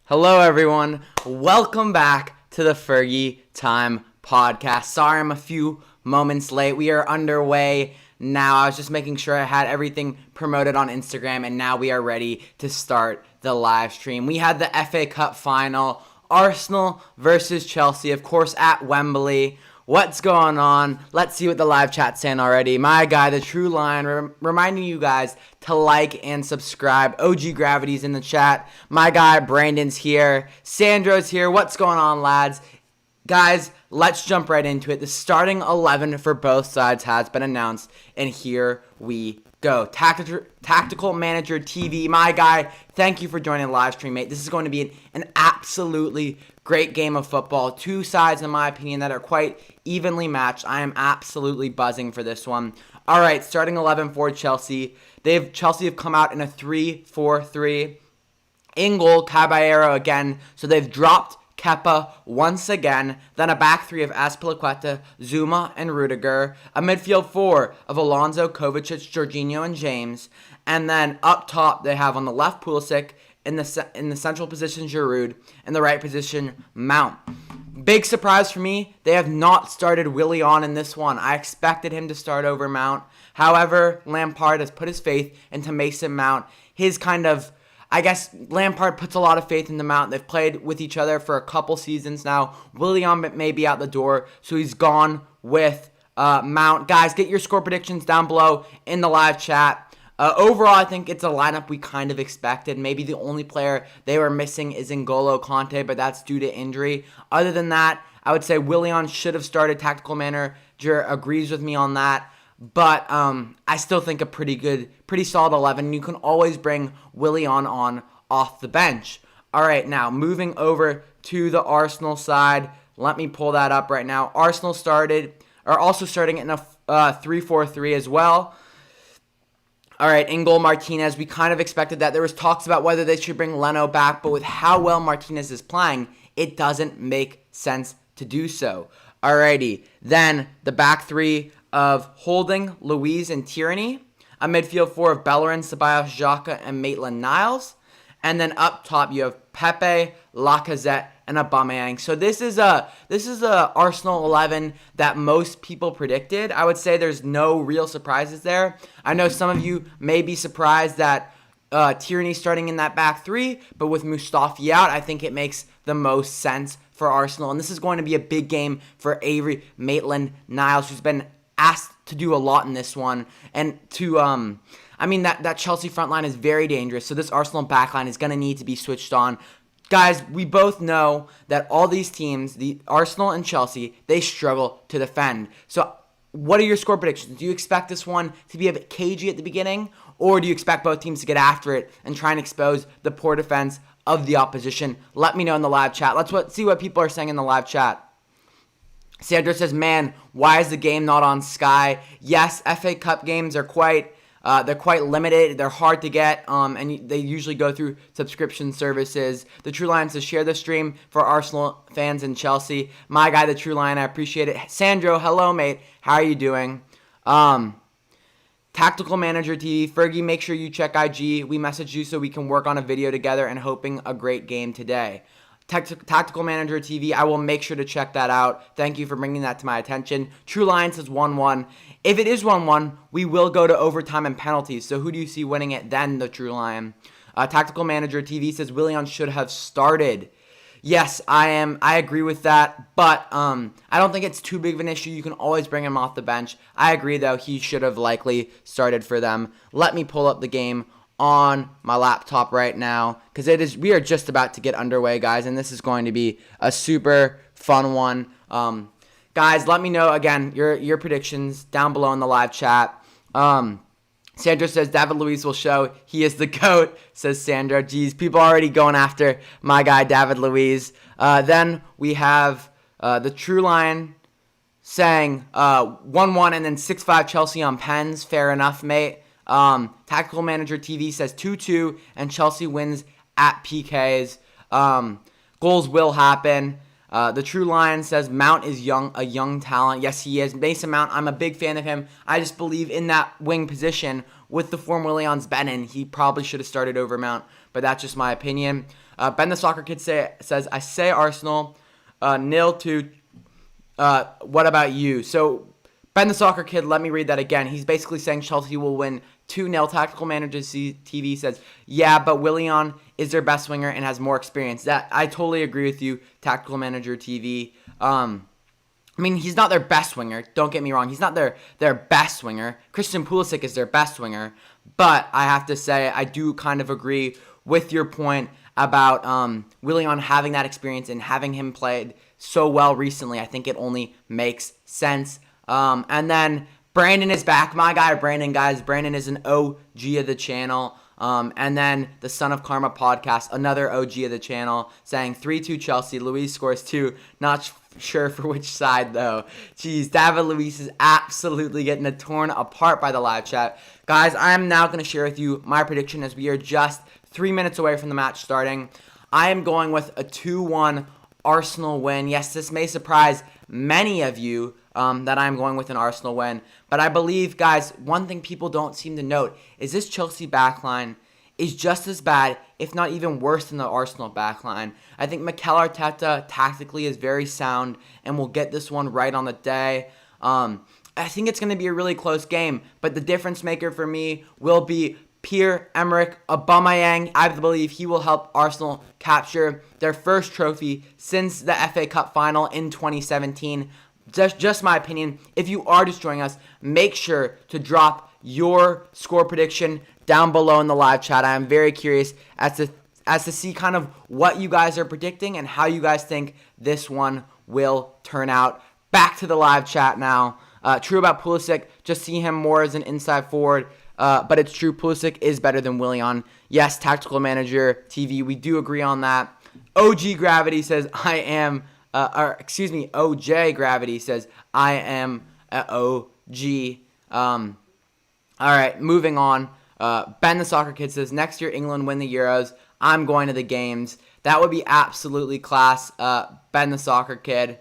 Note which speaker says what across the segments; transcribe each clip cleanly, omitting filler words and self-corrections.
Speaker 1: Hello, everyone. Welcome back to the Fergie Time podcast. Sorry I'm a few moments late. We are underway now. I was just making sure I had everything promoted on Instagram, and now we are ready to start the live stream. We had the FA Cup final, Arsenal versus Chelsea, of course, at Wembley. What's going on? Let's see what the live chat's saying already. My guy, the True Lion, reminding you guys to like and subscribe. OG Gravity's in the chat. My guy, Brandon's here. Sandro's here. What's going on, lads? Guys, let's jump right into it. The starting 11 for both sides has been announced, and here we go. Tactical Manager TV, my guy, thank you for joining the live stream, mate. This is going to be an absolutely great game of football. Two sides, in my opinion, that are quite evenly matched. I am absolutely buzzing for this one. All right, starting 11 for Chelsea. Chelsea have come out in a 3-4-3. In goal, Caballero again. So they've dropped Kepa once again, then a back three of Azpilicueta, Zuma, and Rudiger, a midfield four of Alonso, Kovacic, Jorginho, and James, and then up top they have on the left Pulisic, in the central position Giroud, in the right position Mount. Big surprise for me, they have not started Willian in this one. I expected him to start over Mount. However, Lampard has put his faith into Mason Mount. I guess Lampard puts a lot of faith in the Mount. They've played with each other for a couple seasons now. Willian may be out the door, so he's gone with Mount. Guys, get your score predictions down below in the live chat. Overall, I think it's a lineup we kind of expected. Maybe the only player they were missing is N'Golo Kanté, but that's due to injury. Other than that, I would say Willian should have started. Tactical Manager agrees with me on that. But I still think a pretty solid 11. You can always bring Willian on off the bench. All right, now moving over to the Arsenal side. Let me pull that up right now. Arsenal are also starting in a 3-4-3 as well. All right, in goal, Martinez. We kind of expected that. There was talks about whether they should bring Leno back, but with how well Martinez is playing, it doesn't make sense to do so. Alrighty, then the back three of Holding, Louise, and Tierney. A midfield four of Bellerin, Ceballos, Xhaka, and Maitland-Niles. And then up top you have Pepe, Lacazette, and Aubameyang. So this is a Arsenal 11 that most people predicted. I would say there's no real surprises there. I know some of you may be surprised that Tierney starting in that back three, but with Mustafi out, I think it makes the most sense for Arsenal. And this is going to be a big game for Avery Maitland-Niles, who's been asked to do a lot in this one, and that Chelsea front line is very dangerous, so this Arsenal back line is going to need to be switched on. Guys, we both know that all these teams, the Arsenal and Chelsea, they struggle to defend. So what are your score predictions? Do you expect this one to be a bit cagey at the beginning, or do you expect both teams to get after it and try and expose the poor defense of the opposition? Let me know in the live chat. Let's see what people are saying in the live chat. Sandra says, man, why is the game not on Sky? Yes, FA Cup games are quite limited. They're hard to get, and they usually go through subscription services. The True Lion says, share the stream for Arsenal fans in Chelsea. My guy, the True Lion, I appreciate it. Sandro, hello, mate. How are you doing? Tactical Manager TV, Fergie, make sure you check IG. We messaged you so we can work on a video together and hoping a great game today. Tactical Manager TV, I will make sure to check that out. Thank you for bringing that to my attention. True Lion says 1-1. If it is 1-1, we will go to overtime and penalties. So who do you see winning it then, the True Lion? Tactical Manager TV says Willian should have started. Yes, I agree with that, but I don't think it's too big of an issue. You can always bring him off the bench. I agree, though. He should have likely started for them. Let me pull up the game on my laptop right now, because we are just about to get underway, guys, and this is going to be a super fun one. Guys, let me know again your predictions down below in the live chat. Sandra says David Luiz will show he is the GOAT, says Sandra. Geez, people are already going after my guy David Luiz. Then we have the True Lion saying 1-1 and then 6-5 Chelsea on pens. Fair enough, mate. Tactical Manager TV says 2-2 and Chelsea wins at PKs. Goals will happen. The True Lion says Mount is a young talent. Yes, he is. Mason Mount, I'm a big fan of him. I just believe in that wing position with the form Willian's been in, he probably should have started over Mount. but that's just my opinion. Ben the Soccer Kid says, I say Arsenal 0-2. What about you? So Ben the Soccer Kid, let me read that again. He's basically saying Chelsea will win 2-0. Tactical Manager TV says, yeah, but Willian is their best winger and has more experience. That I totally agree with you, Tactical Manager TV. I mean, he's not their best winger. Don't get me wrong. He's not their best winger. Christian Pulisic is their best winger. But I have to say, I do kind of agree with your point about Willian having that experience and having him played so well recently. I think it only makes sense. And then Brandon is back. My guy, Brandon, guys. Brandon is an OG of the channel. And then the Son of Karma podcast, another OG of the channel, saying 3-2 Chelsea. Luis scores 2. Not sure for which side, though. Jeez, David Luis is absolutely getting torn apart by the live chat. Guys, I am now going to share with you my prediction as we are just 3 minutes away from the match starting. I am going with a 2-1 Arsenal win. Yes, this may surprise many of you that I'm going with an Arsenal win. But I believe, guys, one thing people don't seem to note is this Chelsea backline is just as bad, if not even worse than the Arsenal backline. I think Mikel Arteta tactically is very sound and will get this one right on the day. I think it's going to be a really close game, but the difference maker for me will be Pierre-Emerick Aubameyang. I believe he will help Arsenal capture their first trophy since the FA Cup final in 2017. Just my opinion. If you are just joining us, make sure to drop your score prediction down below in the live chat. I am very curious as to see kind of what you guys are predicting and how you guys think this one will turn out. Back to the live chat now. True about Pulisic, just see him more as an inside forward. But it's true, Pulisic is better than Willian. Yes, Tactical Manager TV, we do agree on that. OG Gravity says, OJ Gravity says, I am a OG. All right, moving on. Ben the Soccer Kid says, next year England win the Euros. I'm going to the games. That would be absolutely class. Ben the Soccer Kid.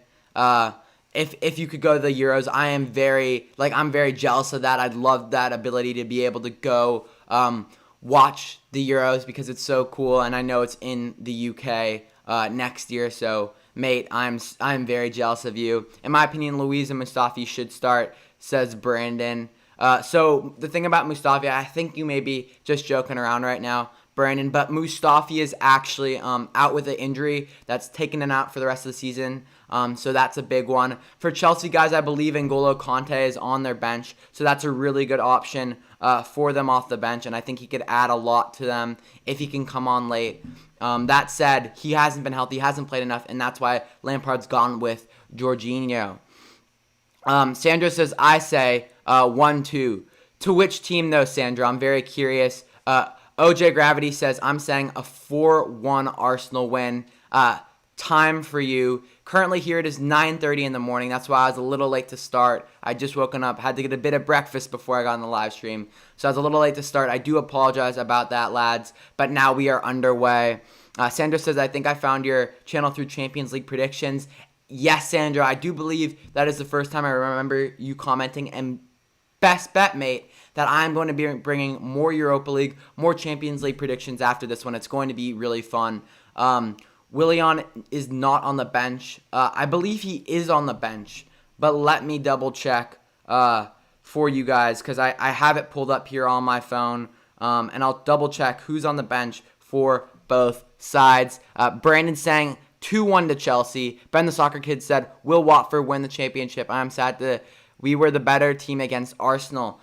Speaker 1: If you could go to the Euros, I'm very jealous of that. I'd love that ability to be able to go watch the Euros because it's so cool, and I know it's in the UK next year. So, mate, I'm very jealous of you. In my opinion, Luis and Mustafi should start, says Brandon. So the thing about Mustafi, I think you may be just joking around right now, Brandon, but Mustafi is actually out with an injury that's taken him out for the rest of the season. So that's a big one. For Chelsea, guys, I believe N'Golo Kanté is on their bench, so that's a really good option for them off the bench, and I think he could add a lot to them if he can come on late. That said, he hasn't been healthy, hasn't played enough, and that's why Lampard's gone with Jorginho. Sandra says, I say 1-2. To which team, though, Sandra? I'm very curious. OJ Gravity says, I'm saying a 4-1 Arsenal win. Time for you. Currently here it is 9:30 in the morning. That's why I was a little late to start. I just woken up, had to get a bit of breakfast before I got on the live stream. So I was a little late to start. I do apologize about that, lads. But now we are underway. Sandra says, I think I found your channel through Champions League predictions. Yes, Sandra, I do believe that is the first time I remember you commenting. And best bet, mate, that I'm going to be bringing more Europa League, more Champions League predictions after this one. It's going to be really fun. Willian is not on the bench. I believe he is on the bench, but let me double check for you guys because I have it pulled up here on my phone, and I'll double check who's on the bench for both sides. Brandon saying 2-1 to Chelsea. Ben the Soccer Kid said, will Watford win the championship? I'm sad that we were the better team against Arsenal.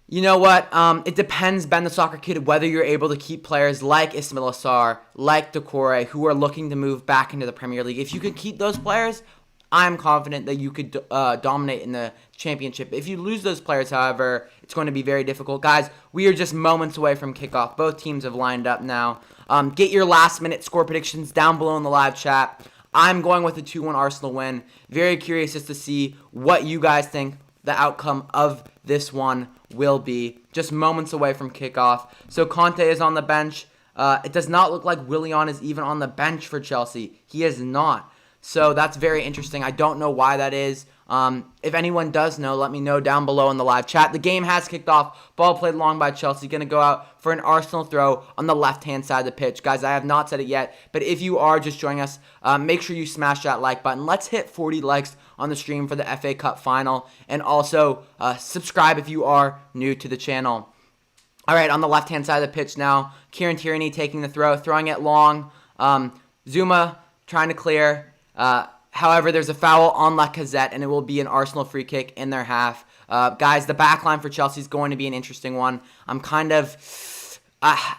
Speaker 1: You know what? It depends, Ben the Soccer Kid, whether you're able to keep players like Ismail Assar, like Decore, who are looking to move back into the Premier League. If you could keep those players, I'm confident that you could dominate in the championship. If you lose those players, however, it's going to be very difficult. Guys, we are just moments away from kickoff. Both teams have lined up now. Get your last-minute score predictions down below in the live chat. I'm going with a 2-1 Arsenal win. Very curious just to see what you guys think the outcome of this one will be. Just moments away from kickoff. So Conte is on the bench. It does not look like Willian is even on the bench for Chelsea. He is not. So that's very interesting. I don't know why that is. If anyone does know, let me know down below in the live chat. The game has kicked off. Ball played long by Chelsea. Going to go out for an Arsenal throw on the left-hand side of the pitch. Guys, I have not said it yet, but if you are just joining us, make sure you smash that like button. Let's hit 40 likes on the stream for the FA Cup final. And also, subscribe if you are new to the channel. All right, on the left-hand side of the pitch now, Kieran Tierney taking the throw, throwing it long. Zuma trying to clear. However, there's a foul on Lacazette, and it will be an Arsenal free kick in their half. Guys, the back line for Chelsea is going to be an interesting one. I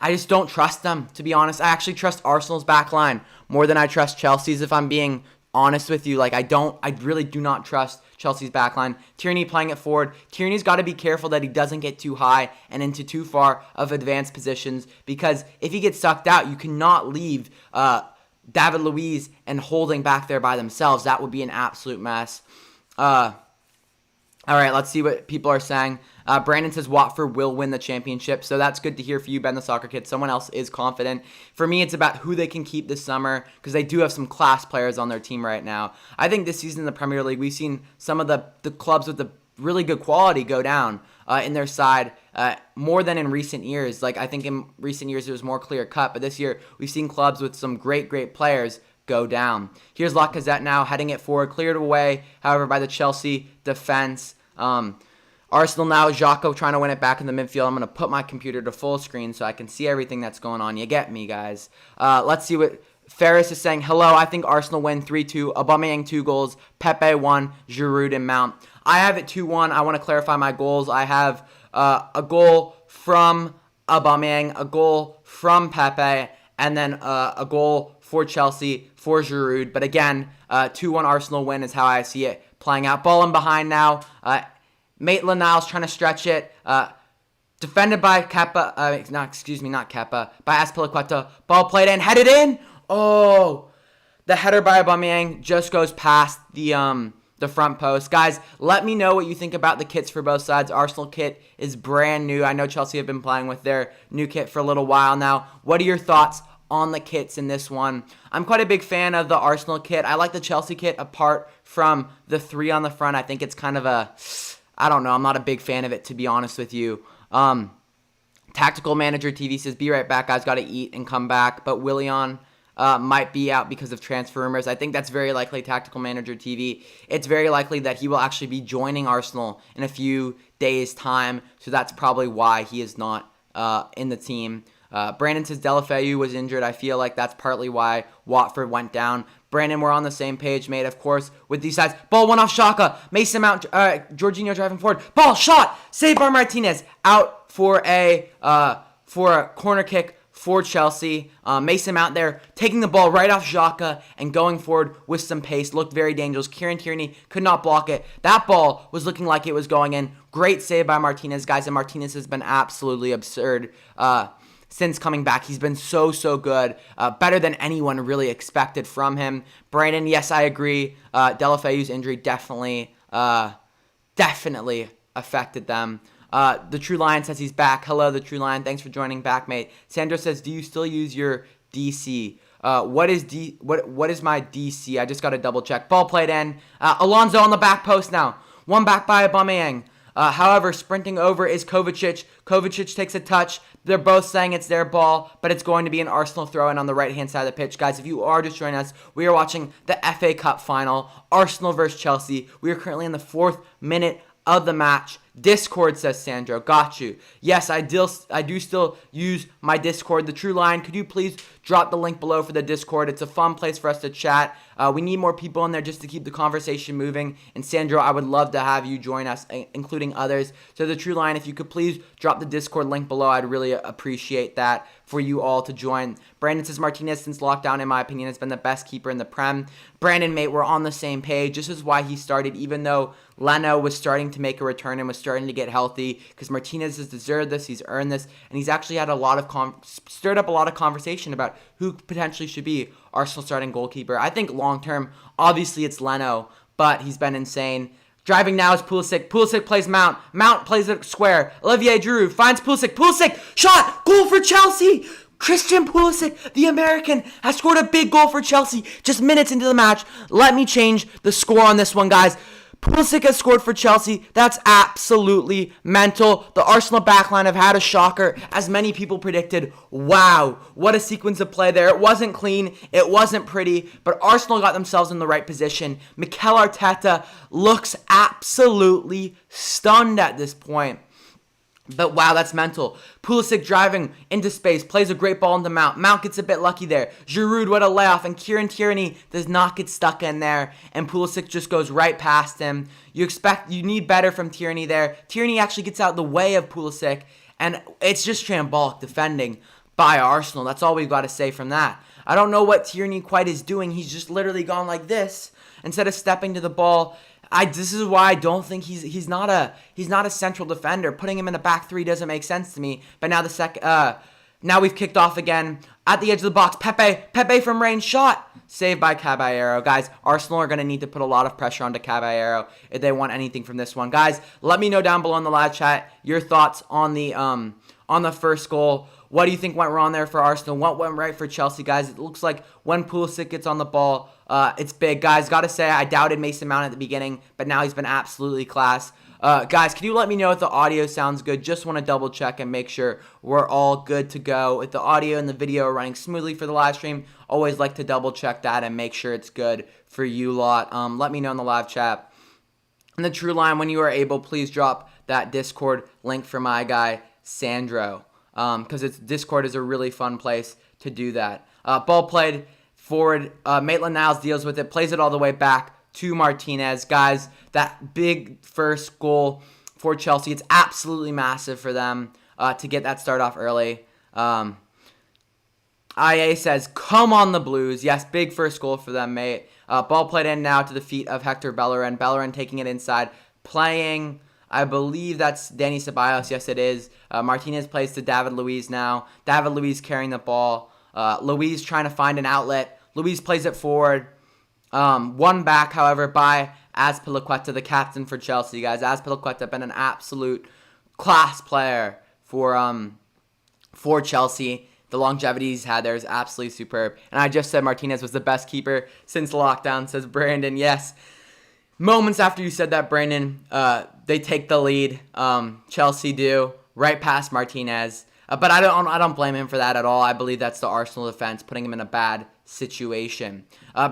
Speaker 1: just don't trust them, to be honest. I actually trust Arsenal's back line more than I trust Chelsea's, if I'm being honest with you. I really do not trust Chelsea's backline. Tierney playing it forward. Tierney's got to be careful that he doesn't get too high and into too far of advanced positions, because if he gets sucked out, you cannot leave David Luiz and Holding back there by themselves. That would be an absolute mess. All right, let's see what people are saying. Brandon says Watford will win the championship, so that's good to hear for you, Ben the Soccer Kid. Someone else is confident. For me, it's about who they can keep this summer, because they do have some class players on their team right now. I think this season in the Premier League, we've seen some of the clubs with the really good quality go down in their side more than in recent years. I think in recent years it was more clear cut, but this year we've seen clubs with some great players go down. Here's Lacazette now heading it forward, cleared away, however, by the Chelsea defense. Arsenal now, Xhaka trying to win it back in the midfield. I'm going to put my computer to full screen so I can see everything that's going on. You get me, guys. Let's see what Ferris is saying. Hello, I think Arsenal win 3-2. Aubameyang 2 goals. Pepe 1. Giroud and Mount. I have it 2-1. I want to clarify my goals. I have a goal from Aubameyang, a goal from Pepe, and then a goal for Chelsea for Giroud. But again, 2-1 Arsenal win is how I see it playing out. Ball in behind now. Maitland-Niles trying to stretch it. Defended by Kepa. Not Kepa. By Azpilicueta. Ball played in. Headed in. Oh. The header by Aubameyang just goes past the front post. Guys, let me know what you think about the kits for both sides. Arsenal kit is brand new. I know Chelsea have been playing with their new kit for a little while now. What are your thoughts on the kits in this one? I'm quite a big fan of the Arsenal kit. I like the Chelsea kit apart from the 3 on the front. I think it's kind of I don't know. I'm not a big fan of it, to be honest with you. Tactical Manager TV says, be right back, guys. Got to eat and come back. But Willian might be out because of transfer rumors. I think that's very likely, Tactical Manager TV. It's very likely that he will actually be joining Arsenal in a few days' time. So that's probably why he is not in the team. Brandon says Deulofeu was injured. I feel like that's partly why Watford went down. Brandon, we're on the same page, mate, of course, with these sides. Ball went off Xhaka. Mason Mount, Jorginho driving forward. Ball shot. Saved by Martinez. Out for a corner kick for Chelsea. Mason Mount there taking the ball right off Xhaka and going forward with some pace. Looked very dangerous. Kieran Tierney could not block it. That ball was looking like it was going in. Great save by Martinez, guys, and Martinez has been absolutely absurd since coming back. He's been so good. Better than anyone really expected from him. Brandon, yes, I agree. Deulofeu's injury definitely affected them. The True Lion says he's back. Hello, The True Lion. Thanks for joining back, mate. Sandro says, do you still use your DC? What is my DC? I just got to double check. Ball played in. Alonso on the back post now. One back by Aubameyang. However, sprinting over is Kovacic. Kovacic takes a touch. They're both saying it's their ball, but it's going to be an Arsenal throw-in on the right-hand side of the pitch. Guys, if you are just joining us, we are watching the FA Cup final, Arsenal versus Chelsea. We are currently in the 4th minute of the match. Discord, says Sandro. Got you. Yes, I do still use my Discord. The True Line, could you please drop the link below for the Discord? It's a fun place for us to chat. We need more people in there just to keep the conversation moving. And Sandro, I would love to have you join us, including others. So the True Line, if you could please drop the Discord link below, I'd really appreciate that for you all to join. Brandon says Martinez, since lockdown, in my opinion, has been the best keeper in the Prem. Brandon, mate, we're on the same page. This is why he started, even though Leno was starting to make a return and was starting to get healthy, because Martinez has deserved this, he's earned this, and he's actually had a lot of stirred up a lot of conversation about who potentially should be Arsenal starting goalkeeper. I think long-term, obviously it's Leno, but he's been insane. Driving now is Pulisic. Pulisic plays Mount. Mount plays it square. Olivier Giroud finds Pulisic. Pulisic, shot, goal for Chelsea! Christian Pulisic, the American, has scored a big goal for Chelsea just minutes into the match. Let me change the score on this one, guys. Pulisic has scored for Chelsea. That's absolutely mental. The Arsenal backline have had a shocker, as many people predicted. Wow, what a sequence of play there. It wasn't clean, it wasn't pretty, but Arsenal got themselves in the right position. Mikel Arteta looks absolutely stunned at this point. But wow, that's mental. Pulisic driving into space, plays a great ball into Mount. Mount gets a bit lucky there. Giroud, what a layoff, and Kieran Tierney does not get stuck in there, and Pulisic just goes right past him. You need better from Tierney there. Tierney actually gets out of the way of Pulisic, and it's just shambolic defending by Arsenal. That's all we've got to say from that. I don't know what Tierney quite is doing. He's just literally gone like this instead of stepping to the ball. This is why I don't think he's not a central defender. Putting him in the back three doesn't make sense to me. But now now we've kicked off again at the edge of the box. Pepe from range shot, saved by Caballero. Guys, Arsenal are going to need to put a lot of pressure onto Caballero if they want anything from this one. Guys, let me know down below in the live chat your thoughts on the first goal. What do you think went wrong there for Arsenal? What went right for Chelsea, guys? It looks like when Pulisic gets on the ball, it's big. Guys, got to say, I doubted Mason Mount at the beginning, but now he's been absolutely class. Guys, can you let me know if the audio sounds good? Just want to double check and make sure we're all good to go. If the audio and the video are running smoothly for the live stream, always like to double check that and make sure it's good for you lot. Let me know in the live chat. In the True Line, when you are able, please drop that Discord link for my guy, Sandro. Because Discord is a really fun place to do that. Ball played forward. Maitland-Niles deals with it, plays it all the way back to Martinez. Guys, that big first goal for Chelsea, it's absolutely massive for them to get that start off early. IA says, come on the Blues. Yes, big first goal for them, mate. Ball played in now to the feet of Hector Bellerin. Bellerin taking it inside, playing... I believe that's Danny Ceballos. Yes, it is. Martinez plays to David Luiz now. David Luiz carrying the ball. Luiz trying to find an outlet. Luiz plays it forward. One back, however, by Azpilicueta, the captain for Chelsea, guys. Azpilicueta been an absolute class player for Chelsea. The longevity he's had there is absolutely superb. And I just said Martinez was the best keeper since lockdown, says Brandon. Yes. Moments after you said that, Brandon, they take the lead. Chelsea do right past Martinez, but I don't blame him for that at all. I believe that's the Arsenal defense putting him in a bad situation.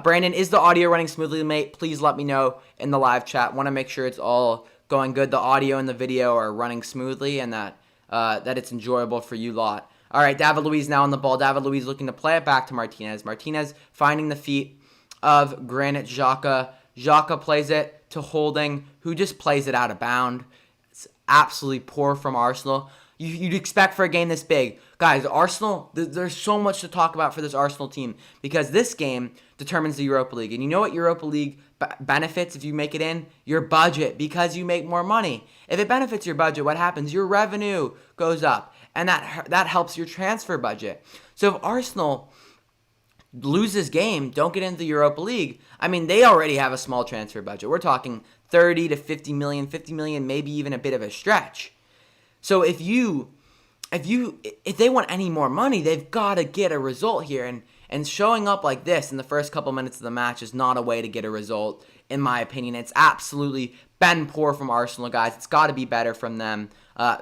Speaker 1: Brandon, is the audio running smoothly, mate? Please let me know in the live chat. Want to make sure it's all going good. The audio and the video are running smoothly, and that it's enjoyable for you lot. All right, David Luiz now on the ball. David Luiz looking to play it back to Martinez. Martinez finding the feet of Granit Xhaka. Xhaka plays it to Holding, who just plays it out of bound. It's absolutely poor from Arsenal. You'd expect for a game this big. Guys, Arsenal, there's so much to talk about for this Arsenal team because this game determines the Europa League. And you know what Europa League benefits if you make it in? Your budget, because you make more money. If it benefits your budget, what happens? Your revenue goes up, and that helps your transfer budget. So if Arsenal lose this game, don't get into the Europa League, I mean, they already have a small transfer budget. We're talking 30 to 50 million, maybe even a bit of a stretch. So if they want any more money, they've got to get a result here. And showing up like this in the first couple minutes of the match is not a way to get a result, in my opinion. It's absolutely been poor from Arsenal, guys. It's got to be better from them.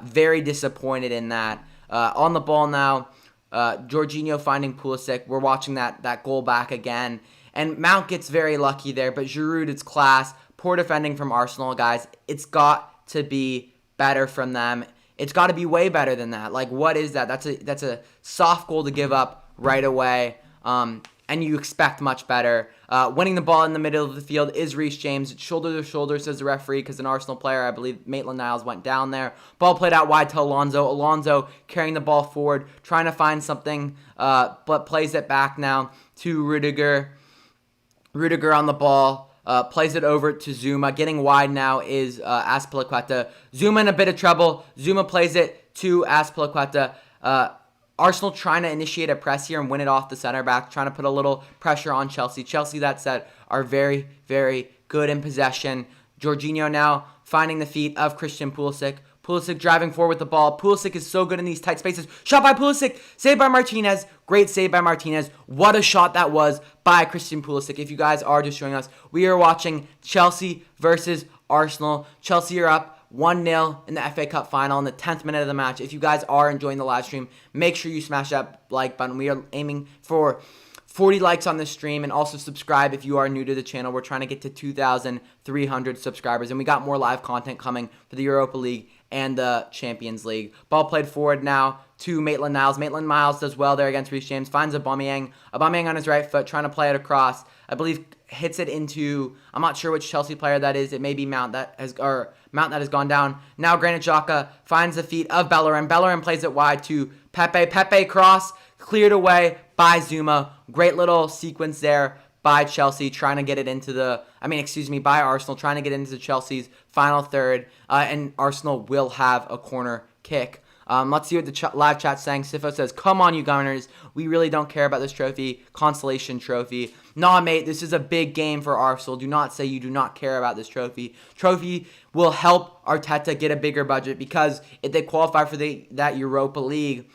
Speaker 1: Very disappointed in that. On the ball now, Jorginho finding Pulisic. We're watching that goal back again. And Mount gets very lucky there, but Giroud, it's class. Poor defending from Arsenal, guys. It's got to be better from them. It's got to be way better than that. Like, what is that? That's a soft goal to give up right away, and you expect much better. Winning the ball in the middle of the field is Reece James. Shoulder to shoulder, says the referee, because an Arsenal player, I believe Maitland-Niles, went down there. Ball played out wide to Alonso. Alonso carrying the ball forward, trying to find something, but plays it back now to Rudiger. Rudiger on the ball. Plays it over to Zuma. Getting wide now is Azpilicueta. Zuma in a bit of trouble. Zuma plays it to Azpilicueta. Arsenal trying to initiate a press here and win it off the center back, trying to put a little pressure on Chelsea. Chelsea, that said, are very, very good in possession. Jorginho now finding the feet of Christian Pulisic. Pulisic driving forward with the ball. Pulisic is so good in these tight spaces. Shot by Pulisic. Saved by Martinez. Great save by Martinez. What a shot that was by Christian Pulisic. If you guys are just joining us, we are watching Chelsea versus Arsenal. Chelsea are up 1-0 in the FA Cup final in the 10th minute of the match. If you guys are enjoying the live stream, make sure you smash that like button. We are aiming for 40 likes on this stream, and also subscribe if you are new to the channel. We're trying to get to 2,300 subscribers, and we got more live content coming for the Europa League and the Champions League. Ball played forward now to Maitland-Niles. Maitland-Niles does well there against Reece James. Finds Aubameyang. Aubameyang on his right foot, trying to play it across. I believe hits it into, I'm not sure which Chelsea player that is. It may be Mount that has gone down. Now Granit Xhaka finds the feet of Bellerin. Bellerin plays it wide to Pepe. Pepe cross, cleared away by Zuma. Great little sequence there by Chelsea, trying to get it into by Arsenal, trying to get into Chelsea's final third, and Arsenal will have a corner kick. Let's see what the live chat's saying. Sifo says, come on, you Gunners. We really don't care about this trophy. Consolation trophy. Nah, mate, this is a big game for Arsenal. Do not say you do not care about this trophy. Trophy will help Arteta get a bigger budget, because if they qualify for that Europa League,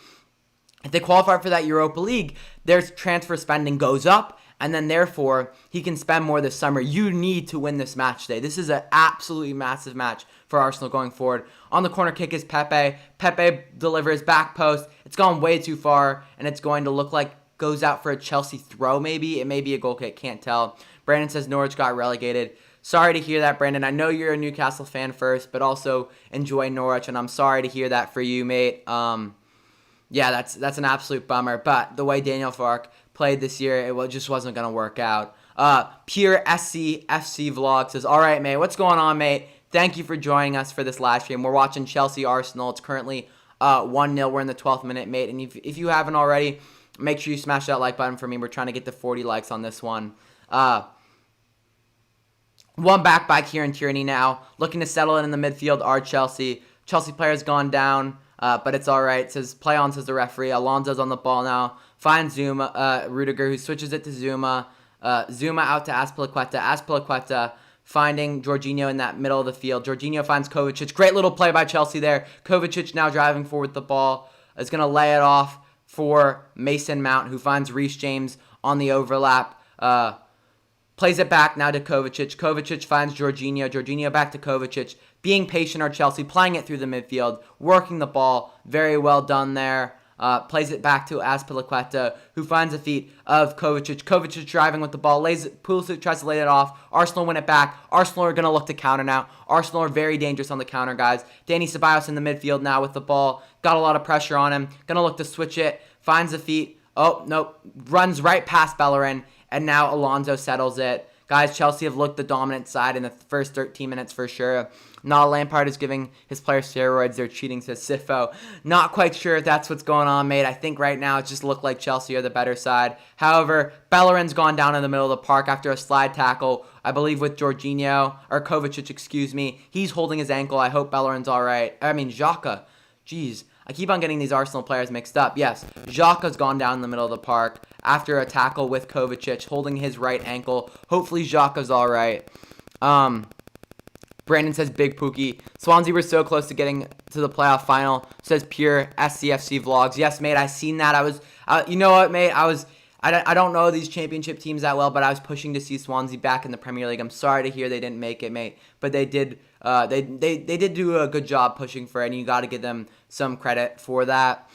Speaker 1: their transfer spending goes up, and then therefore he can spend more this summer. You need to win this match today. This is an absolutely massive match for Arsenal going forward. On the corner kick is Pepe. Pepe delivers back post. It's gone way too far, and it's going to look like goes out for a Chelsea throw maybe. It may be a goal kick, can't tell. Brandon says Norwich got relegated. Sorry to hear that, Brandon. I know you're a Newcastle fan first, but also enjoy Norwich, and I'm sorry to hear that for you, mate. Yeah, that's an absolute bummer. But the way Daniel Fark played this year, it just wasn't going to work out. Pure SC FC Vlog says, all right, mate, what's going on, mate? Thank you for joining us for this live stream. We're watching Chelsea Arsenal. It's currently 1-0. We're in the 12th minute, mate. And if you haven't already, make sure you smash that like button for me. We're trying to get to 40 likes on this one. One back by Kieran Tierney now. Looking to settle it in the midfield are Chelsea. Chelsea player's gone down. But it's all right. It says play on, says the referee. Alonso's on the ball now. Finds Zuma, Rudiger, who switches it to Zuma. Zuma out to Azpilicueta. Azpilicueta finding Jorginho in that middle of the field. Jorginho finds Kovacic. Great little play by Chelsea there. Kovacic now driving forward with the ball. Is going to lay it off for Mason Mount, who finds Reece James on the overlap. Plays it back now to Kovacic. Kovacic finds Jorginho. Jorginho back to Kovacic. Being patient are Chelsea, playing it through the midfield, working the ball. Very well done there. Plays it back to Azpilicueta, who finds the feet of Kovacic. Kovacic driving with the ball. Pulisic tries to lay it off. Arsenal win it back. Arsenal are going to look to counter now. Arsenal are very dangerous on the counter, guys. Dani Ceballos in the midfield now with the ball. Got a lot of pressure on him. Going to look to switch it. Finds the feet. Oh, nope. Runs right past Bellerin. And now Alonso settles it. Guys, Chelsea have looked the dominant side in the first 13 minutes for sure. Not Lampard is giving his players steroids. They're cheating, says Sifo. Not quite sure if that's what's going on, mate. I think right now it just looked like Chelsea are the better side. However, Bellerin's gone down in the middle of the park after a slide tackle, I believe with Jorginho, or Kovacic, excuse me. He's holding his ankle. I hope Bellerin's all right. Xhaka. Jeez. I keep on getting these Arsenal players mixed up. Yes, Xhaka's gone down in the middle of the park after a tackle with Kovacic, holding his right ankle. Hopefully Xhaka's all right. Brandon says Big Pookie. Swansea were so close to getting to the playoff final, says Pure SCFC Vlogs. Yes, mate, I seen that. You know what, mate? I don't know these championship teams that well, but I was pushing to see Swansea back in the Premier League. I'm sorry to hear they didn't make it, mate, but they did. They did do a good job pushing for it, and you got to give them some credit for that.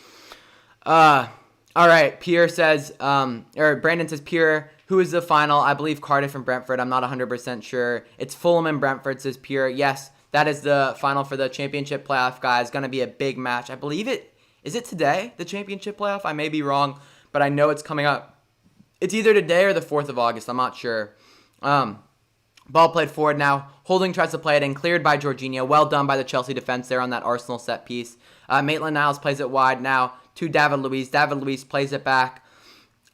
Speaker 1: All right, Pierre says, or Brandon says, Pierre, who is the final? I believe Cardiff and Brentford. I'm not 100% sure. It's Fulham and Brentford, says Pierre. Yes, that is the final for the championship playoff, guys. Going to be a big match. I believe it. Is it today, the championship playoff? I may be wrong, but I know it's coming up. It's either today or the 4th of August. I'm not sure. Ball played forward now. Holding tries to play it in. Cleared by Jorginho. Well done by the Chelsea defense there on that Arsenal set piece. Maitland-Niles plays it wide now to David Luiz. David Luiz plays it back.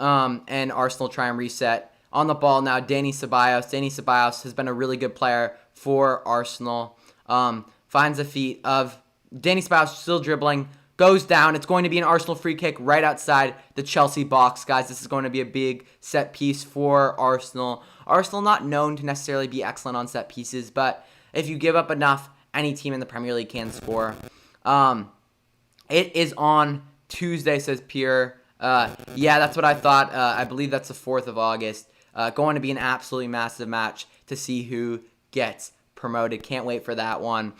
Speaker 1: And Arsenal try and reset. On the ball now, Dani Ceballos. Dani Ceballos has been a really good player for Arsenal. Finds the feet of Dani Ceballos, still dribbling. Goes down. It's going to be an Arsenal free kick right outside the Chelsea box, guys. This is going to be a big set piece for Arsenal. Arsenal not known to necessarily be excellent on set pieces, but if you give up enough any team in the Premier League can score. It is on Tuesday, says Pierre. Yeah, that's what I thought. I believe that's the 4th of August. Going to be an absolutely massive match to see who gets promoted. Can't wait for that one.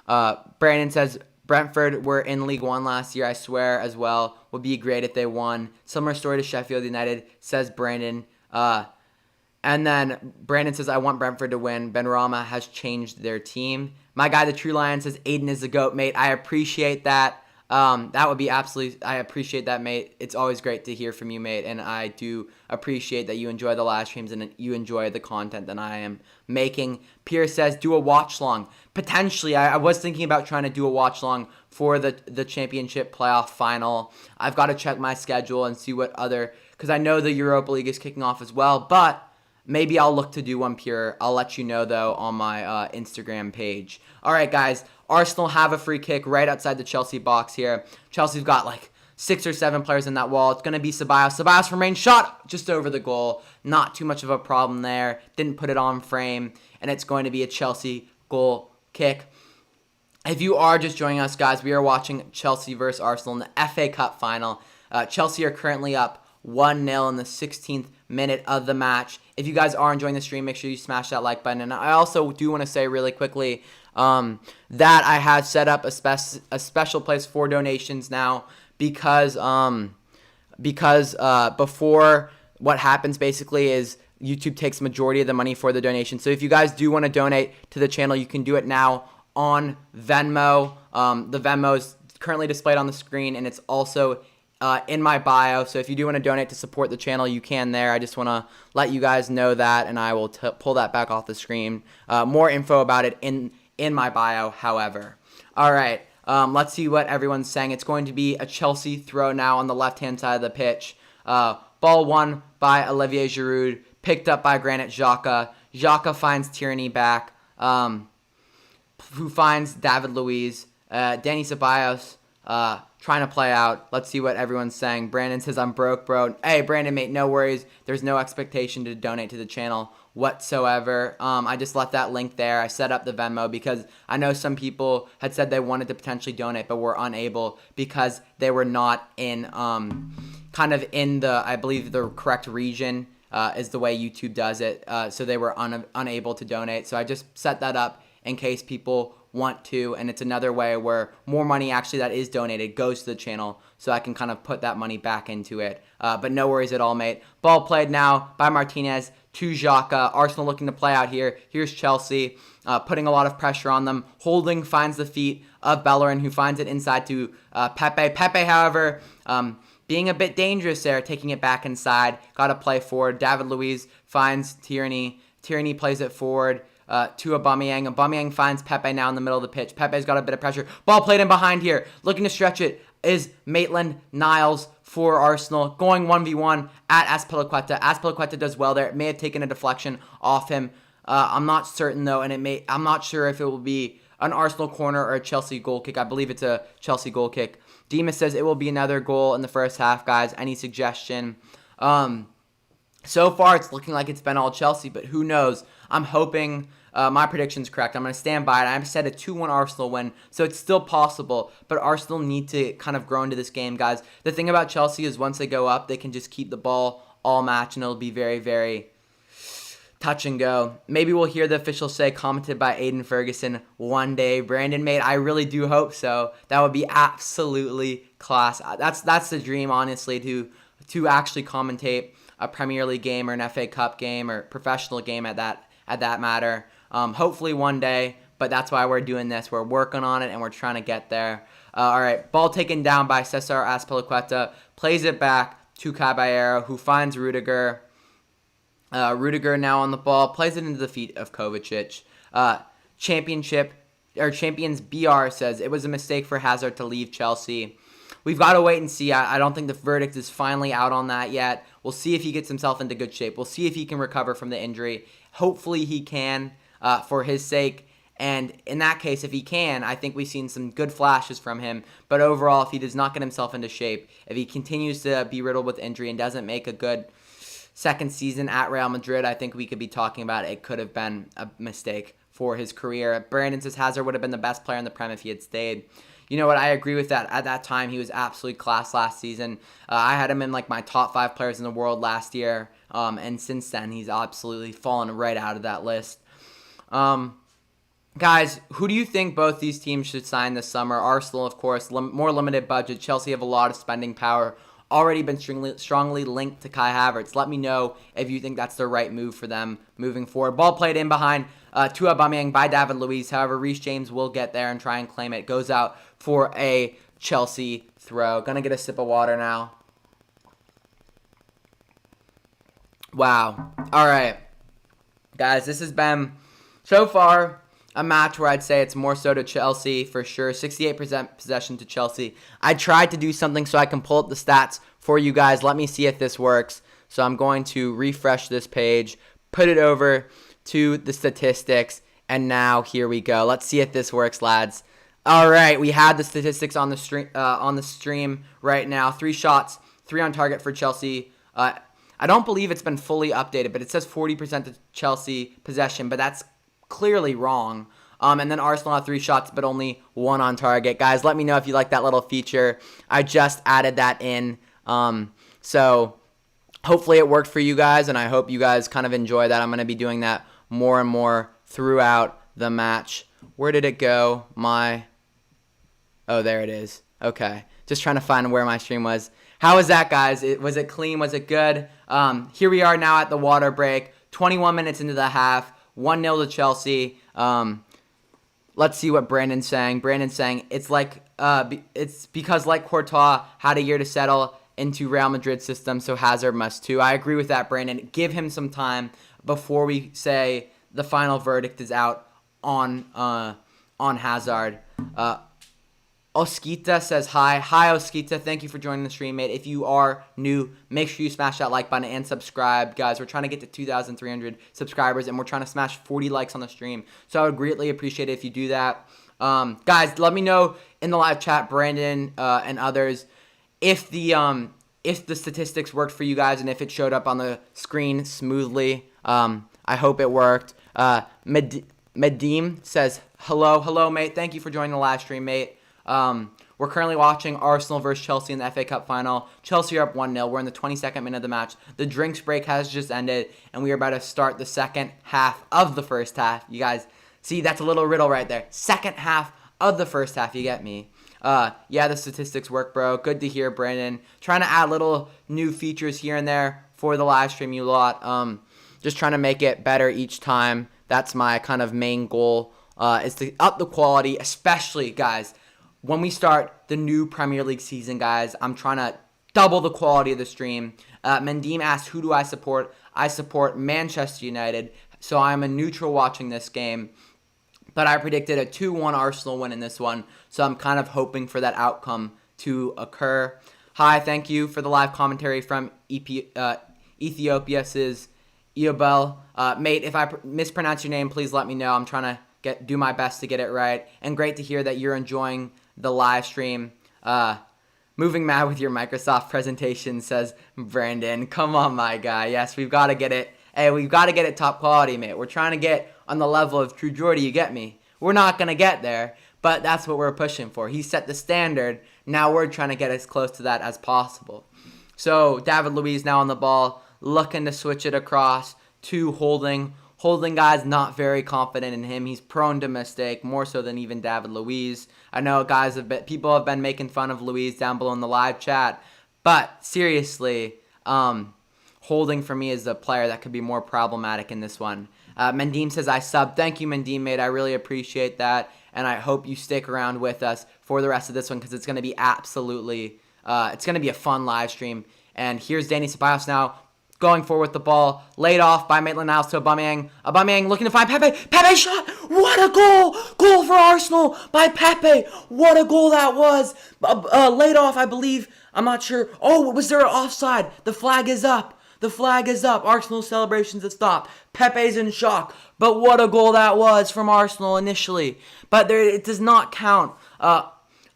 Speaker 1: Brandon says, Brentford were in League One last year, I swear, as well. Would be great if they won. Similar story to Sheffield United, says Brandon. And then Brandon says, I want Brentford to win. Benrahma has changed their team. My guy, the True Lion, says, Aiden is the GOAT, mate. I appreciate that. That would be absolutely, I appreciate that, mate. It's always great to hear from you, mate, and I do appreciate that you enjoy the live streams and you enjoy the content that I am making. Pierre says, do a watch long. Potentially, I was thinking about trying to do a watch long for the championship playoff final. I've got to check my schedule and see what other, because I know the Europa League is kicking off as well, but maybe I'll look to do one, Pierre. I'll let you know, though, on my Instagram page. All right, guys. Arsenal have a free kick right outside the Chelsea box here. Chelsea's got like 6 or 7 players in that wall. It's going to be Ceballos. Ceballos from range, shot just over the goal. Not too much of a problem there. Didn't put it on frame. And it's going to be a Chelsea goal kick. If you are just joining us, guys, we are watching Chelsea versus Arsenal in the FA Cup final. Chelsea are currently up 1-0 in the 16th minute of the match. If you guys are enjoying the stream, make sure you smash that like button. And I also do want to say really quickly that I have set up a special place for donations now because before what happens basically is YouTube takes majority of the money for the donation. So if you guys do want to donate to the channel, you can do it now on Venmo. The Venmo is currently displayed on the screen, and it's also in my bio. So if you do want to donate to support the channel, you can there. I just want to let you guys know that, and I will pull that back off the screen. More info about it in my bio, however. All right, let's see what everyone's saying. It's going to be a Chelsea throw now on the left-hand side of the pitch. Ball won by Olivier Giroud, picked up by Granit Xhaka. Xhaka finds Tierney back, who finds David Luiz. Danny Ceballos trying to play out. Let's see what everyone's saying. Brandon says, I'm broke, bro. Hey, Brandon, mate, no worries. There's no expectation to donate to the channel whatsoever. I just left that link there. I set up the Venmo because I know some people had said they wanted to potentially donate but were unable because they were not in kind of in the, I believe, the correct region is the way YouTube does it. So they were unable to donate. So I just set that up in case people want to, and it's another way where more money actually that is donated goes to the channel, so I can kind of put that money back into it. But no worries at all, mate. Ball played now by Martinez to Xhaka. Arsenal looking to play out here. Here's Chelsea putting a lot of pressure on them. Holding finds the feet of Bellerin, who finds it inside to Pepe. Pepe, however, being a bit dangerous there, taking it back inside. Got to play forward. David Luiz finds Tierney. Tierney plays it forward to Aubameyang. Aubameyang finds Pepe now in the middle of the pitch. Pepe's got a bit of pressure. Ball played in behind here. Looking to stretch it is Maitland-Niles for Arsenal. Going 1v1 at Azpilicueta. Azpilicueta does well there. It may have taken a deflection off him. I'm not certain though, and I'm not sure if it will be an Arsenal corner or a Chelsea goal kick. I believe it's a Chelsea goal kick. Demas says it will be another goal in the first half, guys. Any suggestion? So far, it's looking like it's been all Chelsea, but who knows? I'm hoping my prediction's correct. I'm going to stand by it. I've said a 2-1 Arsenal win, so it's still possible, but Arsenal need to kind of grow into this game, guys. The thing about Chelsea is once they go up, they can just keep the ball all match, and it'll be very, very touch and go. Maybe we'll hear the officials say commented by Aiden Ferguson one day. Brandon, mate, I really do hope so. That would be absolutely class. That's the dream, honestly, to actually commentate a Premier League game or an FA Cup game or professional game at that matter. Hopefully one day, but that's why we're doing this. We're working on it and we're trying to get there. All right, ball taken down by Cesar Azpilicueta. Plays it back to Caballero, who finds Rudiger. Rudiger now on the ball. Plays it into the feet of Kovacic. Champions BR says it was a mistake for Hazard to leave Chelsea. We've got to wait and see. I don't think the verdict is finally out on that yet. We'll see if he gets himself into good shape. We'll see if he can recover from the injury. Hopefully he can for his sake. And in that case, if he can, I think we've seen some good flashes from him. But overall, if he does not get himself into shape, if he continues to be riddled with injury and doesn't make a good second season at Real Madrid, I think we could be talking about it could have been a mistake for his career. Brandon says Hazard would have been the best player in the Prem if he had stayed. You know what? I agree with that. At that time, he was absolutely class last season. I had him in like my top 5 players in the world last year. And since then, he's absolutely fallen right out of that list. Guys, who do you think both these teams should sign this summer? Arsenal, of course, more limited budget. Chelsea have a lot of spending power. Already been strongly linked to Kai Havertz. Let me know if you think that's the right move for them moving forward. Ball played in behind to Aubameyang by David Luiz. However, Reece James will get there and try and claim it. Goes out for a Chelsea throw. Gonna get a sip of water now. Wow. All right. Guys, this has been, so far, a match where I'd say it's more so to Chelsea for sure. 68% possession to Chelsea. I tried to do something so I can pull up the stats for you guys. Let me see if this works. So I'm going to refresh this page, put it over to the statistics, and now here we go. Let's see if this works, lads. All right, we have the statistics on the stream right now. 3 shots, 3 on target for Chelsea. I don't believe it's been fully updated, but it says 40% to Chelsea possession, but that's clearly wrong. And then Arsenal had 3 shots, but only 1 on target. Guys, let me know if you like that little feature. I just added that in. So hopefully it worked for you guys, and I hope you guys kind of enjoy that. I'm going to be doing that more and more throughout the match. Where did it go? Oh, there it is. Okay. Just trying to find where my stream was. How was that, guys? Was it clean? Was it good? Here we are now at the water break. 21 minutes into the half. 1-0 to Chelsea. Let's see what Brandon's saying. Brandon's saying it's because like Courtois had a year to settle into Real Madrid's system, so Hazard must too. I agree with that, Brandon. Give him some time before we say the final verdict is out on Hazard. Oskita says hi. Hi, Oskita. Thank you for joining the stream, mate. If you are new, make sure you smash that like button and subscribe. Guys, we're trying to get to 2,300 subscribers, and we're trying to smash 40 likes on the stream. So I would greatly appreciate it if you do that. Guys, let me know in the live chat, Brandon and others, if the statistics worked for you guys and if it showed up on the screen smoothly. I hope it worked. Medim says, hello, mate. Thank you for joining the live stream, mate. We're currently watching Arsenal versus Chelsea in the FA Cup final. Chelsea are up 1-0. We're in the 22nd minute of the match. The drinks break has just ended, and we are about to start the second half of the first half. You guys see, that's a little riddle right there. Second half of the first half, you get me. Yeah, the statistics work, bro. Good to hear, Brandon. Trying to add little new features here and there for the live stream, you lot. Just trying to make it better each time. That's my kind of main goal, is to up the quality, especially, guys, when we start the new Premier League season, guys. I'm trying to double the quality of the stream. Mendim asked, who do I support? I support Manchester United, so I'm a neutral watching this game. But I predicted a 2-1 Arsenal win in this one, so I'm kind of hoping for that outcome to occur. Hi, thank you for the live commentary from Ethiopia, says Eobel. Mate, if I mispronounce your name, please let me know. I'm trying to do my best to get it right. And great to hear that you're enjoying the live stream. Moving mad with your Microsoft presentation, says Brandon. Come on, my guy. Yes, we've got to get it. Hey, we've got to get it top quality, mate. We're trying to get on the level of True Jordy, you get me? We're not going to get there, but that's what we're pushing for. He set the standard. Now we're trying to get as close to that as possible. So David Luiz now on the ball, looking to switch it across to Holding. Holding, guys, not very confident in him. He's prone to mistake, more so than even David Luiz. I know, guys, people have been making fun of Luiz down below in the live chat, but seriously, Holding for me is a player that could be more problematic in this one. Mendim says, I sub. Thank you, Mendim, mate. I really appreciate that, and I hope you stick around with us for the rest of this one because it's going to be absolutely, it's going to be a fun live stream. And here's Danny Ceballos now, going forward with the ball, laid off by Maitland-Niles to Aubameyang. Aubameyang looking to find Pepe. Pepe shot! What a goal! Goal for Arsenal by Pepe. What a goal that was. Laid off, I believe. I'm not sure. Oh, was there an offside? The flag is up. The flag is up. Arsenal celebrations have stopped. Pepe's in shock. But what a goal that was from Arsenal initially. But it does not count.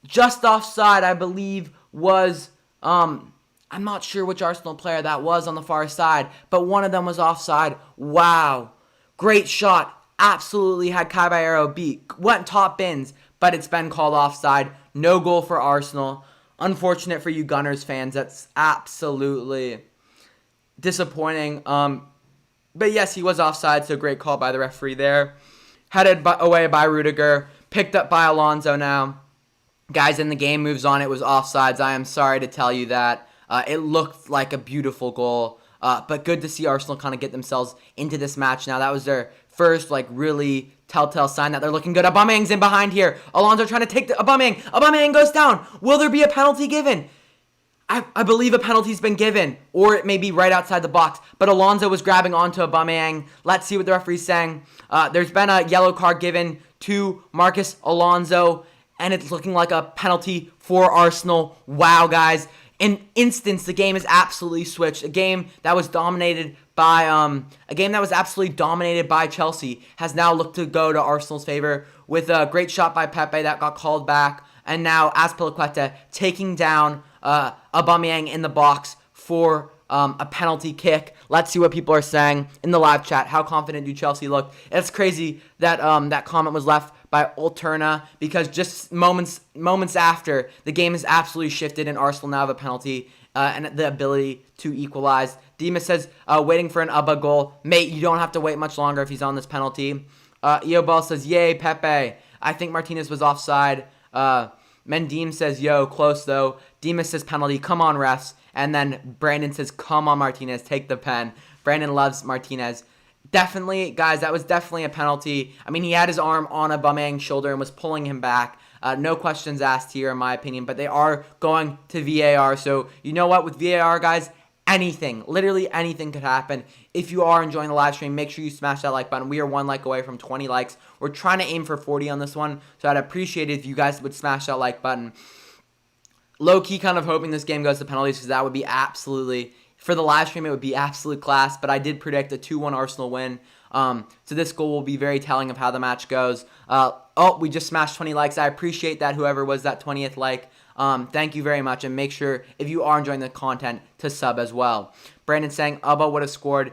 Speaker 1: Just offside, I believe, was... I'm not sure which Arsenal player that was on the far side, but one of them was offside. Wow. Great shot. absolutely had Caballero beat, went top bins, but it's been called offside. No goal for Arsenal. Unfortunate for you Gunners fans. That's absolutely disappointing. But yes, he was offside, so great call by the referee there. Headed away by Rudiger, picked up by Alonso now. Guys, in the game moves on. It was offsides. I am sorry to tell you that. It looked like a beautiful goal, but good to see Arsenal kind of get themselves into this match now. That was their first, really telltale sign that they're looking good. Aubameyang's in behind here. Alonso trying to take the Aubameyang. Aubameyang goes down. Will there be a penalty given? I believe a penalty's been given, or it may be right outside the box. But Alonso was grabbing onto Aubameyang. Let's see what the referee's saying. There's been a yellow card given to Marcus Alonso, and it's looking like a penalty for Arsenal. Wow, guys. In instance, the game is absolutely switched. A game that was dominated by Chelsea has now looked to go to Arsenal's favor with a great shot by Pepe that got called back, and now Azpilicueta taking down Aubameyang in the box for a penalty kick. Let's see what people are saying in the live chat. How confident do Chelsea look? It's crazy that that comment was left by Alterna, because just moments after, the game has absolutely shifted and Arsenal now have a penalty and the ability to equalize. Demas says, waiting for an Ubba goal. Mate, you don't have to wait much longer if he's on this penalty. Eobal says, yay, Pepe. I think Martinez was offside. Mendim says, yo, close though. Demas says, penalty. Come on, refs. And then Brandon says, come on, Martinez. Take the pen. Brandon loves Martinez. Definitely, guys, that was definitely a penalty. I mean, he had his arm on Aubameyang's shoulder and was pulling him back. No questions asked here, in my opinion, but they are going to VAR. So, you know what? With VAR, guys, anything, literally anything could happen. If you are enjoying the live stream, make sure you smash that like button. We are 1 like away from 20 likes. We're trying to aim for 40 on this one, so I'd appreciate it if you guys would smash that like button. Low-key kind of hoping this game goes to penalties, because that would be absolutely... For the live stream, it would be absolute class, but I did predict a 2-1 Arsenal win. So this goal will be very telling of how the match goes. We just smashed 20 likes. I appreciate that, whoever was that 20th like. Thank you very much, and make sure, if you are enjoying the content, to sub as well. Brandon saying, Ubba would have scored.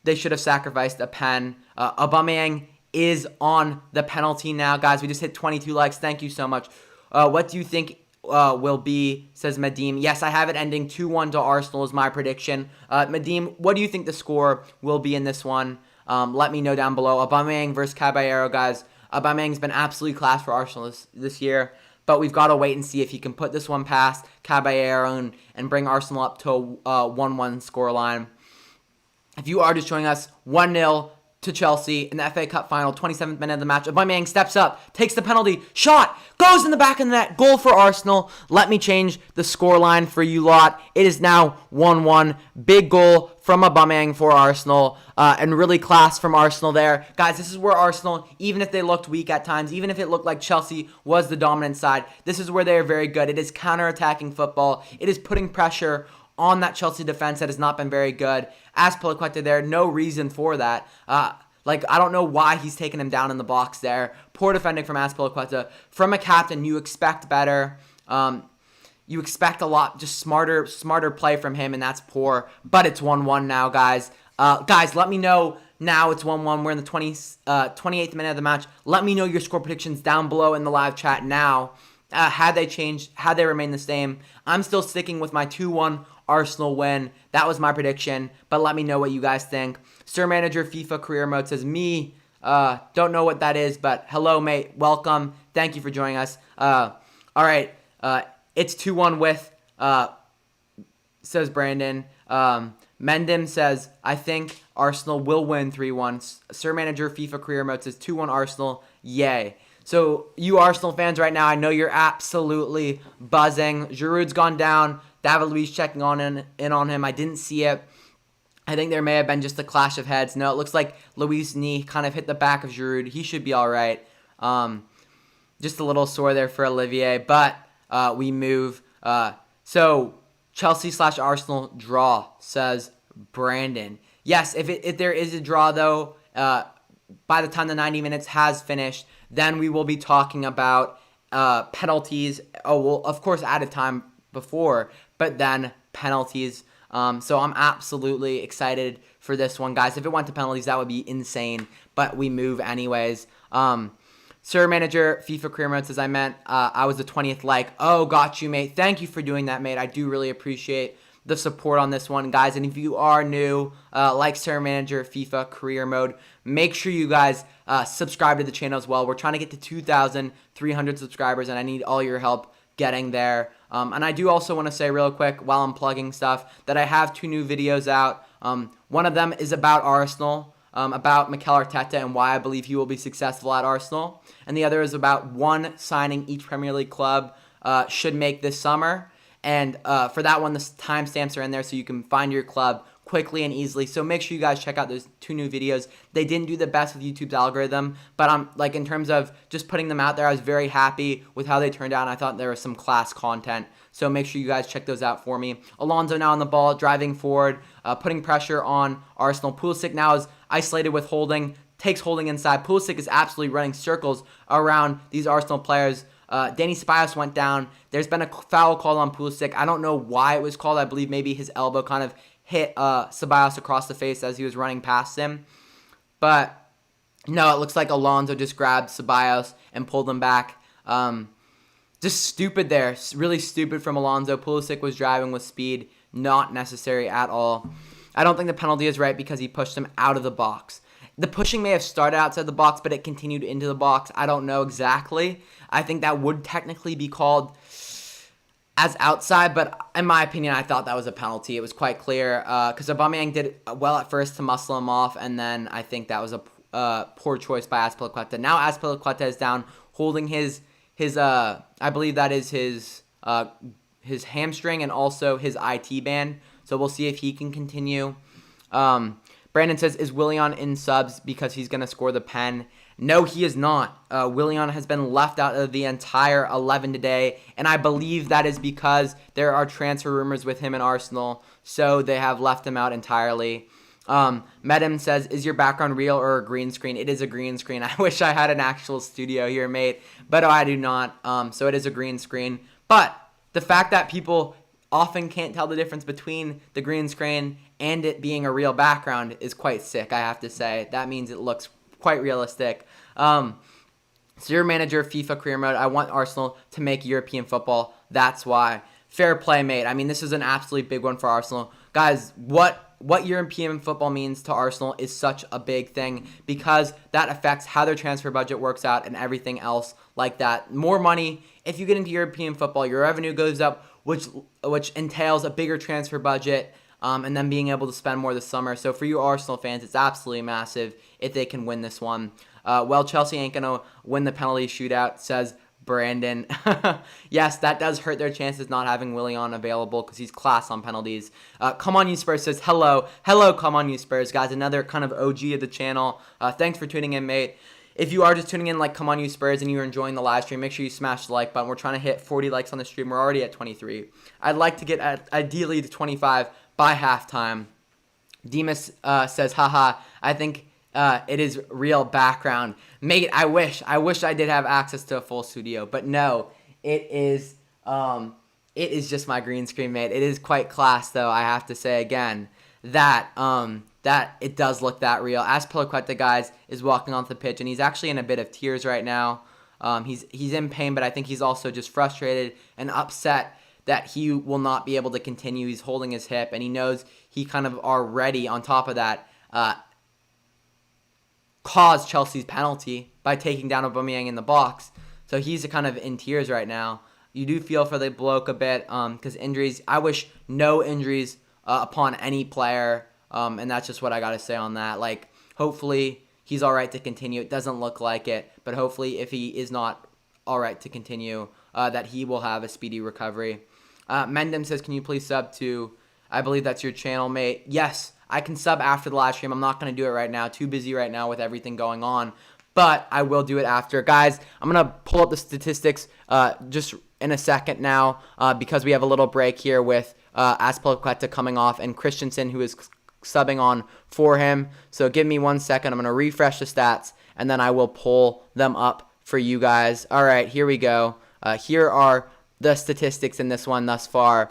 Speaker 1: They should have sacrificed a pen. Aubameyang is on the penalty now. Guys, we just hit 22 likes. Thank you so much. What do you think will be, says Madim. Yes, I have it ending 2-1 to Arsenal is my prediction. Madim, what do you think the score will be in this one? Let me know down below. Aubameyang versus Caballero, guys. Aubameyang's been absolutely class for Arsenal this year, but we've got to wait and see if he can put this one past Caballero and bring Arsenal up to a 1-1 scoreline. If you are just joining us, 1-0 to Chelsea in the FA Cup final, 27th minute of the match. Aubameyang steps up, takes the penalty, shot, goes in the back of the net, goal for Arsenal. Let me change the scoreline for you lot. It is now 1-1. Big goal from Aubameyang for Arsenal, and really class from Arsenal there. Guys, this is where Arsenal, even if they looked weak at times, even if it looked like Chelsea was the dominant side, this is where they are very good. It is counter-attacking football. It is putting pressure on that Chelsea defense that has not been very good. Azpilicueta there, no reason for that. I don't know why he's taking him down in the box there. Poor defending from Azpilicueta. From a captain, you expect better. You expect a lot, just smarter play from him, and that's poor. But it's 1-1 now, guys. Guys, let me know now. It's 1-1. We're in the 28th minute of the match. Let me know your score predictions down below in the live chat now. Had they changed? Had they remained the same? I'm still sticking with my 2-1 Arsenal win. That was my prediction, but let me know what you guys think. Sir Manager FIFA Career Mode says, don't know what that is, but hello, mate. Welcome. Thank you for joining us. All right. It's 2-1 with, says Brandon. Mendim says, I think Arsenal will win 3-1. Sir Manager FIFA Career Mode says 2-1 Arsenal. Yay. So you Arsenal fans right now, I know you're absolutely buzzing. Giroud's gone down. David Luiz checking in on him. I didn't see it. I think there may have been just a clash of heads. No, it looks like Luiz's knee kind of hit the back of Giroud. He should be all right. Just a little sore there for Olivier, but we move. So Chelsea/Arsenal draw, says Brandon. Yes, if there is a draw, though, by the time the 90 minutes has finished, then we will be talking about penalties. Oh, well, of course, added time before, but then penalties. So I'm absolutely excited for this one, guys. If it went to penalties, that would be insane, but we move anyways. Sir Manager FIFA Career Mode says, I was the 20th like. Oh, got you, mate. Thank you for doing that, mate. I do really appreciate the support on this one, guys. And if you are new, like Sir Manager FIFA Career Mode, make sure you guys subscribe to the channel as well. We're trying to get to 2,300 subscribers, and I need all your help getting there. And I do also want to say real quick, while I'm plugging stuff, that I have 2 new videos out. One of them is about Arsenal, about Mikel Arteta and why I believe he will be successful at Arsenal. And the other is about one signing each Premier League club should make this summer. And for that one, the timestamps are in there so you can find your club quickly and easily. So make sure you guys check out those 2 new videos. They didn't do the best with YouTube's algorithm, but like in terms of just putting them out there, I was very happy with how they turned out, and I thought there was some class content. So make sure you guys check those out for me. Alonso now on the ball, driving forward, putting pressure on Arsenal. Pulisic now is isolated with Holding, takes Holding inside. Pulisic is absolutely running circles around these Arsenal players. Danny Ceballos went down. There's been a foul call on Pulisic. I don't know why it was called. I believe maybe his elbow kind of hit Ceballos across the face as he was running past him. But no, it looks like Alonso just grabbed Ceballos and pulled him back. Just stupid there. Really stupid from Alonso. Pulisic was driving with speed. Not necessary at all. I don't think the penalty is right because he pushed him out of the box. The pushing may have started outside the box, but it continued into the box. I don't know exactly. I think that would technically be called as outside, but in my opinion, I thought that was a penalty. It was quite clear because Aubameyang did well at first to muscle him off, and then I think that was a poor choice by Azpilicueta. Now Azpilicueta is down, holding his I believe that is his hamstring and also his IT band. So we'll see if he can continue. Brandon says, is Willian in subs because he's going to score the pen? No, he is not. Willian has been left out of the entire 11 today, and I believe that is because there are transfer rumors with him in Arsenal, so they have left him out entirely. Medem says, is your background real or a green screen? It is a green screen. I wish I had an actual studio here, mate, but I do not, so it is a green screen. But the fact that people often can't tell the difference between the green screen and it being a real background is quite sick, I have to say. That means it looks quite realistic. So your manager, FIFA Career Mode, I want Arsenal to make European football. That's why. Fair play, mate. I mean, this is an absolutely big one for Arsenal. Guys, what European football means to Arsenal is such a big thing because that affects how their transfer budget works out and everything else like that. More money. If you get into European football, your revenue goes up, which entails a bigger transfer budget, and then being able to spend more this summer. So for you Arsenal fans, it's absolutely massive if they can win this one. Well, Chelsea ain't going to win the penalty shootout, says Brandon. Yes, that does hurt their chances not having Willian available because he's class on penalties. Come on, you Spurs says, hello. Hello, come on, you Spurs. Guys, another kind of OG of the channel. Thanks for tuning in, mate. If you are just tuning in, like, come on, you Spurs, and you're enjoying the live stream, make sure you smash the like button. We're trying to hit 40 likes on the stream. We're already at 23. I'd like to get ideally to 25 by halftime. Demas says, haha, I think it is real background. Mate, I wish I did have access to a full studio, but no, it is just my green screen, mate. It is quite class, though, I have to say again, that it does look that real. Azpilicueta, guys, is walking off the pitch, and he's actually in a bit of tears right now. He's in pain, but I think he's also just frustrated and upset that he will not be able to continue. He's holding his hip, and he knows he kind of already, on top of that, caused Chelsea's penalty by taking down Aubameyang in the box. So he's kind of in tears right now. You do feel for the bloke a bit because injuries. I wish no injuries upon any player, and that's just what I got to say on that. Like, hopefully he's all right to continue. It doesn't look like it, but hopefully if he is not all right to continue, that he will have a speedy recovery. Mendem says, can you please sub to, I believe that's your channel, mate. Yes, I can sub after the live stream. I'm not going to do it right now. Too busy right now with everything going on, but I will do it after. Guys, I'm going to pull up the statistics just in a second now because we have a little break here with Azpilicueta coming off and Christensen, who is subbing on for him. So give me 1 second. I'm going to refresh the stats, and then I will pull them up for you guys. All right, here we go. Here are the statistics in this one thus far.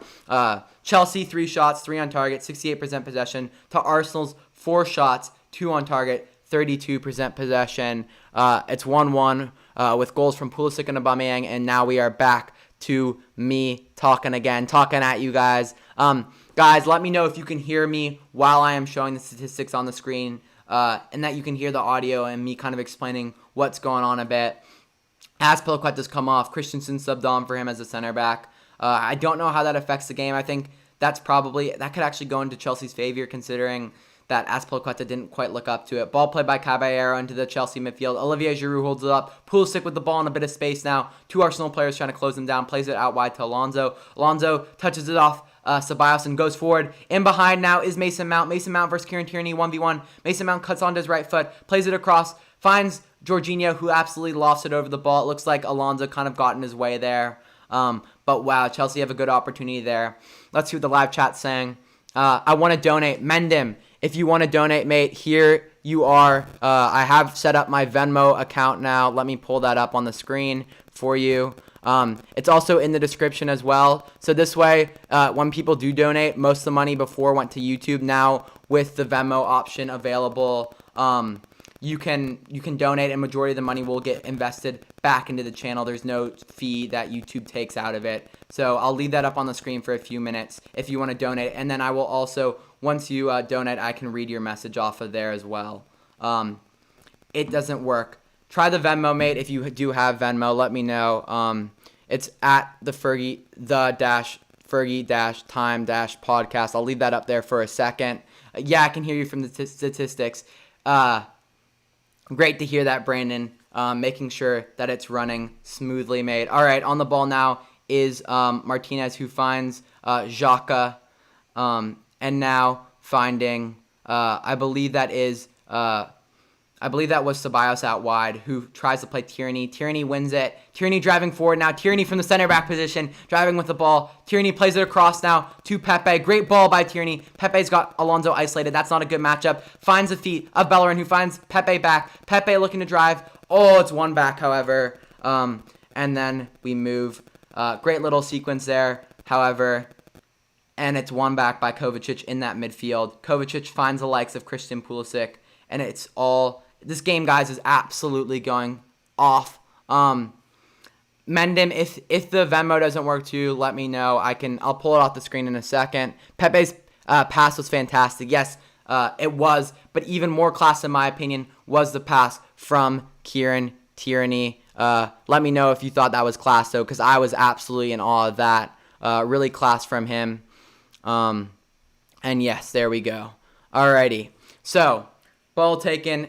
Speaker 1: Chelsea, 3 shots, 3 on target, 68% possession. To Arsenal's 4 shots, 2 on target, 32% possession. It's 1-1 with goals from Pulisic and Aubameyang, and now we are back to me talking at you guys. Guys, let me know if you can hear me while I am showing the statistics on the screen, and that you can hear the audio and me kind of explaining what's going on a bit. Azpilicueta's come off. Christensen subbed on for him as a center back. I don't know how that affects the game. I think that could actually go into Chelsea's favor, considering that Azpilicueta didn't quite look up to it. Ball played by Caballero into the Chelsea midfield. Olivier Giroud holds it up. Pulisic with the ball in a bit of space now. 2 Arsenal players trying to close him down. Plays it out wide to Alonso. Alonso touches it off Ceballos and goes forward. In behind now is Mason Mount. Mason Mount versus Kieran Tierney 1v1. Mason Mount cuts onto his right foot. Plays it across. Finds Jorginho, who absolutely lost it over the ball. It looks like Alonso kind of got in his way there. But wow, Chelsea have a good opportunity there. Let's see what the live chat's saying. I want to donate. Mendim, if you want to donate, mate, here you are. I have set up my Venmo account now. Let me pull that up on the screen for you. It's also in the description as well. So this way, when people do donate, most of the money before went to YouTube. Now with the Venmo option available, you can donate, and majority of the money will get invested back into the channel. There's no fee that YouTube takes out of it. So I'll leave that up on the screen for a few minutes if you want to donate. And then I will also, once you donate, I can read your message off of there as well. It doesn't work. Try the Venmo, mate. If you do have Venmo, let me know. It's at the Fergie Time podcast. I'll leave that up there for a second. Yeah, I can hear you from the statistics. Great to hear that, Brandon. Making sure that it's running smoothly, mate. All right, on the ball now is Martinez, who finds Xhaka, and now finding I believe that was Ceballos out wide, who tries to play Tierney. Tierney wins it. Tierney driving forward now. Tierney from the center back position, driving with the ball. Tierney plays it across now to Pepe. Great ball by Tierney. Pepe's got Alonso isolated. That's not a good matchup. Finds the feet of Bellerin, who finds Pepe back. Pepe looking to drive. Oh, it's one back, however. And then we move. Great little sequence there, however. And it's one back by Kovacic in that midfield. Kovacic finds the likes of Christian Pulisic. And it's all... This game, guys, is absolutely going off. Mendim, if the Venmo doesn't work too, let me know. I'll pull it off the screen in a second. Pepe's pass was fantastic. Yes, it was. But even more class, in my opinion, was the pass from Kieran Tierney. Let me know if you thought that was class, though, because I was absolutely in awe of that. Really class from him. And yes, there we go. Alrighty. So... Ball taken,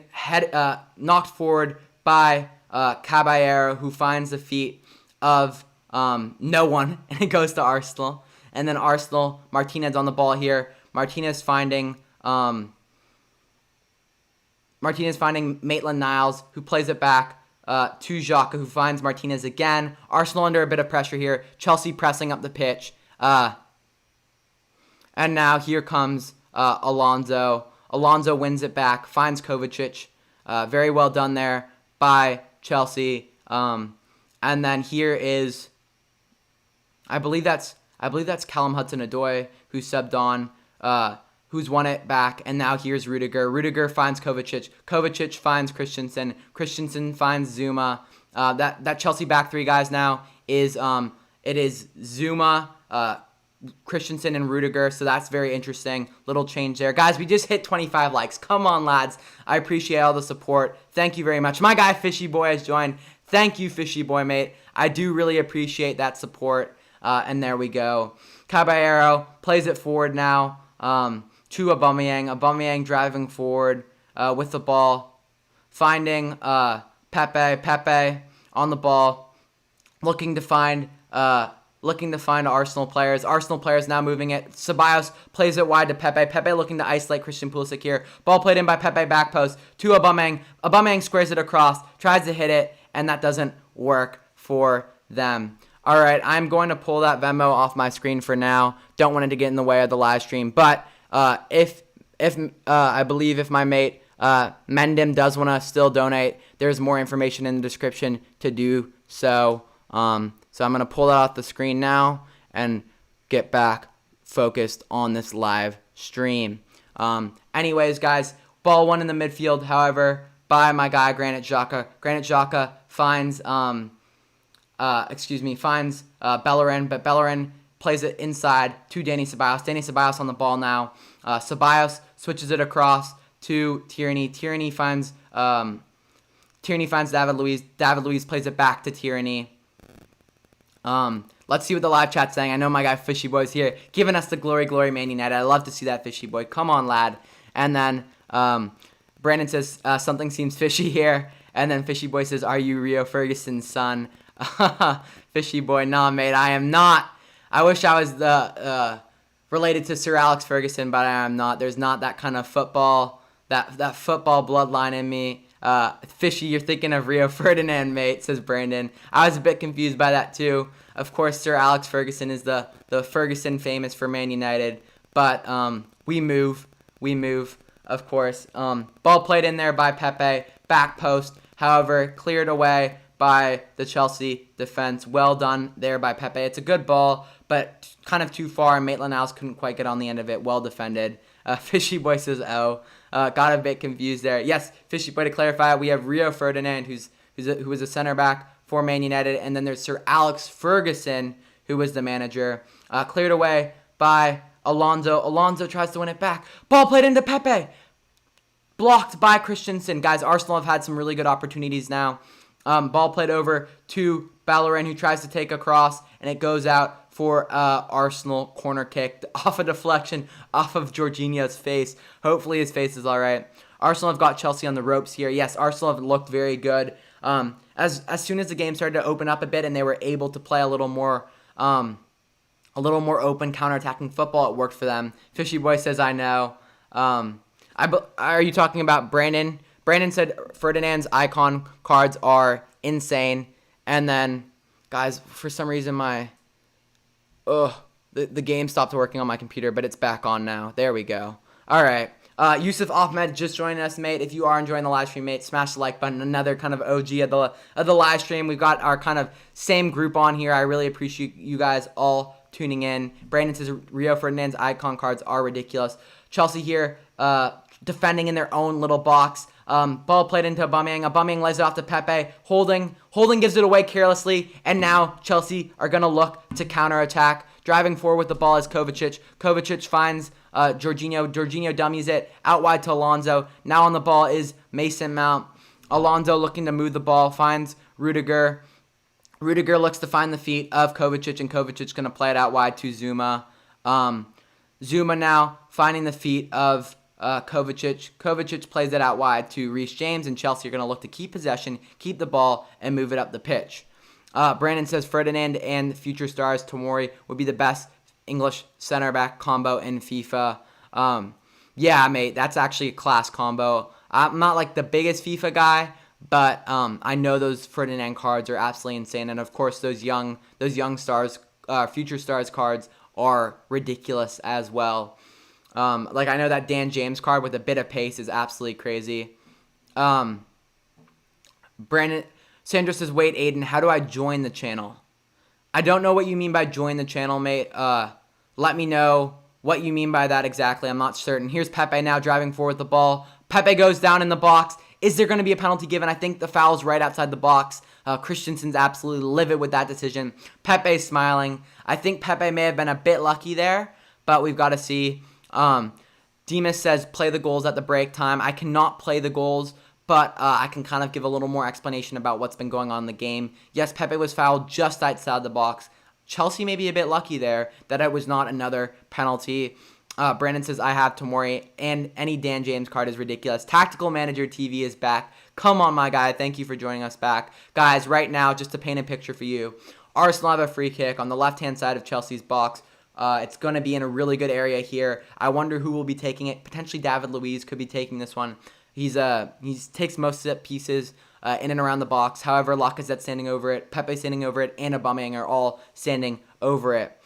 Speaker 1: knocked forward by Caballero, who finds the feet of no one, and it goes to Arsenal. And then Arsenal, Martinez on the ball here. Martinez finding Maitland-Niles, who plays it back to Xhaka, who finds Martinez again. Arsenal under a bit of pressure here. Chelsea pressing up the pitch. And now here comes Alonso. Alonso wins it back, finds Kovacic. Very well done there by Chelsea. And then here is, I believe that's Callum Hudson-Odoi, who subbed on, who's won it back. And now here's Rudiger. Rudiger finds Kovacic. Kovacic finds Christensen. Christensen finds Zuma. That Chelsea back three, guys, now is it is Zuma, Christensen, and Rudiger, so that's very interesting. Little change there. Guys, we just hit 25 likes. Come on, lads. I appreciate all the support. Thank you very much. My guy, Fishy Boy, has joined. Thank you, Fishy Boy, mate. I do really appreciate that support. And there we go. Caballero plays it forward now to Aubameyang. Aubameyang driving forward with the ball. Finding Pepe. Pepe on the ball. Looking to find Arsenal players. Arsenal players now moving it. Ceballos plays it wide to Pepe. Pepe looking to isolate Christian Pulisic here. Ball played in by Pepe, back post to Aubameyang. Aubameyang squares it across, tries to hit it, and that doesn't work for them. All right, I'm going to pull that Venmo off my screen for now. Don't want it to get in the way of the live stream. But if I believe if my mate Mendim does want to still donate, there's more information in the description to do so. So I'm going to pull that off the screen now and get back focused on this live stream. Anyways, guys, ball won in the midfield, however, by my guy Granit Xhaka. Granit Xhaka finds Bellerin, but Bellerin plays it inside to Dani Ceballos. Dani Ceballos on the ball now. Ceballos switches it across to Tierney. Tierney finds David Luiz. David Luiz plays it back to Tierney. Let's see what the live chat's saying. I know my guy Fishy Boy's here, giving us the glory, Man United. I love to see that, Fishy Boy. Come on, lad. And then Brandon says, something seems fishy here. And then Fishy Boy says, are you Rio Ferguson's son? Fishy Boy, nah, mate, I am not. I wish I was related to Sir Alex Ferguson, but I am not. There's not that kind of football, that football bloodline in me. Fishy, you're thinking of Rio Ferdinand, mate, says Brandon. I was a bit confused by that too. Of course, Sir Alex Ferguson is the Ferguson famous for Man United. But we move, of course. Ball played in there by Pepe, back post. However, cleared away by the Chelsea defense. Well done there by Pepe. It's a good ball, but kind of too far. Maitland-Niles couldn't quite get on the end of it. Well defended. Fishy Boy says, oh. Got a bit confused there. Yes, Fishy Boy, to clarify, we have Rio Ferdinand, who was a center back for Man United, and then there's Sir Alex Ferguson, who was the manager. Cleared away by Alonso. Alonso tries to win it back. Ball played into Pepe. Blocked by Christensen. Guys, Arsenal have had some really good opportunities now. Ball played over to Bellerin, who tries to take a cross, and it goes out for Arsenal corner kick off a deflection off of Jorginho's face. Hopefully his face is all right. Arsenal have got Chelsea on the ropes here. Yes, Arsenal have looked very good. As soon as the game started to open up a bit and they were able to play a little more open counterattacking football, it worked for them. Fishy Boy says, I know. Are you talking about Brandon? Brandon said Ferdinand's icon cards are insane. And then, guys, for some reason the game stopped working on my computer, but it's back on now. There we go. All right. Yusuf Ahmed just joining us, mate. If you are enjoying the live stream, mate, smash the like button. Another kind of OG of the live stream. We've got our kind of same group on here. I really appreciate you guys all tuning in. Brandon says Rio Ferdinand's icon cards are ridiculous. Chelsea here defending in their own little box. Ball played into Aubameyang. Aubameyang lays it off to Pepe. Holding gives it away carelessly. And now Chelsea are going to look to counterattack. Driving forward with the ball is Kovacic. Kovacic finds Jorginho. Jorginho dummies it out wide to Alonso. Now on the ball is Mason Mount. Alonso looking to move the ball. Finds Rudiger. Rudiger looks to find the feet of Kovacic. And Kovacic going to play it out wide to Zuma. Zuma now finding the feet of Kovacic. Kovacic plays it out wide to Reece James, and Chelsea are going to look to keep possession, keep the ball, and move it up the pitch. Brandon says Ferdinand and future stars Tomori would be the best English center back combo in FIFA. Yeah, mate, that's actually a class combo. I'm not like the biggest FIFA guy, but I know those Ferdinand cards are absolutely insane, and of course those young stars, future stars cards are ridiculous as well. Like I know that Dan James card with a bit of pace is absolutely crazy. Brandon Sandra says, wait, Aiden, how do I join the channel? I don't know what you mean by join the channel, mate. Let me know what you mean by that exactly. I'm not certain. Here's Pepe now driving forward the ball. Pepe goes down in the box. Is there going to be a penalty given? I think the foul's right outside the box. Christensen's absolutely livid with that decision. Pepe's smiling. I think Pepe may have been a bit lucky there, but we've got to see. Demas says, play the goals at the break time. I cannot play the goals, but I can kind of give a little more explanation about what's been going on in the game. Yes, Pepe was fouled just outside the box. Chelsea may be a bit lucky there that it was not another penalty. Brandon says, I have Tomori, and any Dan James card is ridiculous. Tactical Manager TV is back. Come on, my guy. Thank you for joining us back. Guys, right now, just to paint a picture for you, Arsenal have a free kick on the left-hand side of Chelsea's box. It's going to be in a really good area here. I wonder who will be taking it. Potentially David Luiz could be taking this one. He takes most of the pieces in and around the box. However, Lacazette's standing over it, Pepe standing over it, and Aubameyang are all standing over it.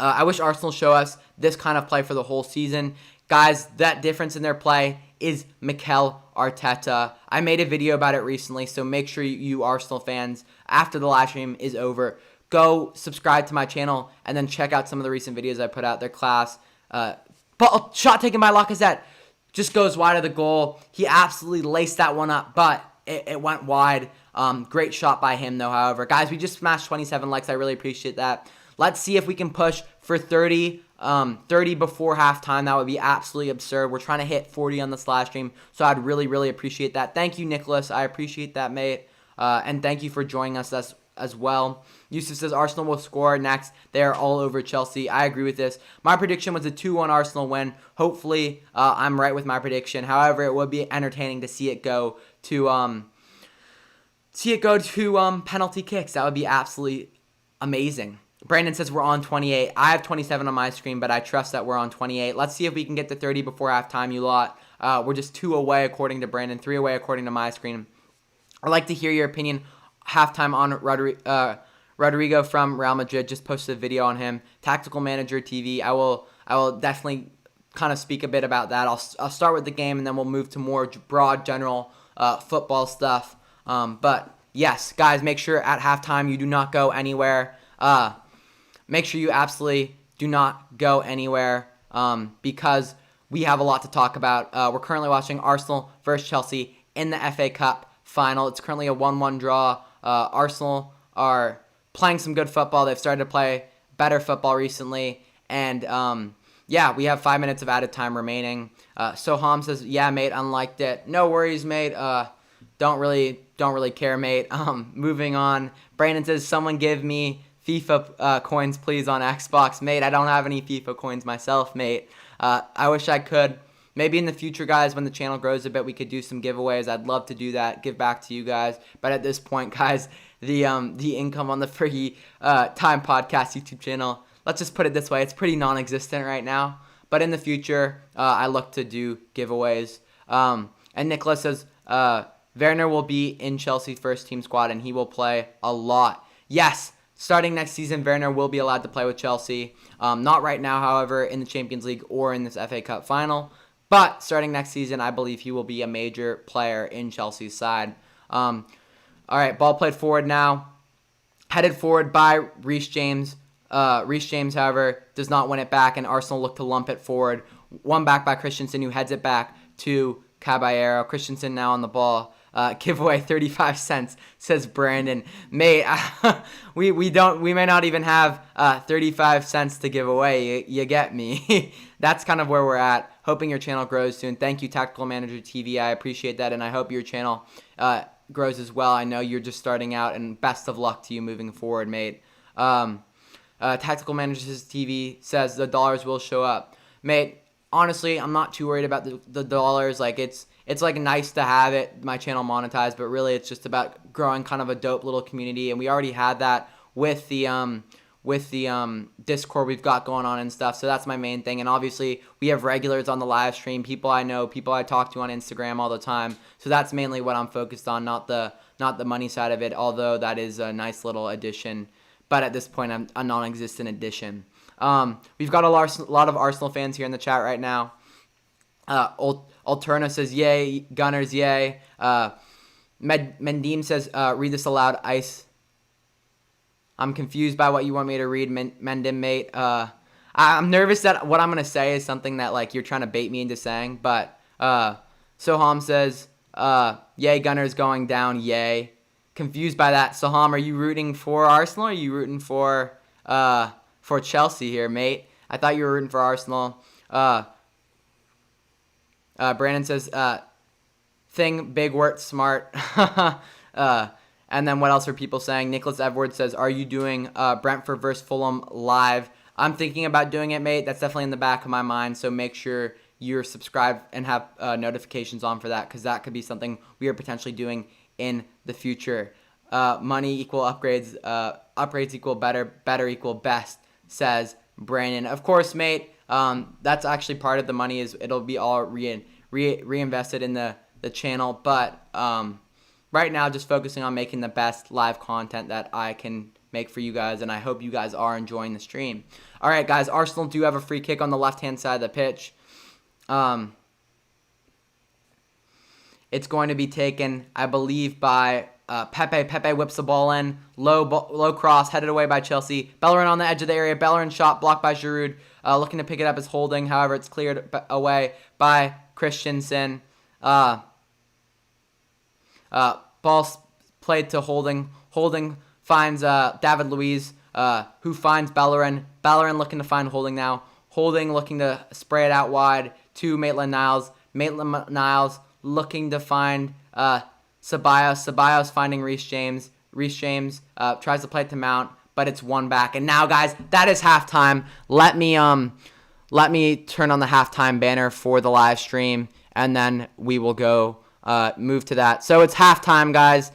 Speaker 1: I wish Arsenal show us this kind of play for the whole season. Guys, that difference in their play is Mikel Arteta. I made a video about it recently, so make sure you Arsenal fans, after the live stream is over, go subscribe to my channel and then check out some of the recent videos I put out. They're class. But shot taken by Lacazette. Just goes wide of the goal. He absolutely laced that one up, but it went wide. Great shot by him, though, however. Guys, we just smashed 27 likes. I really appreciate that. Let's see if we can push for 30 before halftime. That would be absolutely absurd. We're trying to hit 40 on this live stream, so I'd really, really appreciate that. Thank you, Nicholas. I appreciate that, mate. And thank you for joining us as well. Yusuf says Arsenal will score next. They are all over Chelsea. I agree with this. My prediction was a 2-1 Arsenal win. Hopefully, I'm right with my prediction. However, it would be entertaining to see it go to penalty kicks. That would be absolutely amazing. Brandon says we're on 28. I have 27 on my screen, but I trust that we're on 28. Let's see if we can get to 30 before halftime, you lot. We're just 2 away according to Brandon, 3 away according to my screen. I'd like to hear your opinion halftime on Rodrigo from Real Madrid. Just posted a video on him. Tactical Manager TV. I will definitely kind of speak a bit about that. I'll start with the game, and then we'll move to more broad, general football stuff. But yes, guys, make sure at halftime you do not go anywhere. Make sure you absolutely do not go anywhere because we have a lot to talk about. We're currently watching Arsenal versus Chelsea in the FA Cup final. It's currently a 1-1 draw. Arsenal are playing some good football. They've started to play better football recently. And, yeah, we have 5 minutes of added time remaining. Soham says, yeah, mate, unliked it. No worries, mate. Don't really care, mate. Moving on. Brandon says, someone give me FIFA coins, please, on Xbox. Mate, I don't have any FIFA coins myself, mate. I wish I could. Maybe in the future, guys, when the channel grows a bit, we could do some giveaways. I'd love to do that, give back to you guys. But at this point, guys, the income on the Free Time Podcast YouTube channel, let's just put it this way, it's pretty non-existent right now. But in the future, I look to do giveaways. And Nicholas says, Werner will be in Chelsea's first team squad, and he will play a lot. Yes, starting next season, Werner will be allowed to play with Chelsea. Not right now, however, in the Champions League or in this FA Cup final. But starting next season, I believe he will be a major player in Chelsea's side. All right, ball played forward now. Headed forward by Reece James. Reece James, however, does not win it back, and Arsenal look to lump it forward. Won back by Christensen, who heads it back to Caballero. Christensen now on the ball. Give away 35 cents, says Brandon. Mate, we may not even have 35 cents to give away. You get me. That's kind of where we're at. Hoping your channel grows soon. Thank you, Tactical Manager TV. I appreciate that, and I hope your channel grows as well. I know you're just starting out, and best of luck to you moving forward, mate. Tactical Manager TV says the dollars will show up. Mate, honestly, I'm not too worried about the dollars. Like, it's like nice to have it, my channel monetized, but really it's just about growing kind of a dope little community, and we already had that with the Discord we've got going on and stuff. So that's my main thing. And obviously we have regulars on the live stream, people I know, people I talk to on Instagram all the time. So that's mainly what I'm focused on, not the money side of it, although that is a nice little addition. But at this point, I'm a non-existent addition. We've got a lot of Arsenal fans here in the chat right now. Alterna says, yay. Gunners, yay. Mendim says, read this aloud, Ice. I'm confused by what you want me to read, Mendim, mate. I'm nervous that what I'm going to say is something that, like, you're trying to bait me into saying. But Soham says, yay, Gunners going down, yay. Confused by that. Soham, are you rooting for Arsenal or are you rooting for Chelsea here, mate? I thought you were rooting for Arsenal. Brandon says, thing, big word, smart. And then what else are people saying? Nicholas Edwards says, are you doing Brentford versus Fulham live? I'm thinking about doing it, mate. That's definitely in the back of my mind. So make sure you're subscribed and have notifications on for that, because that could be something we are potentially doing in the future. Money equal upgrades. Upgrades equal better. Better equal best, says Brandon. Of course, mate. That's actually part of the money. Is it'll be all reinvested in the channel. But right now, just focusing on making the best live content that I can make for you guys, and I hope you guys are enjoying the stream. All right, guys, Arsenal do have a free kick on the left-hand side of the pitch. It's going to be taken, I believe, by Pepe whips the ball in. Low cross, headed away by Chelsea. Bellerin on the edge of the area. Bellerin shot blocked by Giroud. Looking to pick it up as Holding. However, it's cleared away by Christensen. Ball played to Holding. Holding finds David Luiz, who finds Bellerin. Bellerin looking to find Holding now. Holding looking to spray it out wide to Maitland-Niles. Maitland-Niles looking to find Ceballos. Ceballos finding Reece James. Reece James tries to play it to Mount, but it's one back. And now, guys, that is halftime. Let me turn on the halftime banner for the live stream, and then we will go move to that. So it's halftime, guys.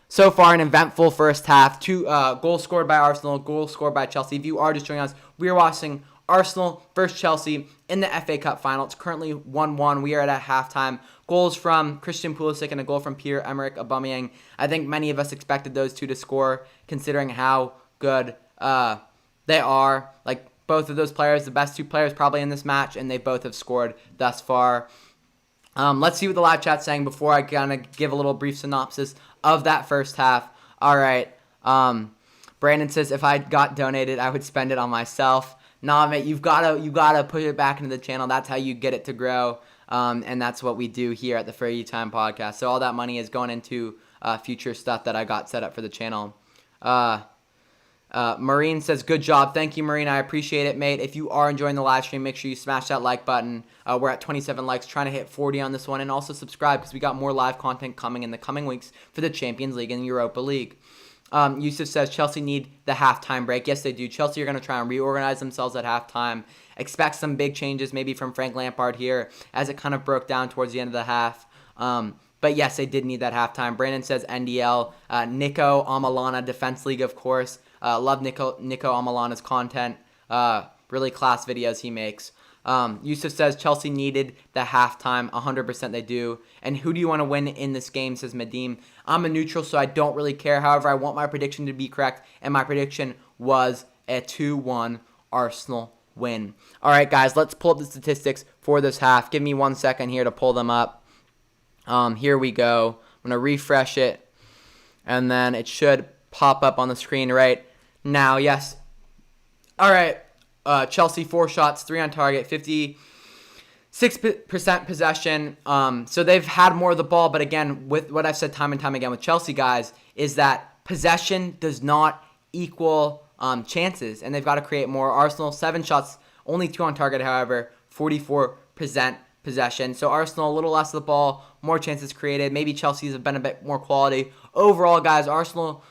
Speaker 1: So far, an eventful first half. Two goals scored by Arsenal, goals scored by Chelsea. If you are just joining us, we are watching Arsenal versus Chelsea in the FA Cup final. It's currently 1-1. We are at halftime. Goals from Christian Pulisic and a goal from Pierre-Emerick Aubameyang. I think many of us expected those two to score, considering how good they are. Like, both of those players, the best two players probably in this match, and they both have scored thus far. Let's see what the live chat's saying before I kind of give a little brief synopsis of that first half. All right. Brandon says, if I got donated, I would spend it on myself. Nah, mate, you gotta put it back into the channel. That's how you get it to grow. And that's what we do here at the Fergie Time Podcast. So all that money is going into future stuff that I got set up for the channel. Marine says, good job. Thank you, Marine. I appreciate it, mate. If you are enjoying the live stream, make sure you smash that like button. We're at 27 likes, trying to hit 40 on this one. And also subscribe, because we got more live content coming in the coming weeks for the Champions League and Europa League. Yusuf says, Chelsea need the halftime break. Yes, they do. Chelsea are going to try and reorganize themselves at halftime. Expect some big changes maybe from Frank Lampard here, as it kind of broke down towards the end of the half. But yes, they did need that halftime. Brandon says NDL. Nico Amalana, Defense League, of course. Love Nico Amalana's content. Really class videos he makes. Yusuf says Chelsea needed the halftime. 100% they do. And who do you want to win in this game, says Madim. I'm a neutral, so I don't really care. However, I want my prediction to be correct. And my prediction was a 2-1 Arsenal win. All right, guys, let's pull up the statistics for this half. Give me 1 second here to pull them up. Here we go. I'm going to refresh it. And then it should pop up on the screen right now. Yes. All right. Chelsea, 4 shots, 3 on target, 56% possession. So they've had more of the ball, but again, with what I've said time and time again with Chelsea, guys, is that possession does not equal chances, and they've got to create more. Arsenal, 7 shots, only 2 on target, however, 44% possession. So Arsenal, a little less of the ball, more chances created. Maybe Chelsea's have been a bit more quality. Overall, guys, Arsenal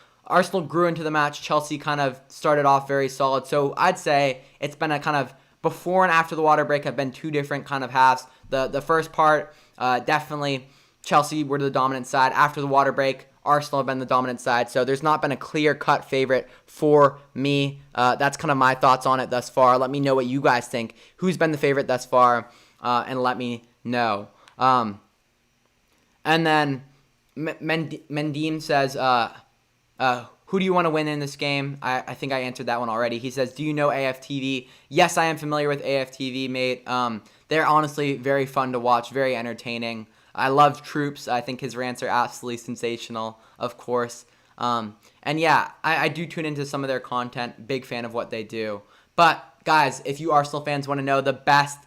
Speaker 1: grew into the match. Chelsea kind of started off very solid. So I'd say it's been a kind of before and after the water break have been 2 different kind of halves. The first part, definitely Chelsea were the dominant side. After the water break, Arsenal have been the dominant side. So there's not been a clear-cut favorite for me. That's kind of my thoughts on it thus far. Let me know what you guys think. Who's been the favorite thus far? And let me know. And then Mendim says, who do you want to win in this game? I think I answered that one already. He says, do you know AFTV? Yes, I am familiar with AFTV, mate. They're honestly very fun to watch, very entertaining. I love Troops. I think his rants are absolutely sensational, of course. And yeah, I do tune into some of their content. Big fan of what they do. But guys, if you Arsenal fans want to know the best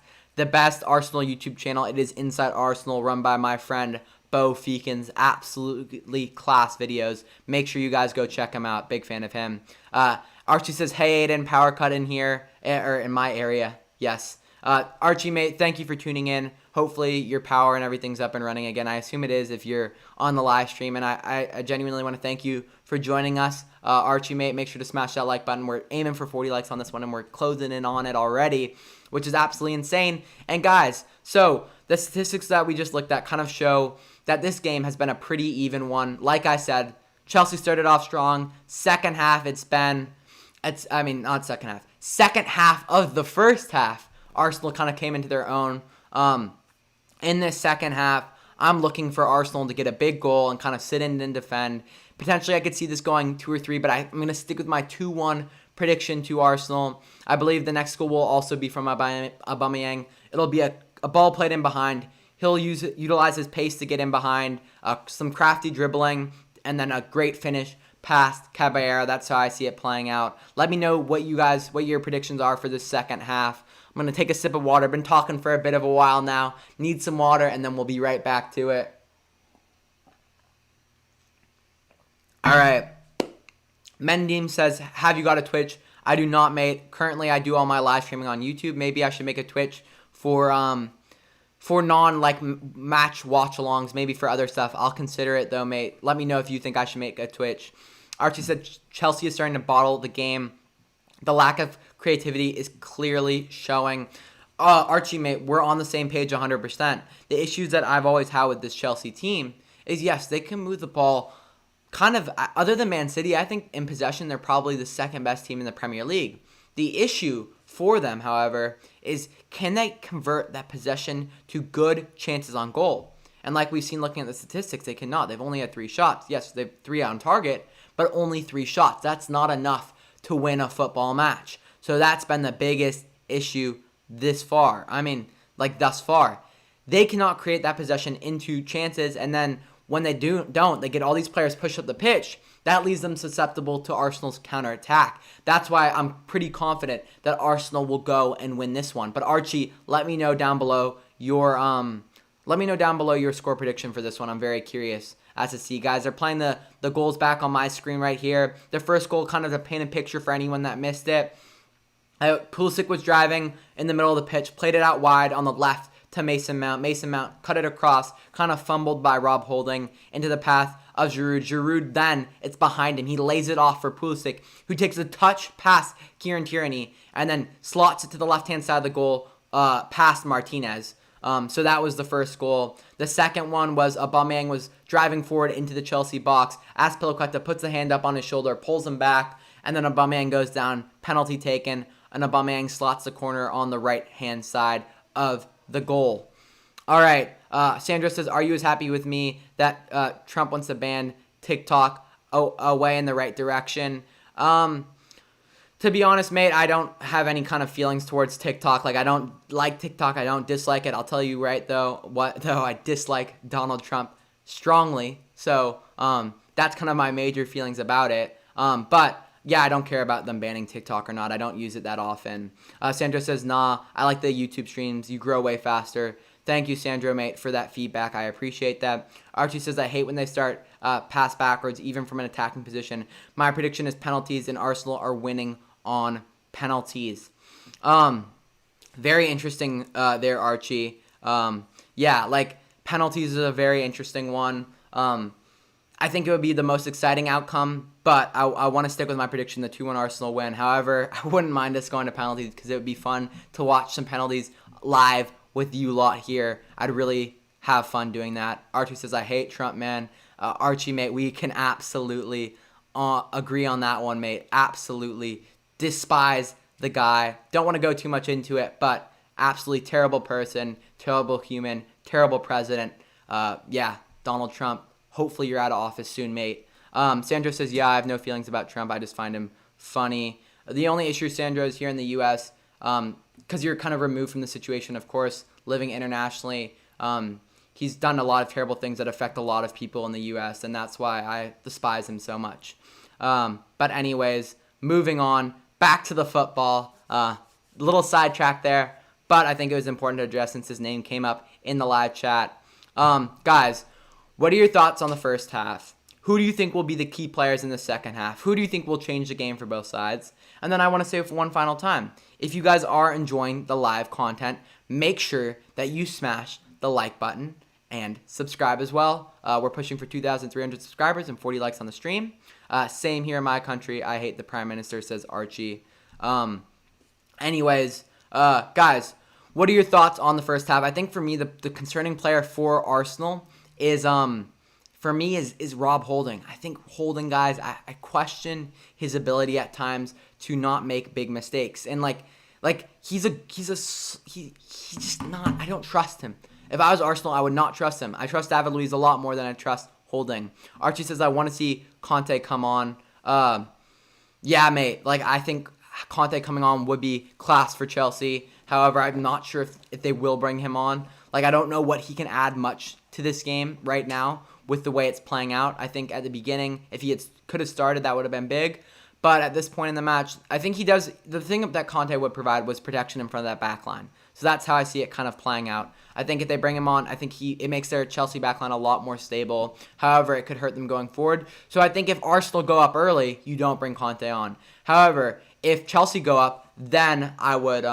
Speaker 1: Arsenal YouTube channel, it is Inside Arsenal, run by my friend Bo Feekins. Absolutely class videos. Make sure you guys go check him out. Big fan of him. Archie says, hey Aiden, power cut in here, or in my area. Yes. Archie, mate, thank you for tuning in. Hopefully your power and everything's up and running again. I assume it is if you're on the live stream. And I genuinely want to thank you for joining us. Archie, mate, make sure to smash that like button. We're aiming for 40 likes on this one, and we're closing in on it already, which is absolutely insane. And guys, so the statistics that we just looked at kind of show that this game has been a pretty even one. Like I said, Chelsea started off strong. Second half of the first half, Arsenal kind of came into their own. In this second half, I'm looking for Arsenal to get a big goal and kind of sit in and defend. Potentially, I could see this going 2 or 3, but I'm going to stick with my 2-1 prediction to Arsenal. I believe the next goal will also be from Aubameyang. It'll be a ball played in behind. He'll utilize his pace to get in behind, some crafty dribbling, and then a great finish past Caballero. That's how I see it playing out. Let me know what your predictions are for the second half. I'm going to take a sip of water. Been talking for a bit of a while now. Need some water, and then we'll be right back to it. All right. Mendim says, have you got a Twitch? I do not, mate. Currently, I do all my live streaming on YouTube. Maybe I should make a Twitch for non match watch-alongs, maybe for other stuff. I'll consider it though, mate. Let me know if you think I should make a Twitch. Archie said Chelsea is starting to bottle the game. The lack of creativity is clearly showing. Archie, mate, we're on the same page 100%. The issues that I've always had with this Chelsea team is, yes, they can move the ball kind of, other than Man City, I think in possession, they're probably the second best team in the Premier League. The issue for them, however, is can they convert that possession to good chances on goal? And like we've seen looking at the statistics, they cannot. They've only had 3 shots. Yes, they have 3 on target, but only 3 shots. That's not enough to win a football match. So that's been the biggest issue this far. I mean, like thus far. They cannot create that possession into chances, and then when they don't, they get all these players pushed up the pitch. That leaves them susceptible to Arsenal's counterattack. That's why I'm pretty confident that Arsenal will go and win this one. But Archie, let me know down below your score prediction for this one. I'm very curious as to see. Guys, they're playing the goals back on my screen right here. The first goal, kind of to paint a picture for anyone that missed it. Pulisic was driving in the middle of the pitch, played it out wide on the left to Mason Mount. Mason Mount cut it across, kind of fumbled by Rob Holding into the path of Giroud. Giroud then, it's behind him. He lays it off for Pulisic, who takes a touch past Kieran Tierney and then slots it to the left-hand side of the goal past Martinez. So that was the first goal. The second one was Aubameyang was driving forward into the Chelsea box. Azpilicueta puts the hand up on his shoulder, pulls him back, and then Aubameyang goes down, penalty taken, and Aubameyang slots the corner on the right-hand side of the goal. All right. Sandra says, are you as happy with me that Trump wants to ban TikTok away in the right direction? To be honest, mate, I don't have any kind of feelings towards TikTok. Like, I don't like TikTok. I don't dislike it. I'll tell you right, though, I dislike Donald Trump strongly. So that's kind of my major feelings about it. But yeah, I don't care about them banning TikTok or not. I don't use it that often. Sandra says, nah, I like the YouTube streams. You grow way faster. Thank you, Sandra, mate, for that feedback. I appreciate that. Archie says, I hate when they start pass backwards, even from an attacking position. My prediction is penalties, and Arsenal are winning on penalties. Very interesting there, Archie. Yeah, like, penalties is a very interesting one. I think it would be the most exciting outcome, but I want to stick with my prediction, the 2-1 Arsenal win. However, I wouldn't mind us going to penalties because it would be fun to watch some penalties live with you lot here. I'd really have fun doing that. Archie says, I hate Trump, man. Archie, mate, we can absolutely agree on that one, mate. Absolutely despise the guy. Don't want to go too much into it, but absolutely terrible person, terrible human, terrible president. Yeah, Donald Trump. Hopefully you're out of office soon, mate. Sandra says, yeah, I have no feelings about Trump. I just find him funny. The only issue, Sandra, is here in the U.S., because you're kind of removed from the situation, of course, living internationally. He's done a lot of terrible things that affect a lot of people in the U.S., and that's why I despise him so much. But anyways, moving on, back to the football. Little sidetrack there, but I think it was important to address since his name came up in the live chat. Guys, what are your thoughts on the first half? Who do you think will be the key players in the second half? Who do you think will change the game for both sides? And then I want to say for one final time, if you guys are enjoying the live content, make sure that you smash the like button and subscribe as well. We're pushing for 2,300 subscribers and 40 likes on the stream. Same here in my country. I hate the Prime Minister, says Archie. Anyways, guys, what are your thoughts on the first half? I think for me, the concerning player for Arsenal is Rob Holding. I think Holding, guys, I question his ability at times to not make big mistakes. And like he's just not, I don't trust him. If I was Arsenal, I would not trust him. I trust David Luiz a lot more than I trust Holding. Archie says, I want to see Conte come on. Yeah, mate, like I think Conte coming on would be class for Chelsea. However, I'm not sure if they will bring him on. Like, I don't know what he can add much to this game right now with the way it's playing out. I think at the beginning, if he could have started, that would have been big. But at this point in the match, I think he does. The thing that Conte would provide was protection in front of that back line. So that's how I see it kind of playing out. I think if they bring him on, I think it makes their Chelsea backline a lot more stable. However, it could hurt them going forward. So I think if Arsenal go up early, you don't bring Conte on. However, if Chelsea go up, then I would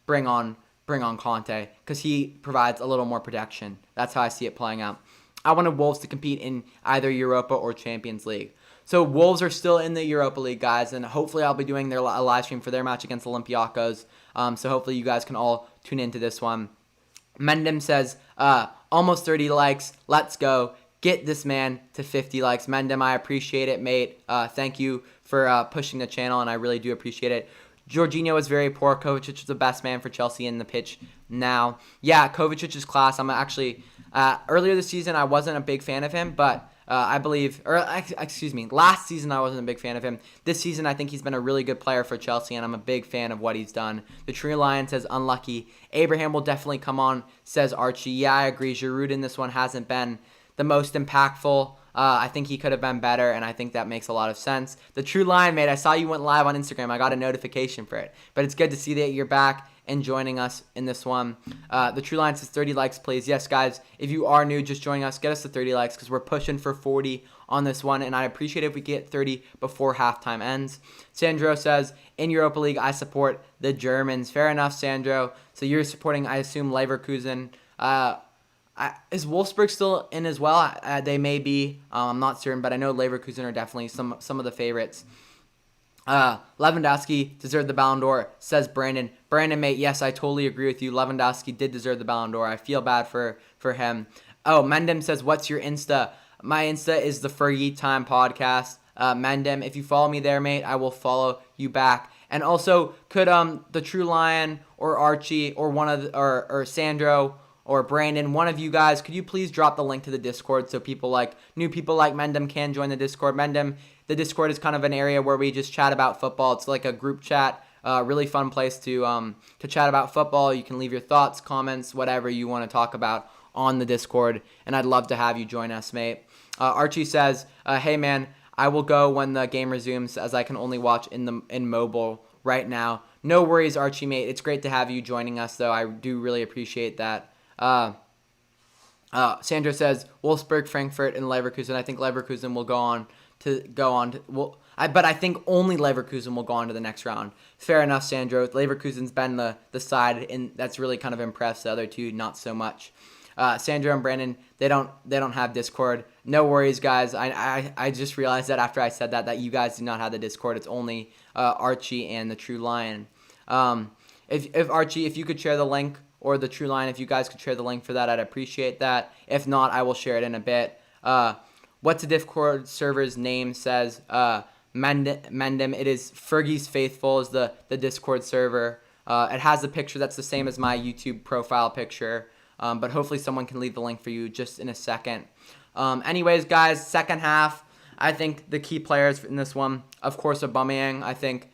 Speaker 1: bring on Conte because he provides a little more protection. That's how I see it playing out. I wanted Wolves to compete in either Europa or Champions League. So Wolves are still in the Europa League, guys, and hopefully I'll be doing a live stream for their match against Olympiacos. So hopefully you guys can all tune into this one. Mendem says, almost 30 likes. Let's go. Get this man to 50 likes. Mendem, I appreciate it, mate. Thank you for pushing the channel, and I really do appreciate it. Jorginho is very poor. Kovacic is the best man for Chelsea in the pitch now. Yeah, Kovacic is class. I'm actually, earlier this season, I wasn't a big fan of him, but last season I wasn't a big fan of him. This season I think he's been a really good player for Chelsea, and I'm a big fan of what he's done. The True Lion says unlucky. Abraham will definitely come on, says Archie. Yeah, I agree. Giroud in this one hasn't been the most impactful. I think he could have been better, and I think that makes a lot of sense. The True Lion, mate, I saw you went live on Instagram. I got a notification for it. But it's good to see that you're back and joining us in this one. The True Lion says 30 likes, please. Yes, guys, if you are new, just joining us, get us to 30 likes because we're pushing for 40 on this one, and I appreciate it if we get 30 before halftime ends. Sandro says, in Europa League, I support the Germans. Fair enough, Sandro. So you're supporting, I assume, Leverkusen. Is Wolfsburg still in as well? They may be. I'm not certain, but I know Leverkusen are definitely some of the favorites. Lewandowski deserved the Ballon d'Or, says Brandon. Brandon, mate, yes, I totally agree with you. Lewandowski did deserve the Ballon d'Or. I feel bad for him. Oh, Mendem says, what's your Insta? My Insta is the Fergie Time Podcast. Mendem, if you follow me there, mate, I will follow you back. And also, could the True Lion or Archie or or Sandro or Brandon, one of you guys, could you please drop the link to the Discord so new people like Mendem can join the Discord? Mendem, the Discord is kind of an area where we just chat about football. It's like a group chat, really fun place to chat about football. You can leave your thoughts, comments, whatever you want to talk about on the Discord, and I'd love to have you join us, mate. Archie says, hey man, I will go when the game resumes as I can only watch in mobile right now. No worries, Archie, mate. It's great to have you joining us, though. I do really appreciate that. Sandra says Wolfsburg, Frankfurt, and Leverkusen. I think Leverkusen will but I think only Leverkusen will go on to the next round. Fair enough, Sandro. Leverkusen's been the side that's really kind of impressed. The other two, not so much. Sandra and Brandon, they don't have Discord. No worries, guys. I just realized that after I said that you guys do not have the Discord. It's only Archie and the True Lion. If Archie, if you could share the link, or the True Line, if you guys could share the link for that, I'd appreciate that. If not, I will share it in a bit. What's the Discord server's name, says Mendem. It is Fergie's Faithful is the Discord server. It has a picture that's the same as my YouTube profile picture, but hopefully someone can leave the link for you just in a second. Anyways, guys, second half, I think the key players in this one, of course, Aubameyang. I think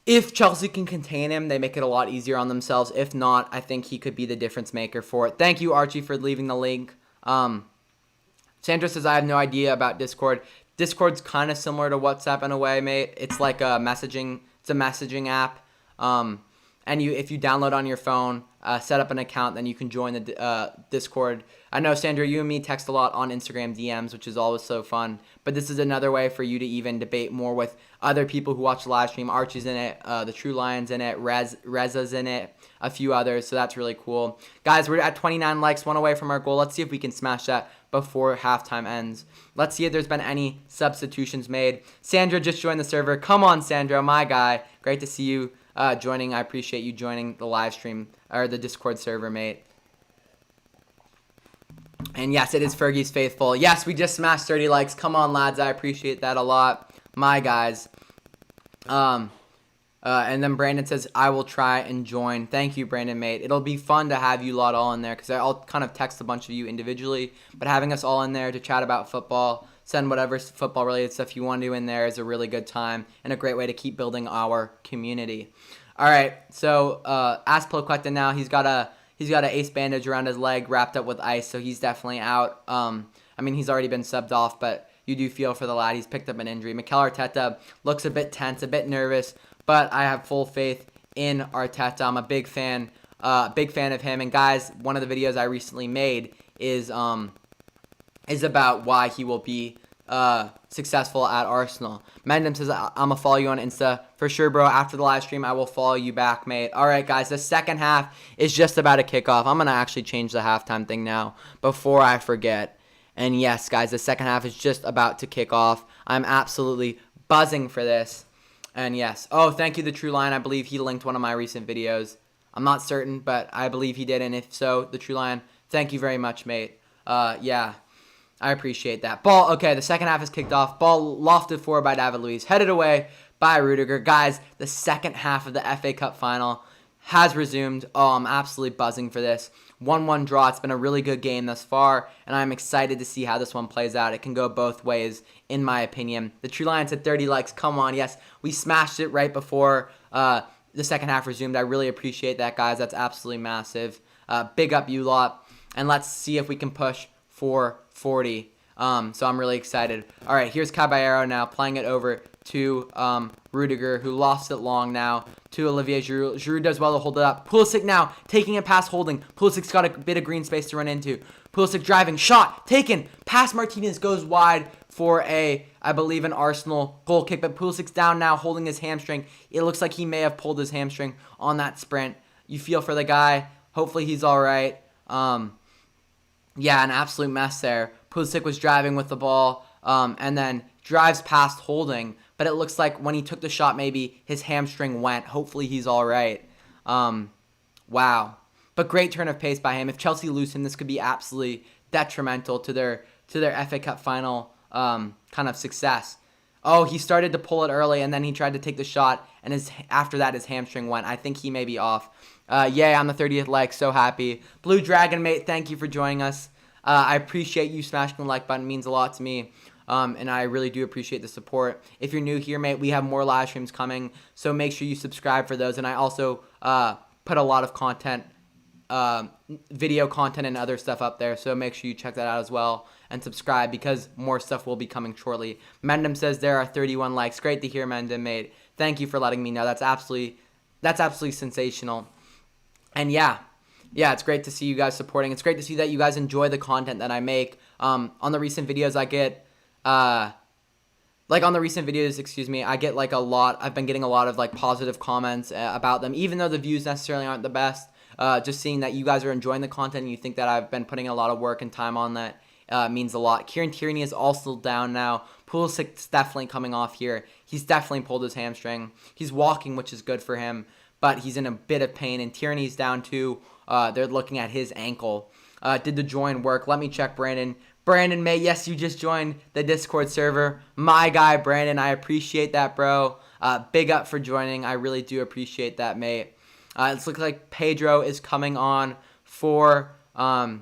Speaker 1: if Chelsea can contain him, they make it a lot easier on themselves. If not, I think he could be the difference maker for it. Thank you, Archie, for leaving the link. Sandra says, I have no idea about Discord. Discord's kind of similar to WhatsApp in a way, mate. It's like a messaging app. And if you download on your phone, set up an account, then you can join the Discord. I know, Sandra, you and me text a lot on Instagram DMs, which is always so fun. But this is another way for you to even debate more with other people who watch the live stream. Archie's in it, the True Lion's in it, Reza's in it, a few others. So that's really cool. Guys, we're at 29 likes, one away from our goal. Let's see if we can smash that before halftime ends. Let's see if there's been any substitutions made. Sandra just joined the server. Come on, Sandra, my guy. Great to see you joining. I appreciate you joining the live stream or the Discord server, mate. And yes, it is Fergie's Faithful. Yes, we just smashed 30 likes. Come on, lads. I appreciate that a lot. My guys. And then Brandon says, I will try and join. Thank you, Brandon, mate. It'll be fun to have you lot all in there because I'll kind of text a bunch of you individually. But having us all in there to chat about football, send whatever football-related stuff you want to do in there is a really good time and a great way to keep building our community. All right, so Aspilicueta now, he's got a ace bandage around his leg wrapped up with ice, so he's definitely out. I mean, he's already been subbed off, but you do feel for the lad. He's picked up an injury. Mikel Arteta looks a bit tense, a bit nervous, but I have full faith in Arteta. I'm a big fan of him. And guys, one of the videos I recently made is about why he will be successful at Arsenal. Mendham says, I'm going to follow you on Insta. For sure, bro. After the live stream, I will follow you back, mate. All right, guys. The second half is just about to kick off. I'm going to actually change the halftime thing now before I forget. And yes, guys, the second half is just about to kick off. I'm absolutely buzzing for this. And yes. Oh, thank you, The True Lion. I believe he linked one of my recent videos. I'm not certain, but I believe he did. And if so, The True Lion, thank you very much, mate. Yeah. I appreciate that. Ball, okay, the second half is kicked off. Ball lofted forward by David Luiz. Headed away by Rudiger. Guys, the second half of the FA Cup final has resumed. Oh, I'm absolutely buzzing for this. 1-1 draw. It's been a really good game thus far, and I'm excited to see how this one plays out. It can go both ways, in my opinion. The True Lion said 30 likes. Come on, yes. We smashed it right before the second half resumed. I really appreciate that, guys. That's absolutely massive. Big up you lot, and let's see if we can push for 40. So I'm really excited. All right, here's Caballero now playing it over to Rudiger, who lost it long now to Olivier Giroud. Giroud does well to hold it up. Pulisic now taking it past Holding. Pulisic's got a bit of green space to run into. Pulisic driving, shot, taken. Pass Martinez goes wide for I believe, an Arsenal goal kick. But Pulisic's down now, holding his hamstring. It looks like he may have pulled his hamstring on that sprint. You feel for the guy. Hopefully he's all right. Yeah, an absolute mess there. Pulisic was driving with the ball and then drives past Holding. But it looks like when he took the shot, maybe his hamstring went. Hopefully he's all right. Wow. But great turn of pace by him. If Chelsea lose him, this could be absolutely detrimental to their FA Cup final kind of success. Oh, he started to pull it early, and then he tried to take the shot, and after that his hamstring went. I think he may be off. Yay, on the 30th like, so happy. Blue Dragon, mate, thank you for joining us. I appreciate you smashing the like button. It means a lot to me, and I really do appreciate the support. If you're new here, mate, we have more live streams coming, so make sure you subscribe for those. And I also put a lot of content, video content and other stuff up there, so make sure you check that out as well and subscribe because more stuff will be coming shortly. Mendham says there are 31 likes. Great to hear, Mendham, mate. Thank you for letting me know. That's absolutely sensational. And yeah, it's great to see you guys supporting. It's great to see that you guys enjoy the content that I make. On the recent videos, I get, I get like a lot. I've been getting a lot of like positive comments about them, even though the views necessarily aren't the best. Just seeing that you guys are enjoying the content and you think that I've been putting a lot of work and time on that means a lot. Kieran Tierney is also down now. Pulisic's definitely coming off here. He's definitely pulled his hamstring. He's walking, which is good for him, but he's in a bit of pain. And Tierney's down too. They're looking at his ankle. Did the join work? Let me check, Brandon. Brandon May, yes, you just joined the Discord server. My guy, Brandon, I appreciate that, bro. Big up for joining. I really do appreciate that, mate. It looks like Pedro is coming on for Pulisic.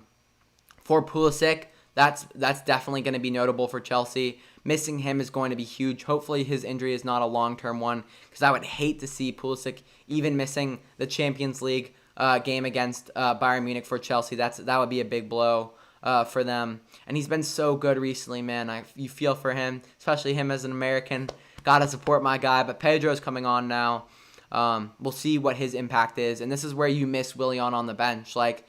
Speaker 1: That's definitely going to be notable for Chelsea. Missing him is going to be huge. Hopefully his injury is not a long-term one, because I would hate to see Pulisic even missing the Champions League game against Bayern Munich for Chelsea. That would be a big blow for them. And he's been so good recently, man. You feel for him, especially him as an American. Gotta support my guy. But Pedro's coming on now. We'll see what his impact is. And this is where you miss Willian on the bench. Like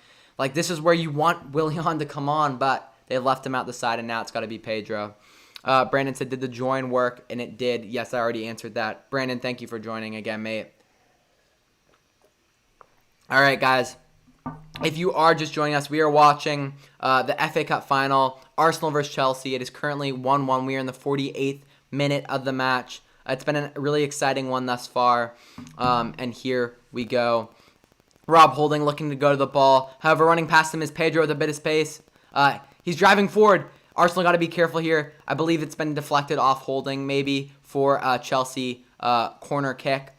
Speaker 1: this is where you want Willian to come on, but they left him out the side, and now it's got to be Pedro. Brandon said, did the join work? And it did. Yes, I already answered that. Brandon, thank you for joining again, mate. All right, guys. If you are just joining us, we are watching the FA Cup final, Arsenal versus Chelsea. It is currently 1-1. We are in the 48th minute of the match. It's been a really exciting one thus far. And here we go. Rob Holding looking to go to the ball. However, running past him is Pedro with a bit of space. He's driving forward. Arsenal got to be careful here. I believe it's been deflected off Holding maybe for a Chelsea corner kick.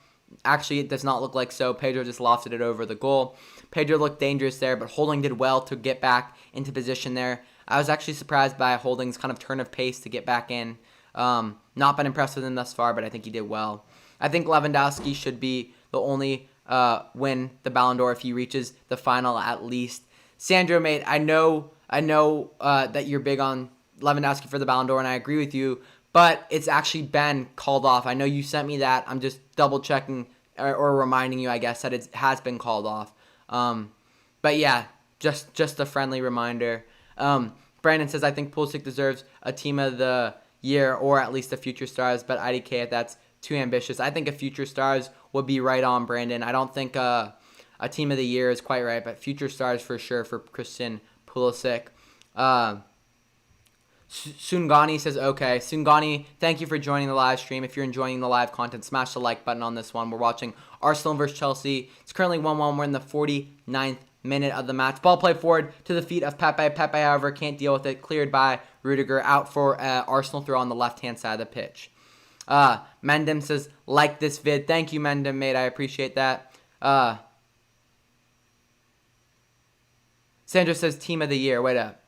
Speaker 1: Actually, it does not look like so. Pedro just lofted it over the goal. Pedro looked dangerous there, but Holding did well to get back into position there. I was actually surprised by Holding's kind of turn of pace to get back in. Not been impressed with him thus far, but I think he did well. I think Lewandowski should be the only win the Ballon d'Or if he reaches the final at least. Sandro, mate, I know that you're big on Lewandowski for the Ballon d'Or, and I agree with you, but it's actually been called off. I know you sent me that. I'm just double-checking or reminding you, I guess, that it has been called off. But yeah, just a friendly reminder. Brandon says, I think Pulisic deserves a Team of the Year or at least a Future Stars, but IDK, if that's too ambitious. I think a Future Stars would be right on, Brandon. I don't think a Team of the Year is quite right, but Future Stars for sure for Christian Pulisic. Sungani says, okay. Sungani, thank you for joining the live stream. If you're enjoying the live content, smash the like button on this one. We're watching Arsenal versus Chelsea. It's currently 1-1. We're in the 49th minute of the match. Ball played forward to the feet of Pepe. Pepe, however, can't deal with it. Cleared by Rudiger. Out for Arsenal throw on the left-hand side of the pitch. Mendem says, like this vid. Thank you, Mendem, mate. I appreciate that. Sandro says, Team of the Year. Wait up.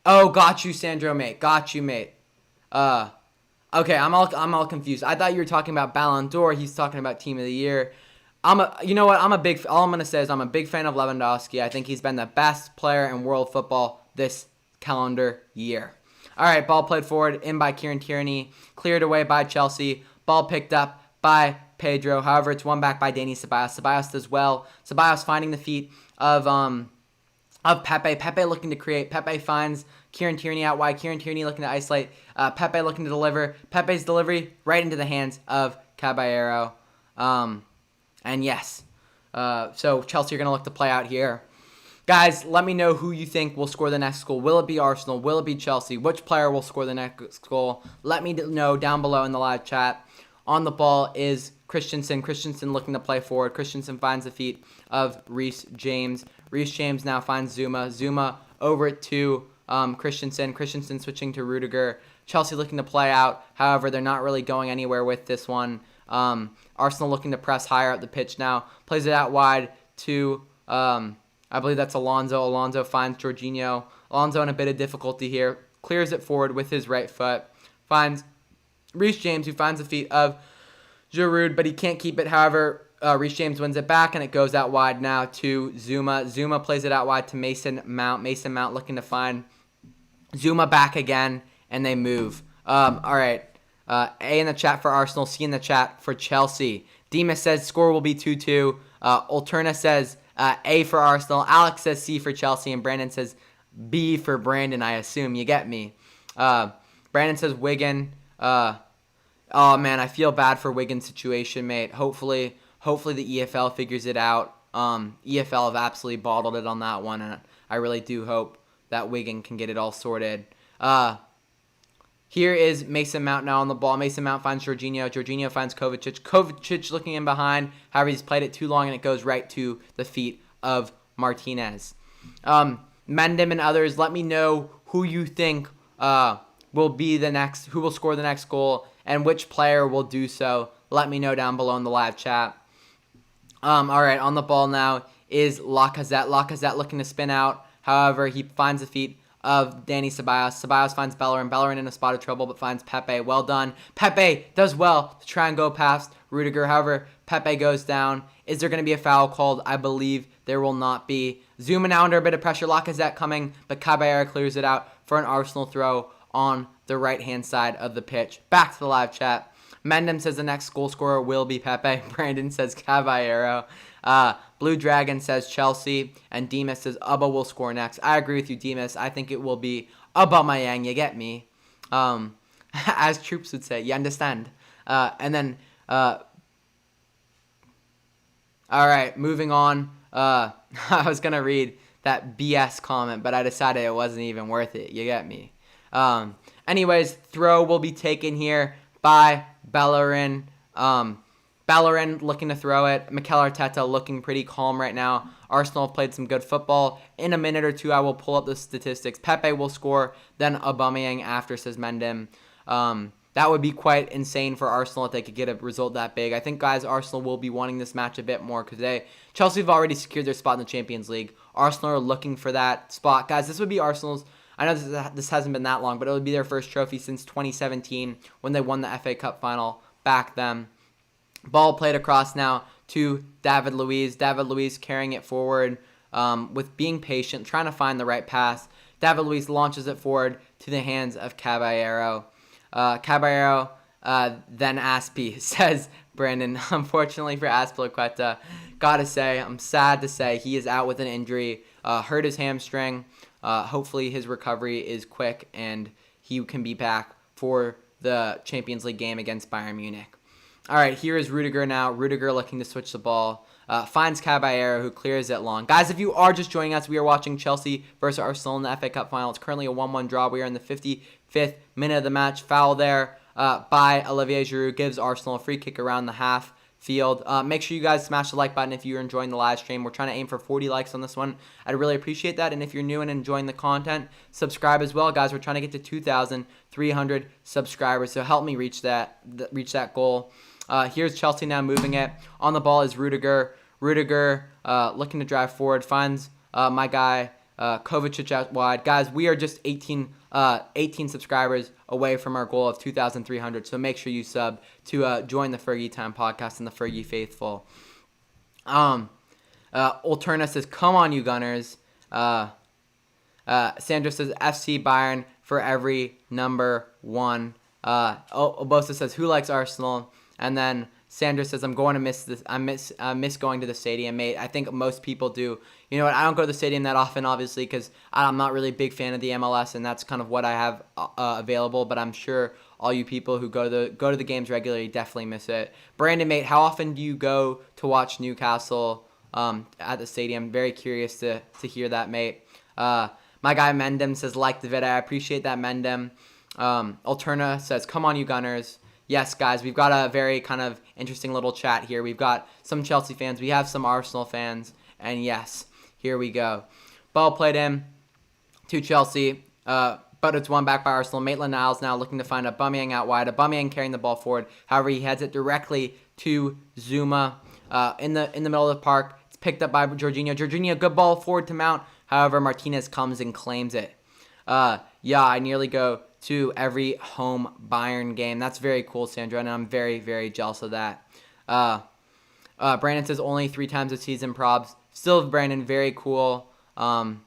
Speaker 1: Oh, got you, Sandro, mate. Got you, mate. Okay, I'm all confused. I thought you were talking about Ballon d'Or. He's talking about Team of the Year. You know what? All I'm gonna say is I'm a big fan of Lewandowski. I think he's been the best player in world football this calendar year. All right, ball played forward, in by Kieran Tierney, cleared away by Chelsea. Ball picked up by Pedro. However, it's won back by Dani Ceballos. Ceballos does well. Ceballos finding the feet of Pepe. Pepe looking to create. Pepe finds Kieran Tierney out wide. Kieran Tierney looking to isolate. Pepe looking to deliver. Pepe's delivery right into the hands of Caballero. And yes, so Chelsea are going to look to play out here. Guys, let me know who you think will score the next goal. Will it be Arsenal? Will it be Chelsea? Which player will score the next goal? Let me know down below in the live chat. On the ball is Christensen. Christensen looking to play forward. Christensen finds the feet of Reece James. Reece James now finds Zuma. Zuma over to Christensen. Christensen switching to Rudiger. Chelsea looking to play out. However, they're not really going anywhere with this one. Arsenal looking to press higher up the pitch now. Plays it out wide to, I believe that's Alonso. Alonso finds Jorginho. Alonso in a bit of difficulty here. Clears it forward with his right foot. Finds Reece James, who finds the feet of Giroud, but he can't keep it. However, Reece James wins it back, and it goes out wide now to Zuma. Zuma plays it out wide to Mason Mount. Mason Mount looking to find Zuma back again, and they move. All right. A in the chat for Arsenal, C in the chat for Chelsea. Demas says score will be 2-2. Alterna says A for Arsenal. Alex says C for Chelsea, and Brandon says B for Brandon, I assume. You get me. Brandon says Wigan. Oh, man, I feel bad for Wigan's situation, mate. Hopefully the EFL figures it out. EFL have absolutely bottled it on that one, and I really do hope that Wigan can get it all sorted. Here is Mason Mount now on the ball. Mason Mount finds Jorginho. Jorginho finds Kovacic. Kovacic looking in behind. However, he's played it too long, and it goes right to the feet of Martinez. Mendem and others, let me know who you think will be the next, who will score the next goal, and which player will do so. Let me know down below in the live chat. All right, on the ball now is Lacazette. Lacazette looking to spin out. However, he finds the feet of Dani Ceballos. Ceballos finds Bellerin. Bellerin in a spot of trouble, but finds Pepe. Well done. Pepe does well to try and go past Rudiger. However, Pepe goes down. Is there going to be a foul called? I believe there will not be. Zuma now under a bit of pressure. Lacazette coming, but Caballero clears it out for an Arsenal throw on the right-hand side of the pitch. Back to the live chat. Mendem says the next goal scorer will be Pepe. Brandon says Caballero. Blue Dragon says Chelsea. And Demas says Abba will score next. I agree with you, Demas. I think it will be Aubameyang. You get me? As troops would say. You understand? And then, all right, moving on. I was going to read that BS comment, but I decided it wasn't even worth it. You get me? Anyways, throw will be taken here by Bellerin. Bellerin looking to throw it. Mikel Arteta looking pretty calm right now. Arsenal have played some good football. In a minute or two, I will pull up the statistics. Pepe will score, then Aubameyang after, says Mendem. That would be quite insane for Arsenal if they could get a result that big. I think, guys, Arsenal will be wanting this match a bit more because Chelsea have already secured their spot in the Champions League. Arsenal are looking for that spot. Guys, this would be Arsenal's, I know this hasn't been that long, but it would be their first trophy since 2017 when they won the FA Cup final back then. Ball played across now to David Luiz. David Luiz carrying it forward with being patient, trying to find the right pass David Luiz launches it forward to the hands of Caballero. Caballero, then Aspi, says Brandon. Unfortunately for Azpilicueta, gotta say, I'm sad to say he is out with an injury. Hurt his hamstring. Hopefully his recovery is quick and he can be back for the Champions League game against Bayern Munich. All right, here is Rudiger now. Rudiger looking to switch the ball. Finds Caballero, who clears it long. Guys, if you are just joining us, we are watching Chelsea versus Arsenal in the FA Cup final. It's currently a 1-1 draw. We are in the 55th minute of the match. Foul there by Olivier Giroud gives Arsenal a free kick around the half field. Make sure you guys smash the like button if you're enjoying the live stream. We're trying to aim for 40 likes on this one. I'd really appreciate that. And if you're new and enjoying the content, subscribe as well, guys. We're trying to get to 2,300 subscribers, so help me reach that goal. Here's Chelsea now moving it. On the ball is Rudiger. Rudiger looking to drive forward, finds my guy Kovacic out wide. Guys, we are just 18 subscribers away from our goal of 2,300, so make sure you sub to join the Fergie Time podcast and the Fergie faithful. Alterna says, come on, you Gunners. Sandra says, FC Bayern for every number one. Obosa says, who likes Arsenal? And then Sandra says, I'm going to miss this. I miss going to the stadium, mate. I think most people do. You know what? I don't go to the stadium that often, obviously, because I'm not really a big fan of the MLS, and that's kind of what I have available. But I'm sure all you people who go to the games regularly definitely miss it. Brandon, mate, how often do you go to watch Newcastle at the stadium? Very curious to hear that, mate. My guy Mendem says, like the vid. I appreciate that, Mendem. Alterna says, come on, you Gunners. Yes, guys, we've got a very kind of interesting little chat here. We've got some Chelsea fans. We have some Arsenal fans. And yes, here we go. Ball played in to Chelsea, but it's won back by Arsenal. Maitland-Niles now looking to find Aubameyang out wide. Aubameyang carrying the ball forward. However, he heads it directly to Zuma in the middle of the park. It's picked up by Jorginho. Jorginho, good ball forward to Mount. However, Martinez comes and claims it. Yeah, I nearly go to every home Bayern game. That's very cool, Sandra, and I'm very, very jealous of that. Brandon says only 3 times a season, probs. Still, Brandon, very cool. 1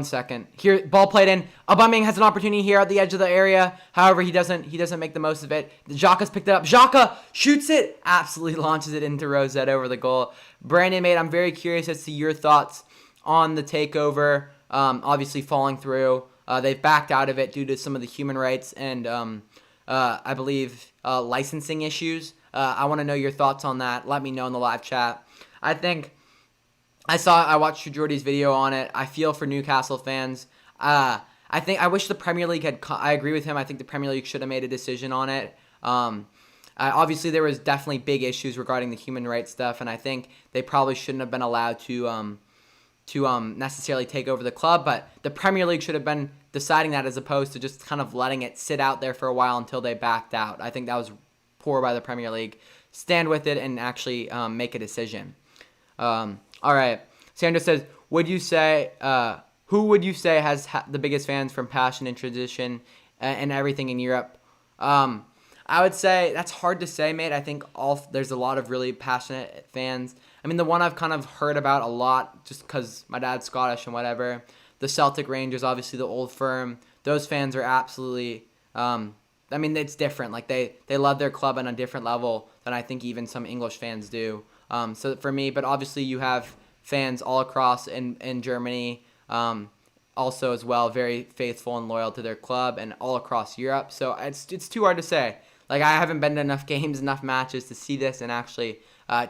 Speaker 1: second. Here, ball played in. Aubameyang has an opportunity here at the edge of the area. However, he doesn't make the most of it. Xhaka's picked it up. Xhaka shoots it. Absolutely launches it into Rosette over the goal. Brandon, mate, I'm very curious as to your thoughts on the takeover. Obviously falling through. They've backed out of it due to some of the human rights and I believe licensing issues. I want to know your thoughts on that. Let me know in the live chat. I watched Jordy's video on it. I feel for Newcastle fans. I wish the Premier League I agree with him. I think the Premier League should have made a decision on it. Obviously, there was definitely big issues regarding the human rights stuff, and I think they probably shouldn't have been allowed to necessarily take over the club, but the Premier League should have been deciding that as opposed to just kind of letting it sit out there for a while until they backed out. I think that was poor by the Premier League. Stand with it and actually make a decision. All right. Sandra says, who would you say has the biggest fans from passion and tradition and everything in Europe? I would say that's hard to say, mate. I think there's a lot of really passionate fans. I mean, the one I've kind of heard about a lot just because my dad's Scottish and whatever, the Celtic Rangers, obviously the Old Firm, those fans are absolutely, I mean, it's different. Like, they love their club on a different level than I think even some English fans do. So for me, but obviously you have fans all across in Germany, also as well, very faithful and loyal to their club, and all across Europe. So it's too hard to say. Like, I haven't been to enough games, enough matches to see this and actually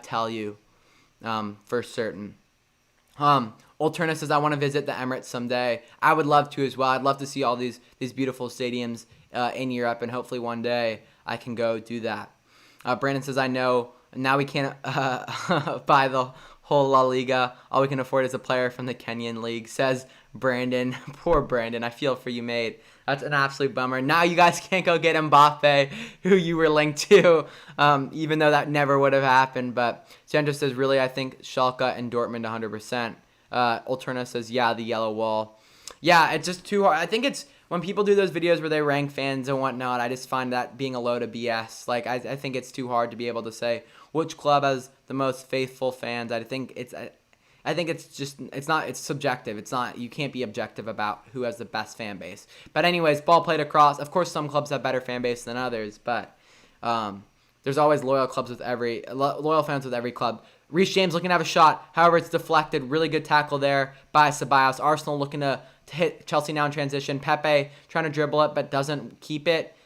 Speaker 1: tell you for certain. Alterna says, I want to visit the Emirates someday. I would love to as well. I'd love to see all these beautiful stadiums in Europe, and hopefully one day I can go do that. Brandon says, I know now we can't buy the whole La Liga. All we can afford is a player from the Kenyan league, says Brandon. Poor Brandon. I feel for you, mate. That's an absolute bummer. Now you guys can't go get Mbappe, who you were linked to, even though that never would have happened. But Sandra says, really, I think Schalke and Dortmund 100%. Alterna says, yeah, the yellow wall. Yeah, it's just too hard. I think it's when people do those videos where they rank fans and whatnot, I just find that being a load of BS. Like, I think it's too hard to be able to say which club has the most faithful fans. I think I think it's subjective. It's not, you can't be objective about who has the best fan base. But anyways, ball played across. Of course, some clubs have better fan base than others, but there's always loyal fans with every club. Reece James looking to have a shot. However, it's deflected. Really good tackle there by Ceballos. Arsenal looking to hit Chelsea now in transition. Pepe trying to dribble it, but doesn't keep it.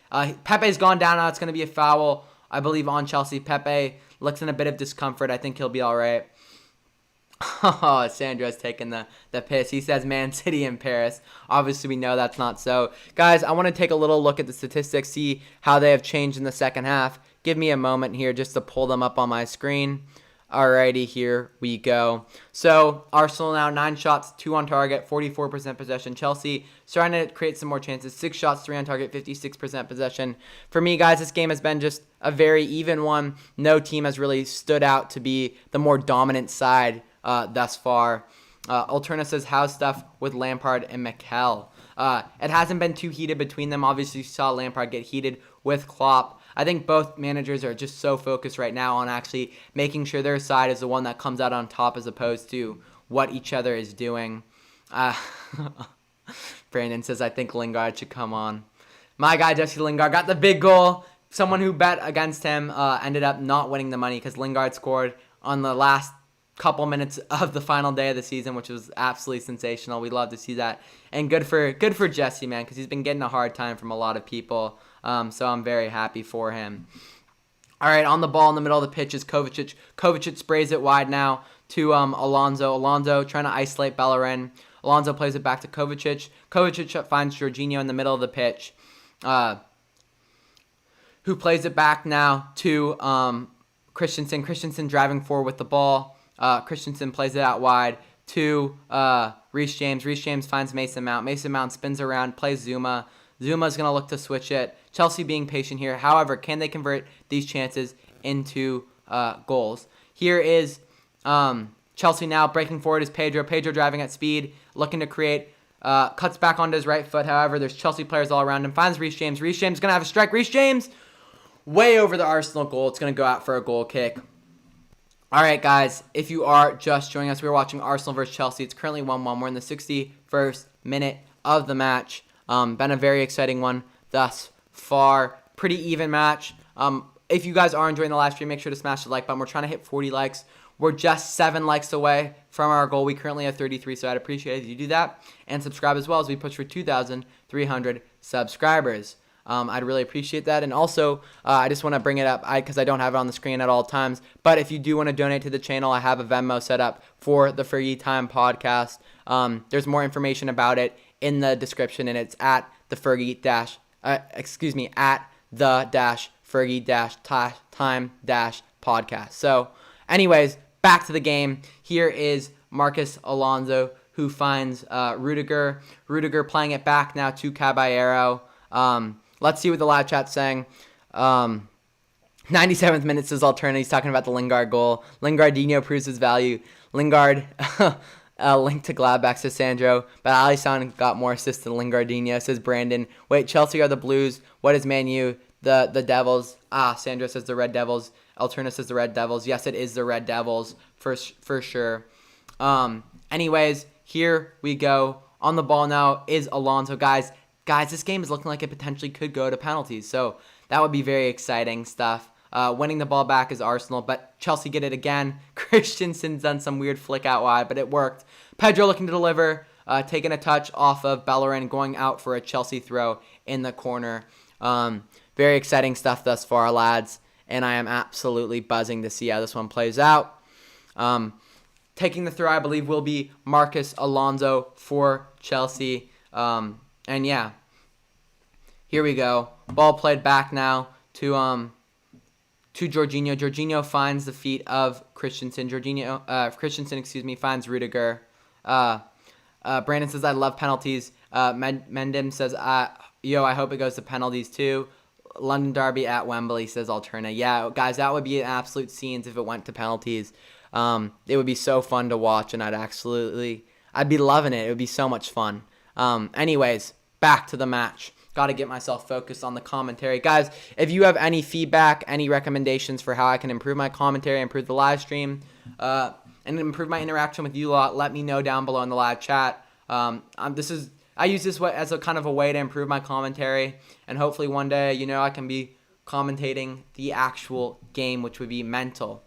Speaker 1: Pepe's gone down now. It's going to be a foul, I believe, on Chelsea. Pepe looks in a bit of discomfort. I think he'll be all right. Oh, Sandro's taking the piss. He says Man City in Paris. Obviously, we know that's not so. Guys, I want to take a little look at the statistics, see how they have changed in the second half. Give me a moment here just to pull them up on my screen. Alrighty, here we go. So, Arsenal now 9 shots, 2 on target, 44% possession. Chelsea starting to create some more chances. 6 shots, 3 on target, 56% possession. For me, guys, this game has been just a very even one. No team has really stood out to be the more dominant side thus far. Alterna says, how's stuff with Lampard and Mikel? It hasn't been too heated between them. Obviously, you saw Lampard get heated with Klopp. I think both managers are just so focused right now on actually making sure their side is the one that comes out on top as opposed to what each other is doing. Brandon says, I think Lingard should come on. My guy, Jesse Lingard, got the big goal. Someone who bet against him ended up not winning the money because Lingard scored on the last couple minutes of the final day of the season, which was absolutely sensational. We love to see that. And good for Jesse, man, because he's been getting a hard time from a lot of people. So I'm very happy for him. All right, on the ball in the middle of the pitch is Kovacic. Kovacic sprays it wide now to Alonso. Alonso trying to isolate Bellerin. Alonso plays it back to Kovacic. Kovacic finds Jorginho in the middle of the pitch, who plays it back now to Christensen. Christensen driving forward with the ball. Christensen plays it out wide to Reece James. Reece James finds Mason Mount. Mason Mount spins around, plays Zuma. Zuma's going to look to switch it. Chelsea being patient here. However, can they convert these chances into goals? Here is Chelsea now. Breaking forward is Pedro. Pedro driving at speed, looking to create. Cuts back onto his right foot. However, there's Chelsea players all around him. Finds Reece James. Reece James is going to have a strike. Reece James way over the Arsenal goal. It's going to go out for a goal kick. All right, guys, if you are just joining us, we're watching Arsenal versus Chelsea. It's currently 1-1. We're in the 61st minute of the match. Been a very exciting one thus far. Pretty even match. If you guys are enjoying the live stream, make sure to smash the like button. We're trying to hit 40 likes. We're just 7 likes away from our goal. We currently have 33, so I'd appreciate it if you do that. And subscribe as well as we push for 2,300 subscribers. I'd really appreciate that. And also, I just want to bring it up because I don't have it on the screen at all times. But if you do want to donate to the channel, I have a Venmo set up for the Fergie Time podcast. There's more information about it in the description, and it's at the Fergie Time podcast. So, anyways, back to the game. Here is Marcus Alonso who finds Rudiger. Rudiger playing it back now to Caballero. Let's see what the live chat's saying. 97th minute says Alterna. He's talking about the Lingard goal. Lingardinho proves his value. Lingard linked to Gladbach, says Sandro. But Alisson got more assists than Lingardinho, says Brandon. Wait, Chelsea are the Blues. What is Man U? The Devils. Sandro says the Red Devils. Alterna says the Red Devils. Yes, it is the Red Devils for sure. Anyways, here we go. On the ball now is Alonso. Guys, this game is looking like it potentially could go to penalties. So that would be very exciting stuff. Winning the ball back is Arsenal, but Chelsea get it again. Christensen's done some weird flick out wide, but it worked. Pedro looking to deliver, taking a touch off of Bellerin, going out for a Chelsea throw in the corner. Very exciting stuff thus far, lads, and I am absolutely buzzing to see how this one plays out. Taking the throw, I believe, will be Marcus Alonso for Chelsea. And yeah, here we go. Ball played back now to Jorginho. Jorginho finds the feet of Christensen. Christensen finds Rudiger. Brandon says, I love penalties. Mendem says, I hope it goes to penalties too. London Derby at Wembley, says Alterna. Yeah, guys, that would be an absolute scenes if it went to penalties. It would be so fun to watch, and I'd be loving it. It would be so much fun. Anyways, back to the match. Got to get myself focused on the commentary. Guys, if you have any feedback, any recommendations for how I can improve my commentary, improve the live stream, and improve my interaction with you lot, let me know down below in the live chat. I use this as a kind of a way to improve my commentary, and hopefully one day, you know, I can be commentating the actual game, which would be mental.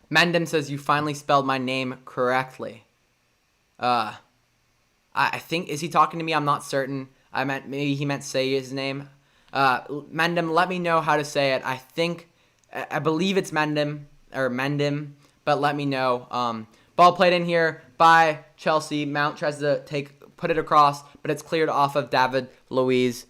Speaker 1: Mendham says, you finally spelled my name correctly. I think, is he talking to me? I'm not certain. Maybe he meant say his name. Mendham, let me know how to say it. I believe it's Mendham, but let me know. Ball played in here by Chelsea. Mount tries to put it across, but it's cleared off of David Luiz.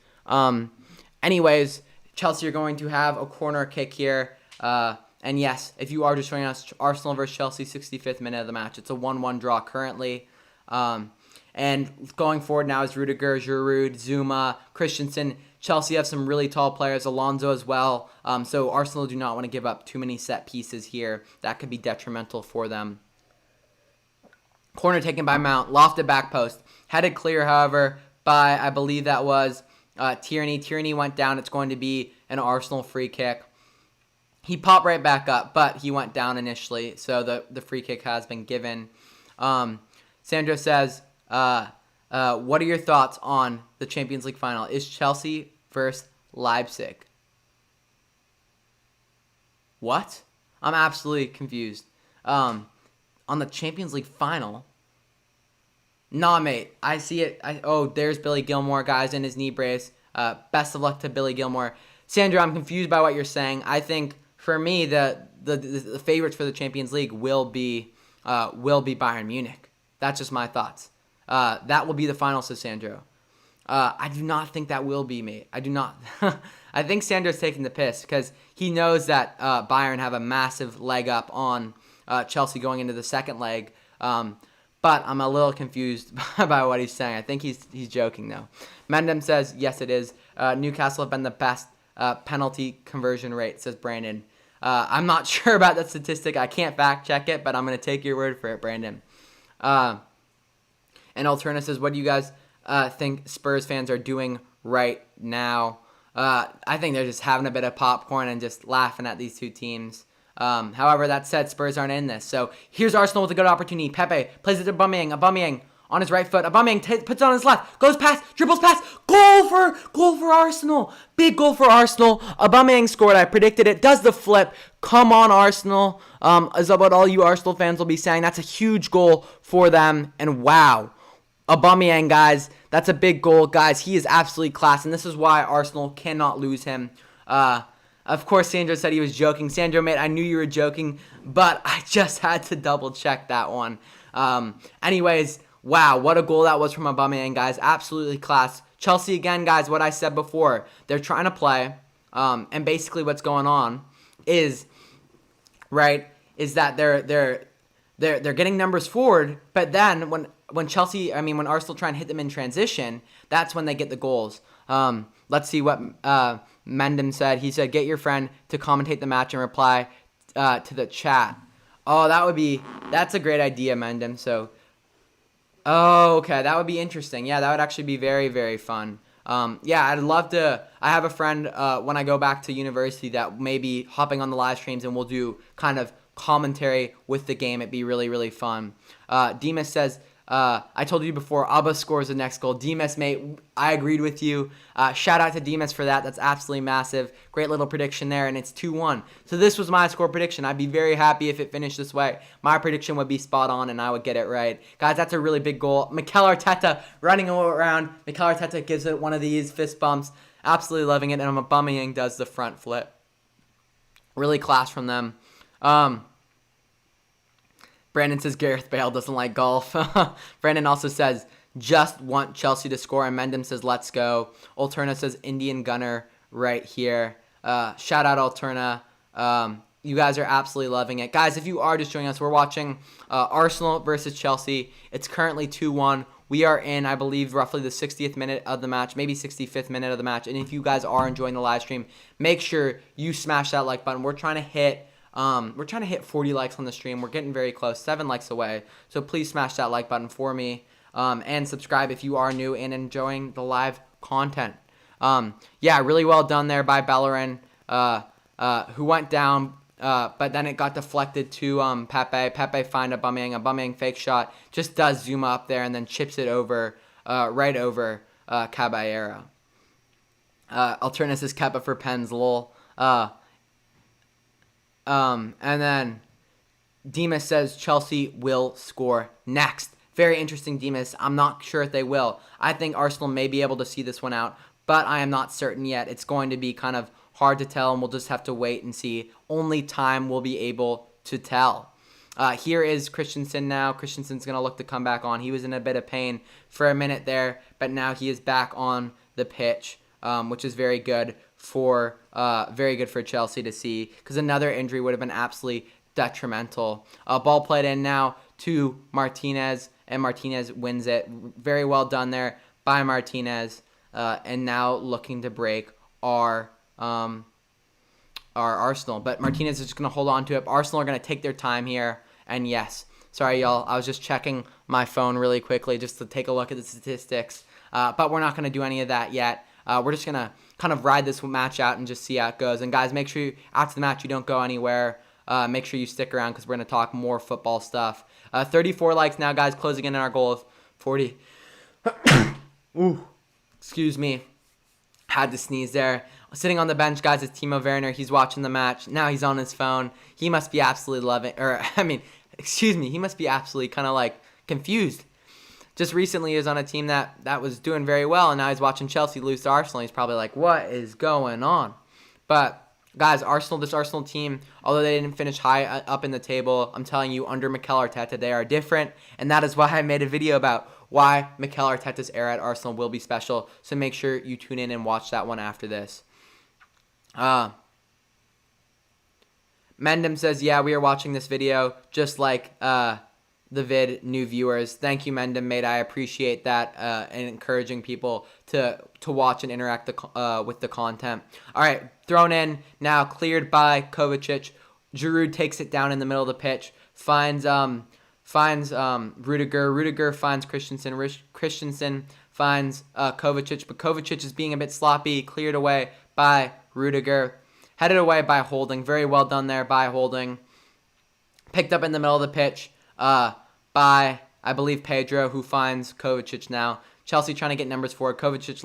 Speaker 1: Anyways, Chelsea are going to have a corner kick here. And yes, if you are just joining us, Arsenal versus Chelsea, 65th minute of the match. It's a 1-1 draw currently. And going forward now is Rudiger, Giroud, Zuma, Christensen. Chelsea have some really tall players, Alonso as well. So Arsenal do not want to give up too many set pieces here. That could be detrimental for them. Corner taken by Mount, lofted back post. Headed clear, however, by, I believe that was Tierney. Tierney went down. It's going to be an Arsenal free kick. He popped right back up, but he went down initially, so the free kick has been given. Sandro says, what are your thoughts on the Champions League final? Is Chelsea versus Leipzig? What? I'm absolutely confused. On the Champions League final? Nah, mate. I see it. There's Billy Gilmore, guys, in his knee brace. Best of luck to Billy Gilmore. Sandro, I'm confused by what you're saying. I think, for me, the favorites for the Champions League will be Bayern Munich. That's just my thoughts. That will be the final, says Sandro. I do not think that will be, mate. I do not. I think Sandro's taking the piss because he knows that Bayern have a massive leg up on Chelsea going into the second leg. But I'm a little confused by what he's saying. I think he's joking, though. Mendham says, yes, it is. Newcastle have been the best penalty conversion rate, says Brandon. I'm not sure about that statistic. I can't fact check it, but I'm going to take your word for it, Brandon. And Alterna says, what do you guys think Spurs fans are doing right now? I think they're just having a bit of popcorn and just laughing at these two teams. However, that said, Spurs aren't in this. So here's Arsenal with a good opportunity. Pepe plays it to Aubameyang on his right foot. Aubameyang puts it on his left. Goes past, dribbles past. Goal for Arsenal. Big goal for Arsenal. Aubameyang scored. I predicted it. Does the flip. Come on, Arsenal. Is what all you Arsenal fans will be saying. That's a huge goal for them. And wow. Aubameyang, guys. That's a big goal. Guys, he is absolutely class. And this is why Arsenal cannot lose him. Of course, Sandro said he was joking. Sandro, mate, I knew you were joking, but I just had to double check that one. Anyways, wow, what a goal that was from Aubameyang, guys. Absolutely class. Chelsea, again, guys, what I said before. They're trying to play, and basically what's going on is that they're getting numbers forward, but then when Arsenal try and hit them in transition, that's when they get the goals. Let's see what Mendham said. He said, get your friend to commentate the match and reply to the chat. Oh, that's a great idea, Mendham. So, okay, that would be interesting. Yeah, that would actually be very, very fun. I'd love to. I have a friend when I go back to university that may be hopping on the live streams and we'll do kind of commentary with the game. It'd be really, really fun. Demas says, I told you before, Abba scores the next goal. Demas, mate, I agreed with you. Shout out to Demas for that. That's absolutely massive. Great little prediction there, and it's 2-1. So this was my score prediction. I'd be very happy if it finished this way. My prediction would be spot on, and I would get it right. Guys, that's a really big goal. Mikel Arteta running around. Mikel Arteta gives it one of these fist bumps. Absolutely loving it, and Aubameyang does the front flip. Really class from them. Brandon says Gareth Bale doesn't like golf. Brandon also says, just want Chelsea to score. And Mendham says, let's go. Alterna says, Indian Gunner right here. Shout out Alterna. You guys are absolutely loving it. Guys, if you are just joining us, we're watching Arsenal versus Chelsea. It's currently 2-1. We are in, I believe, roughly the 60th minute of the match, maybe 65th minute of the match. And if you guys are enjoying the live stream, make sure you smash that like button. We're trying to hit 40 likes on the stream. We're getting very close, 7 likes away. So please smash that like button for me, and subscribe if you are new and enjoying the live content. Really well done there by Bellerin. who went down, but then it got deflected to Pepe. Pepe find Aubameyang. Aubameyang fake shot, just does zoom up there and then chips it over, right over Caballero. Alternus is Kepa for Pens, lol. And then Demas says Chelsea will score next. Very interesting, Demas. I'm not sure if they will. I think Arsenal may be able to see this one out, but I am not certain yet. It's going to be kind of hard to tell, and we'll just have to wait and see. Only time will be able to tell. Here is Christensen now. Christensen's going to look to come back on. He was in a bit of pain for a minute there, but now he is back on the pitch, which is very good for Chelsea to see, because another injury would have been absolutely detrimental. Ball played in now to Martinez, and Martinez wins it. Very well done there by Martinez, and now looking to break our Arsenal. But Martinez is just going to hold on to it. Arsenal are going to take their time here, and yes, sorry y'all, I was just checking my phone really quickly just to take a look at the statistics, but we're not going to do any of that yet. We're just going to kind of ride this match out and just see how it goes. And guys, make sure after the match you don't go anywhere. Make sure you stick around because we're going to talk more football stuff. 34 likes now, guys, closing in on our goal of 40. Ooh, excuse me. Had to sneeze there. Sitting on the bench, guys, is Timo Werner. He's watching the match. Now he's on his phone. He must be absolutely loving, he must be absolutely kind of like confused. Just recently he was on a team that was doing very well, and now he's watching Chelsea lose to Arsenal. He's probably like, what is going on? But guys, this Arsenal team, although they didn't finish high up in the table, I'm telling you, under Mikel Arteta, they are different. And that is why I made a video about why Mikel Arteta's era at Arsenal will be special. So make sure you tune in and watch that one after this. Mendham says, yeah, we are watching this video just like the vid new viewers. Thank you, Mendham, mate. I appreciate that and encouraging people to watch and interact with the content. All right, thrown in now, cleared by Kovacic. Giroud takes it down in the middle of the pitch, finds Rudiger. Rudiger finds Christensen. Christensen finds Kovacic, but Kovacic is being a bit sloppy. Cleared away by Rudiger. Headed away by Holding. Very well done there by Holding. Picked up in the middle of the pitch by, I believe, Pedro, who finds Kovacic now. Chelsea trying to get numbers forward. Kovacic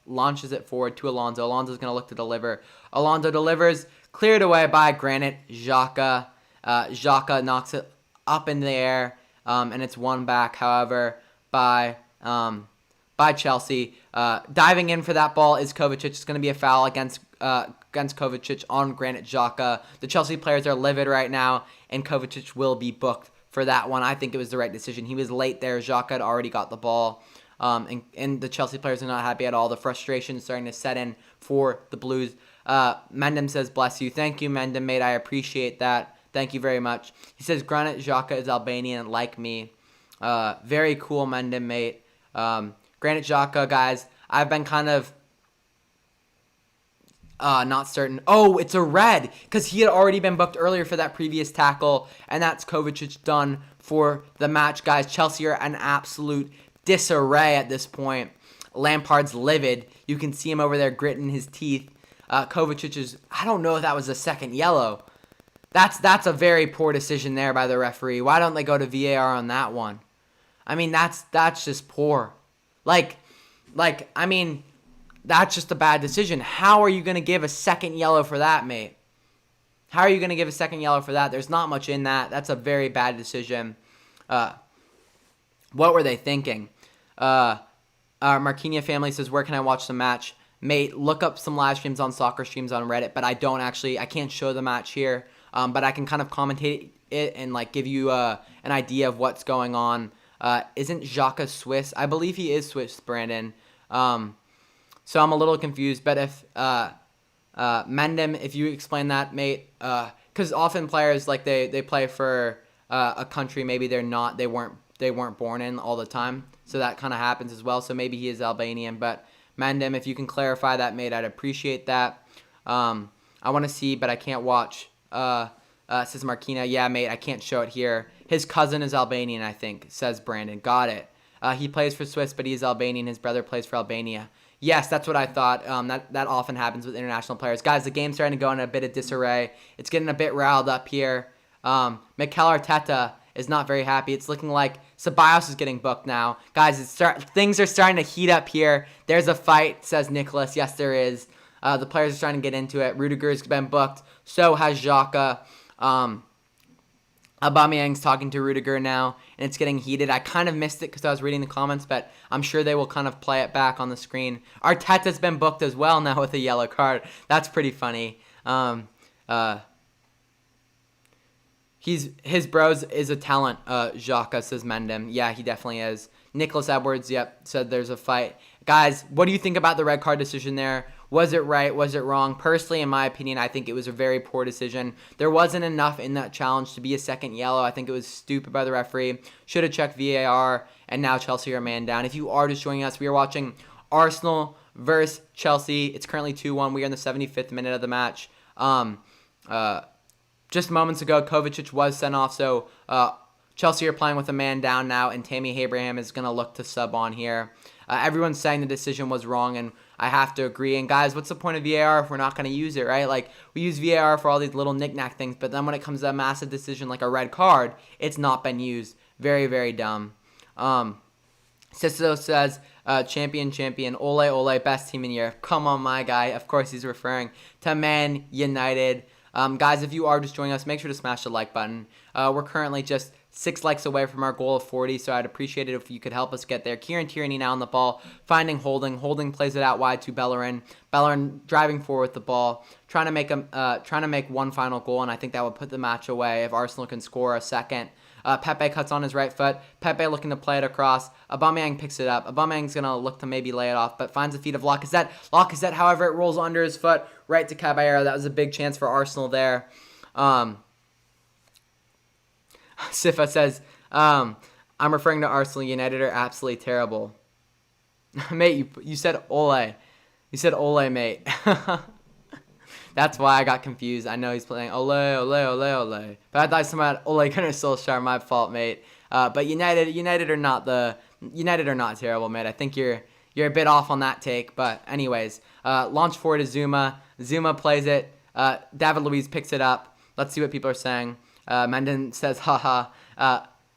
Speaker 1: launches it forward to Alonso. Alonso's going to look to deliver. Alonso delivers. Cleared away by Granit Xhaka. Xhaka knocks it up in the air, and it's won back, however, by Chelsea. Diving in for that ball is Kovacic. It's going to be a foul against Kovacic on Granit Xhaka. The Chelsea players are livid right now, and Kovacic will be booked for that one. I think it was the right decision. He was late there. Xhaka had already got the ball, and the Chelsea players are not happy at all. The frustration is starting to set in for the Blues. Mendham says, bless you. Thank you, Mendham, mate. I appreciate that. Thank you very much. He says, Granit Xhaka is Albanian like me. Very cool, Mendham, mate. Granit Xhaka, guys, I've been kind of not certain. Oh, it's a red, because he had already been booked earlier for that previous tackle, and that's Kovacic done for the match, guys. Chelsea are an absolute disarray at this point. Lampard's livid. You can see him over there gritting his teeth. Kovacic is, I don't know if that was a second yellow. That's a very poor decision there by the referee. Why don't they go to VAR on that one? I mean, that's just poor. I mean, that's just a bad decision. How are you going to give a second yellow for that, mate? How are you going to give a second yellow for that? There's not much in that. That's a very bad decision. What were they thinking? Our Marquinhos family says, where can I watch the match? Mate, look up some live streams on soccer streams on Reddit, but I can't show the match here. But I can kind of commentate it and give you an idea of what's going on. Isn't Xhaka Swiss? I believe he is Swiss, Brandon. So I'm a little confused. But if Mendham, if you explain that, mate, because often players they play for a country maybe they weren't born in all the time, so that kind of happens as well. So maybe he is Albanian. But Mendham, if you can clarify that, mate, I'd appreciate that. I want to see, but I can't watch. Says Marquina. Yeah, mate, I can't show it here. His cousin is Albanian, I think, says Brandon. Got it. He plays for Swiss, but he's Albanian. His brother plays for Albania. Yes, that's what I thought. That often happens with international players. Guys, the game's starting to go in a bit of disarray. It's getting a bit riled up here. Mikel Arteta is not very happy. It's looking like Ceballos is getting booked now. Guys, things are starting to heat up here. There's a fight, says Nicholas. Yes, there is. The players are starting to get into it. Rudiger's been booked. So has Xhaka. Aubameyang's talking to Rudiger now, and it's getting heated. I kind of missed it because I was reading the comments, but I'm sure they will kind of play it back on the screen. Arteta's been booked as well now with a yellow card. That's pretty funny. His bros is a talent, Xhaka, says Mendem. Yeah, he definitely is. Nicholas Edwards, yep, said there's a fight. Guys, what do you think about the red card decision there? Was it right? Was it wrong? Personally, in my opinion, I think it was a very poor decision. There wasn't enough in that challenge to be a second yellow. I think it was stupid by the referee. Should have checked VAR, and now Chelsea are man down. If you are just joining us, we are watching Arsenal versus Chelsea. It's currently 2-1. We are in the 75th minute of the match. Just moments ago, Kovacic was sent off, so Chelsea are playing with a man down now, and Tammy Abraham is going to look to sub on here. Everyone's saying the decision was wrong, and I have to agree. And guys, what's the point of VAR if we're not going to use it, right? Like, we use VAR for all these little knick-knack things, but then when it comes to a massive decision like a red card, it's not been used. Very, very dumb. Cicero says, champion, ole, ole, best team in Europe. Come on, my guy. Of course, he's referring to Man United. Guys, if you are just joining us, make sure to smash the like button. We're currently just 6 likes away from our goal of 40, so I'd appreciate it if you could help us get there. Kieran Tierney now on the ball, finding Holding. Holding plays it out wide to Bellerin. Bellerin driving forward with the ball, trying to make one final goal, and I think that would put the match away if Arsenal can score a second. Pepe cuts on his right foot. Pepe looking to play it across. Aubameyang picks it up. Aubameyang's going to look to maybe lay it off, but finds the feet of Lacazette. Lacazette, however, it rolls under his foot right to Caballero. That was a big chance for Arsenal there. Sifa says, I'm referring to Arsenal. United are absolutely terrible. Mate, you said ole. You said ole, mate. That's why I got confused. I know he's playing ole, ole, ole, ole. But I thought someone had Ole Gunnar Solskjaer. My fault, mate. But United are not terrible, mate. I think you're a bit off on that take. But anyways, launch forward to Zuma. Zuma plays it. David Luiz picks it up. Let's see what people are saying. Menden says, haha.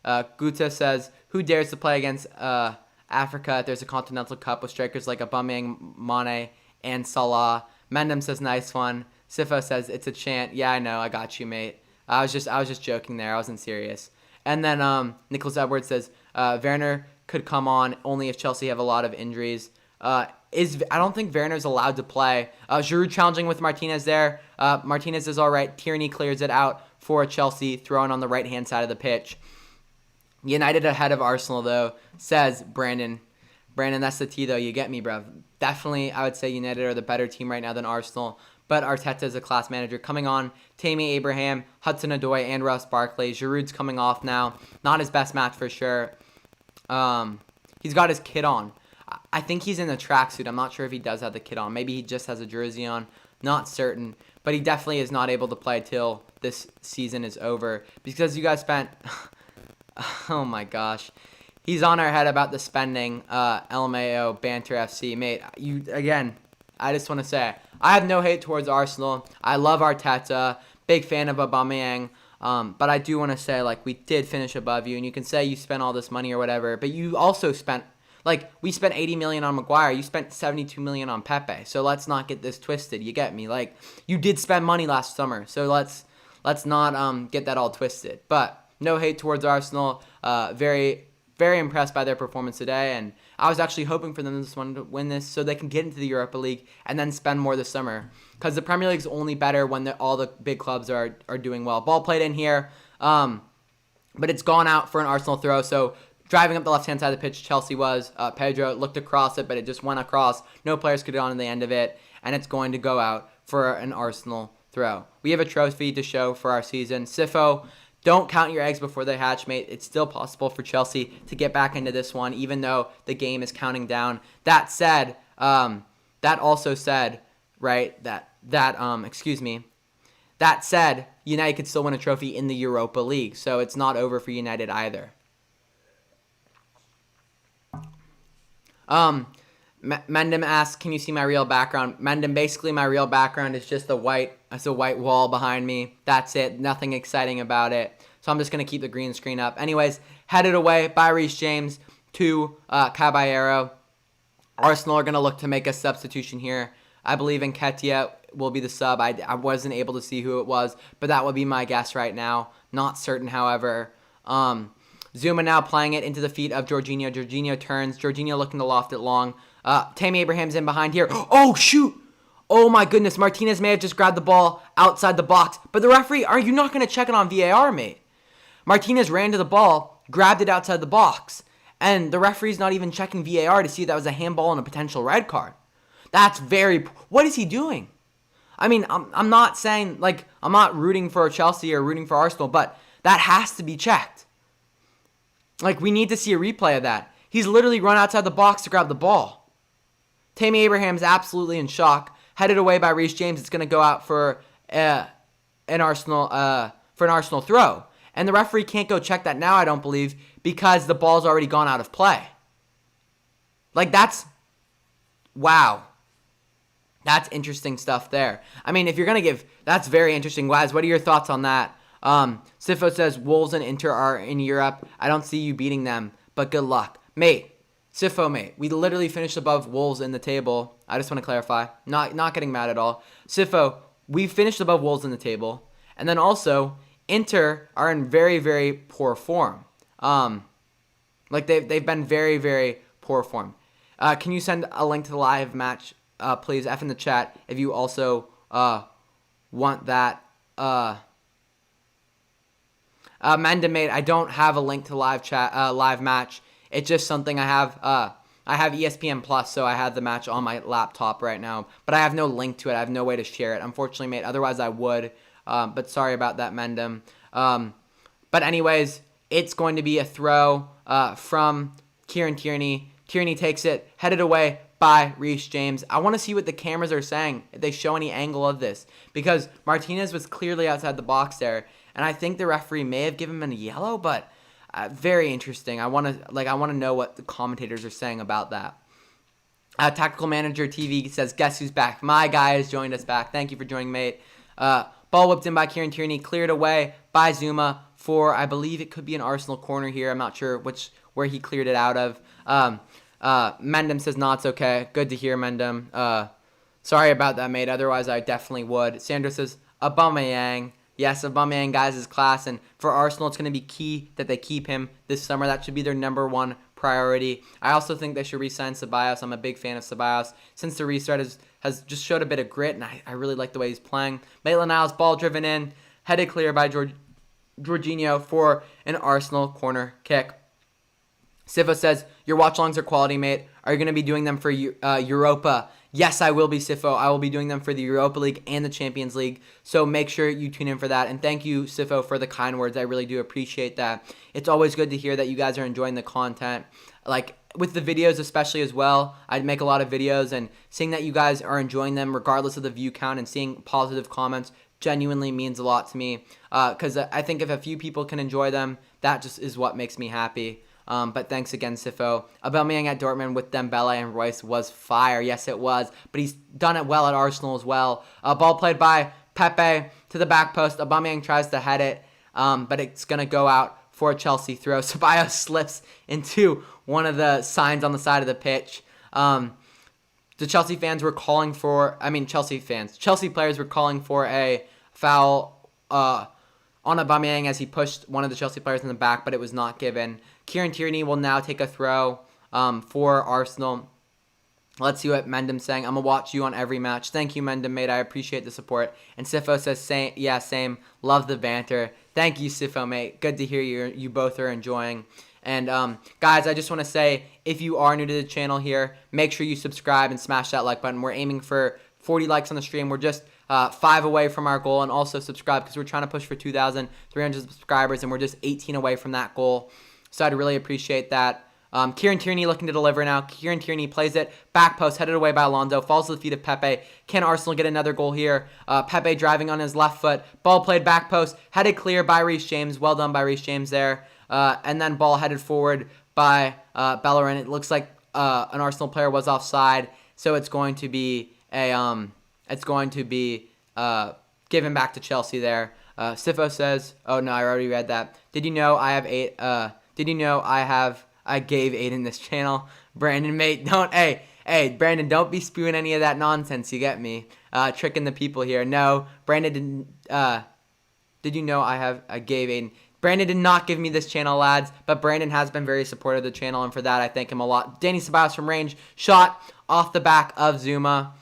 Speaker 1: Guta says, who dares to play against Africa if there's a Continental Cup with strikers like Aubameyang, Mane, and Salah? Mendem says, nice one. Sifo says, it's a chant. Yeah, I know. I got you, mate. I was just joking there. I wasn't serious. And then Nicholas Edwards says, Werner could come on only if Chelsea have a lot of injuries. I don't think Werner's allowed to play. Giroud challenging with Martinez there. Martinez is all right. Tierney clears it out for Chelsea, thrown on the right-hand side of the pitch. United ahead of Arsenal, though, says Brandon. Brandon, that's the T, though. You get me, bruv. Definitely, I would say United are the better team right now than Arsenal. But Arteta is a class manager. Coming on, Tammy Abraham, Hudson-Odoi, and Ross Barkley. Giroud's coming off now. Not his best match for sure. He's got his kit on. I think he's in the tracksuit. I'm not sure if he does have the kit on. Maybe he just has a jersey on. Not certain. But he definitely is not able to play till this season is over. Because you guys spent... oh my gosh. He's on our head about the spending. LMAO, Banter FC. Mate, I just want to say, I have no hate towards Arsenal. I love Arteta. Big fan of Aubameyang. But I do want to say, like, we did finish above you. And you can say you spent all this money or whatever. But you also spent... Like, we spent $80 million on Maguire. You spent $72 million on Pepe. So let's not get this twisted. You get me? Like, you did spend money last summer. So let's not get that all twisted. But no hate towards Arsenal. Very, very impressed by their performance today. And I was actually hoping for them to win this so they can get into the Europa League and then spend more this summer. Because the Premier League's only better when all the big clubs are doing well. Ball played in here. But it's gone out for an Arsenal throw. So... driving up the left-hand side of the pitch, Chelsea was. Pedro looked across it, but it just went across. No players could get on to the end of it, and it's going to go out for an Arsenal throw. We have a trophy to show for our season. Sifo, don't count your eggs before they hatch, mate. It's still possible for Chelsea to get back into this one, even though the game is counting down. That said, That said, United could still win a trophy in the Europa League, so it's not over for United either. Mendham asks, can you see my real background? Mendham, basically my real background is just a white wall behind me. That's it. Nothing exciting about it. So I'm just going to keep the green screen up. Anyways, headed away by Reece James to Caballero. Arsenal are going to look to make a substitution here. I believe Nketiah will be the sub. I wasn't able to see who it was, but that would be my guess right now. Not certain, however. Zuma now playing it into the feet of Jorginho. Jorginho turns. Jorginho looking to loft it long. Tammy Abraham's in behind here. Oh, shoot. Oh, my goodness. Martinez may have just grabbed the ball outside the box. But the referee, are you not going to check it on VAR, mate? Martinez ran to the ball, grabbed it outside the box. And the referee's not even checking VAR to see if that was a handball and a potential red card. That's very... What is he doing? I mean, I'm not saying, like, I'm not rooting for Chelsea or rooting for Arsenal, but that has to be checked. Like, we need to see a replay of that. He's literally run outside the box to grab the ball. Tammy Abraham's absolutely in shock. Headed away by Reece James. It's going to go out for an Arsenal throw. And the referee can't go check that now, I don't believe, because the ball's already gone out of play. Like, that's... Wow. That's interesting stuff there. I mean, if you're going to give... That's very interesting. Guys, what are your thoughts on that? Sifo says, Wolves and Inter are in Europe. I don't see you beating them, but good luck. Mate, Sifo, mate, we literally finished above Wolves in the table. I just want to clarify. Not getting mad at all. Sifo, we finished above Wolves in the table. And then also, Inter are in very, very poor form. Like, they've been very, very poor form. Can you send a link to the live match, please? F in the chat if you also want that. Mendham, mate, I don't have a link to live match. It's just something I have. I have ESPN Plus, so I have the match on my laptop right now. But I have no link to it. I have no way to share it, unfortunately, mate. Otherwise, I would. But sorry about that, Mendham. But anyways, it's going to be a throw from Kieran Tierney. Tierney takes it, headed away by Reece James. I want to see what the cameras are saying, if they show any angle of this. Because Martinez was clearly outside the box there. And I think the referee may have given him a yellow, but very interesting. I want to know what the commentators are saying about that. Tactical Manager TV says, guess who's back? My guy has joined us back. Thank you for joining, mate. Ball whipped in by Kieran Tierney, cleared away by Zuma for, I believe it could be an Arsenal corner here. I'm not sure where he cleared it out of. Mendham says, no, it's okay. Good to hear, Mendham. Sorry about that, mate. Otherwise, I definitely would. Sandra says, Aubameyang. Yes, Aubameyang, guys, is class. And for Arsenal, it's going to be key that they keep him this summer. That should be their number one priority. I also think they should re-sign Ceballos. I'm a big fan of Ceballos. Since the restart has just showed a bit of grit, and I really like the way he's playing. Maitland-Niles, ball driven in, headed clear by Jorginho for an Arsenal corner kick. Sifa says, your watch-alongs are quality, mate. Are you going to be doing them for Europa? Yes, I will be, Sifo. I will be doing them for the Europa League and the Champions League. So make sure you tune in for that. And thank you, Sifo, for the kind words. I really do appreciate that. It's always good to hear that you guys are enjoying the content. Like, with the videos especially as well, I make a lot of videos. And seeing that you guys are enjoying them regardless of the view count and seeing positive comments genuinely means a lot to me. Because I think if a few people can enjoy them, that just is what makes me happy. But thanks again, Sifo. Aubameyang at Dortmund with Dembele and Royce was fire. Yes, it was. But he's done it well at Arsenal as well. Ball played by Pepe to the back post. Aubameyang tries to head it, but it's going to go out for a Chelsea throw. Ceballos slips into one of the signs on the side of the pitch. The Chelsea players were calling for a foul on Aubameyang as he pushed one of the Chelsea players in the back, but it was not given. Kieran Tierney will now take a throw for Arsenal. Let's see what Mendham's saying. I'm going to watch you on every match. Thank you, Mendham, mate. I appreciate the support. And Sifo says, same. Love the banter. Thank you, Sifo, mate. Good to hear you both are enjoying. And, guys, I just want to say, if you are new to the channel here, make sure you subscribe and smash that like button. We're aiming for 40 likes on the stream. We're just 5 away from our goal. And also subscribe because we're trying to push for 2,300 subscribers, and we're just 18 away from that goal. So I'd really appreciate that. Kieran Tierney looking to deliver now. Kieran Tierney plays it. Back post, headed away by Alonso. Falls to the feet of Pepe. Can Arsenal get another goal here? Pepe driving on his left foot. Ball played back post. Headed clear by Reece James. Well done by Reece James there. And then ball headed forward by Bellerin. It looks like an Arsenal player was offside, so it's going to be given back to Chelsea there. Sifo says, "Oh no, I already read that. Did you know I have eight? Did you know I gave Aiden this channel? Brandon, mate, don't. Hey, Brandon, don't be spewing any of that nonsense. You get me? Tricking the people here. No, Brandon didn't. Did you know I gave Aiden? Brandon did not give me this channel, lads, but Brandon has been very supportive of the channel, and for that, I thank him a lot. Danny Ceballos from range, shot off the back of Zuma.